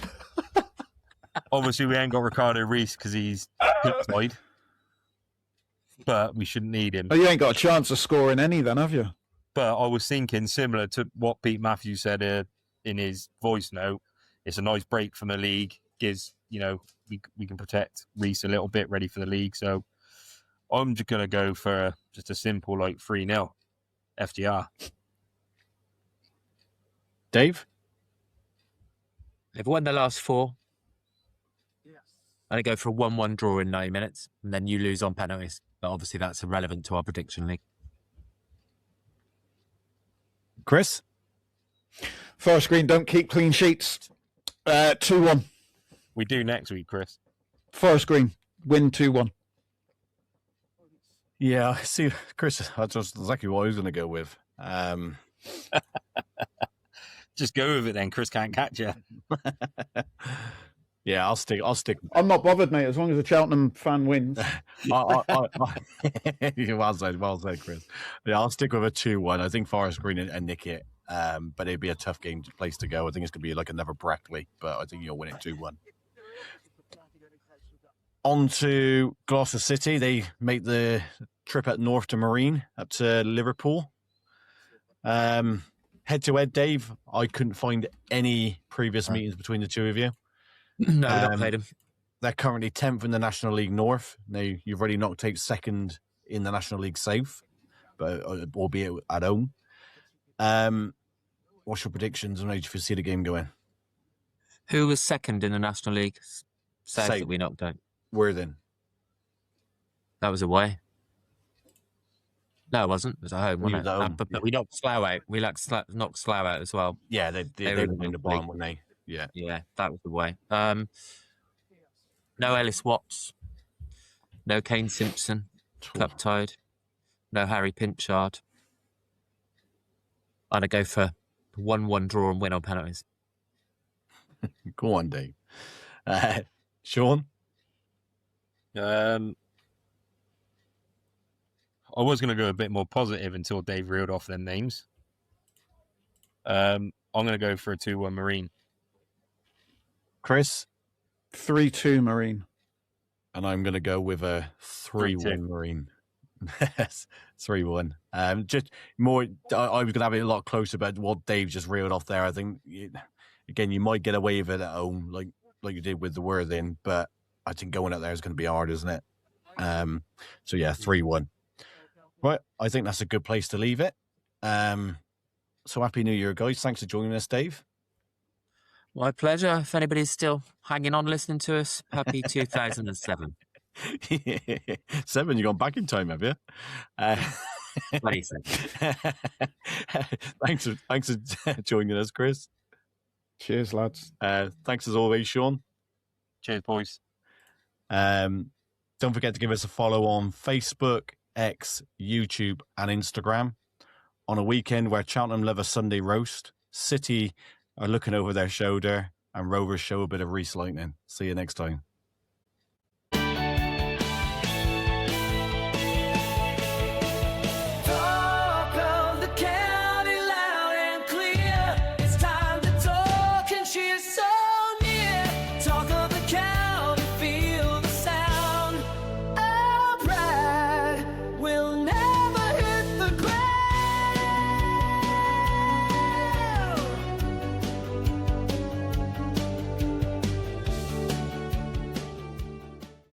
Obviously, we ain't got Ricardo Reece because he's side, but we shouldn't need him. Oh, you ain't got a chance of scoring any then, have you? But I was thinking similar to what Pete Matthews said in his voice note. It's a nice break from the league. Gives, we can protect Reece a little bit, ready for the league. So I'm just going to go for just a simple 3-0 FDR. Dave? They've won the last 4. And I go for a 1-1 draw in 90 minutes. And then you lose on penalties. But obviously that's irrelevant to our prediction league. Chris? Forest Green don't keep clean sheets. 2-1. We do next week, Chris. Forest Green win 2-1. Yeah, see, Chris, that's just exactly what I was going to go with. Just go with it then. Chris can't catch you. Yeah, I'll stick. I'm not bothered, mate, as long as a Cheltenham fan wins. Well said, Chris. Yeah, I'll stick with a 2-1. I think Forest Green and nick it, but it'd be a tough place to go. I think it's going to be like another Brackley, but I think you'll win it 2-1. On to Gloucester City. They make the trip up north to Marine, up to Liverpool. Head-to-head, Dave, I couldn't find any previous meetings between the two of you. No, we not played them. They're currently 10th in the National League North. Now, you've already knocked out 2nd in the National League South, but albeit at home. What's your predictions and how do you foresee the game going? Who was 2nd in the National League South South. that we knocked out? Worthing. That was away. No, it wasn't. It was at home, We wasn't was it? at home, But yeah. we knocked Slough out. We knocked Slough out as well. Yeah, they were were in in the the bottom, league. weren't they? Yeah. Yeah, that was the way. No Ellis Watts. No Kane Simpson. Cup tied. No Harry Pinchard. And I go for 1-1 draw and win on penalties. Go on, Dave. Sean? I was going to go a bit more positive until Dave reeled off them names. I'm going to go for a 2-1 Marine. Chris? 3-2 Marine. And I'm going to go with a 3-1 Marine. 3-1. Just more, I was going to have it a lot closer, but what Dave just reeled off there, I think, again, you might get away with it at home, like you did with the Worthing, but I think going out there is going to be hard, isn't it? So yeah, 3-1. Right, I think that's a good place to leave it. So happy New Year, guys. Thanks for joining us, Dave. My pleasure. If anybody's still hanging on listening to us, happy 2007. 7, you've gone back in time, have you? 27. Thanks for joining us, Chris. Cheers, lads. Thanks as always, Sean. Cheers, boys. Don't forget to give us a follow on Facebook, X, YouTube, and Instagram. On a weekend where Cheltenham love a Sunday roast, City are looking over their shoulder, and Rovers show a bit of Reece lightning. See you next time.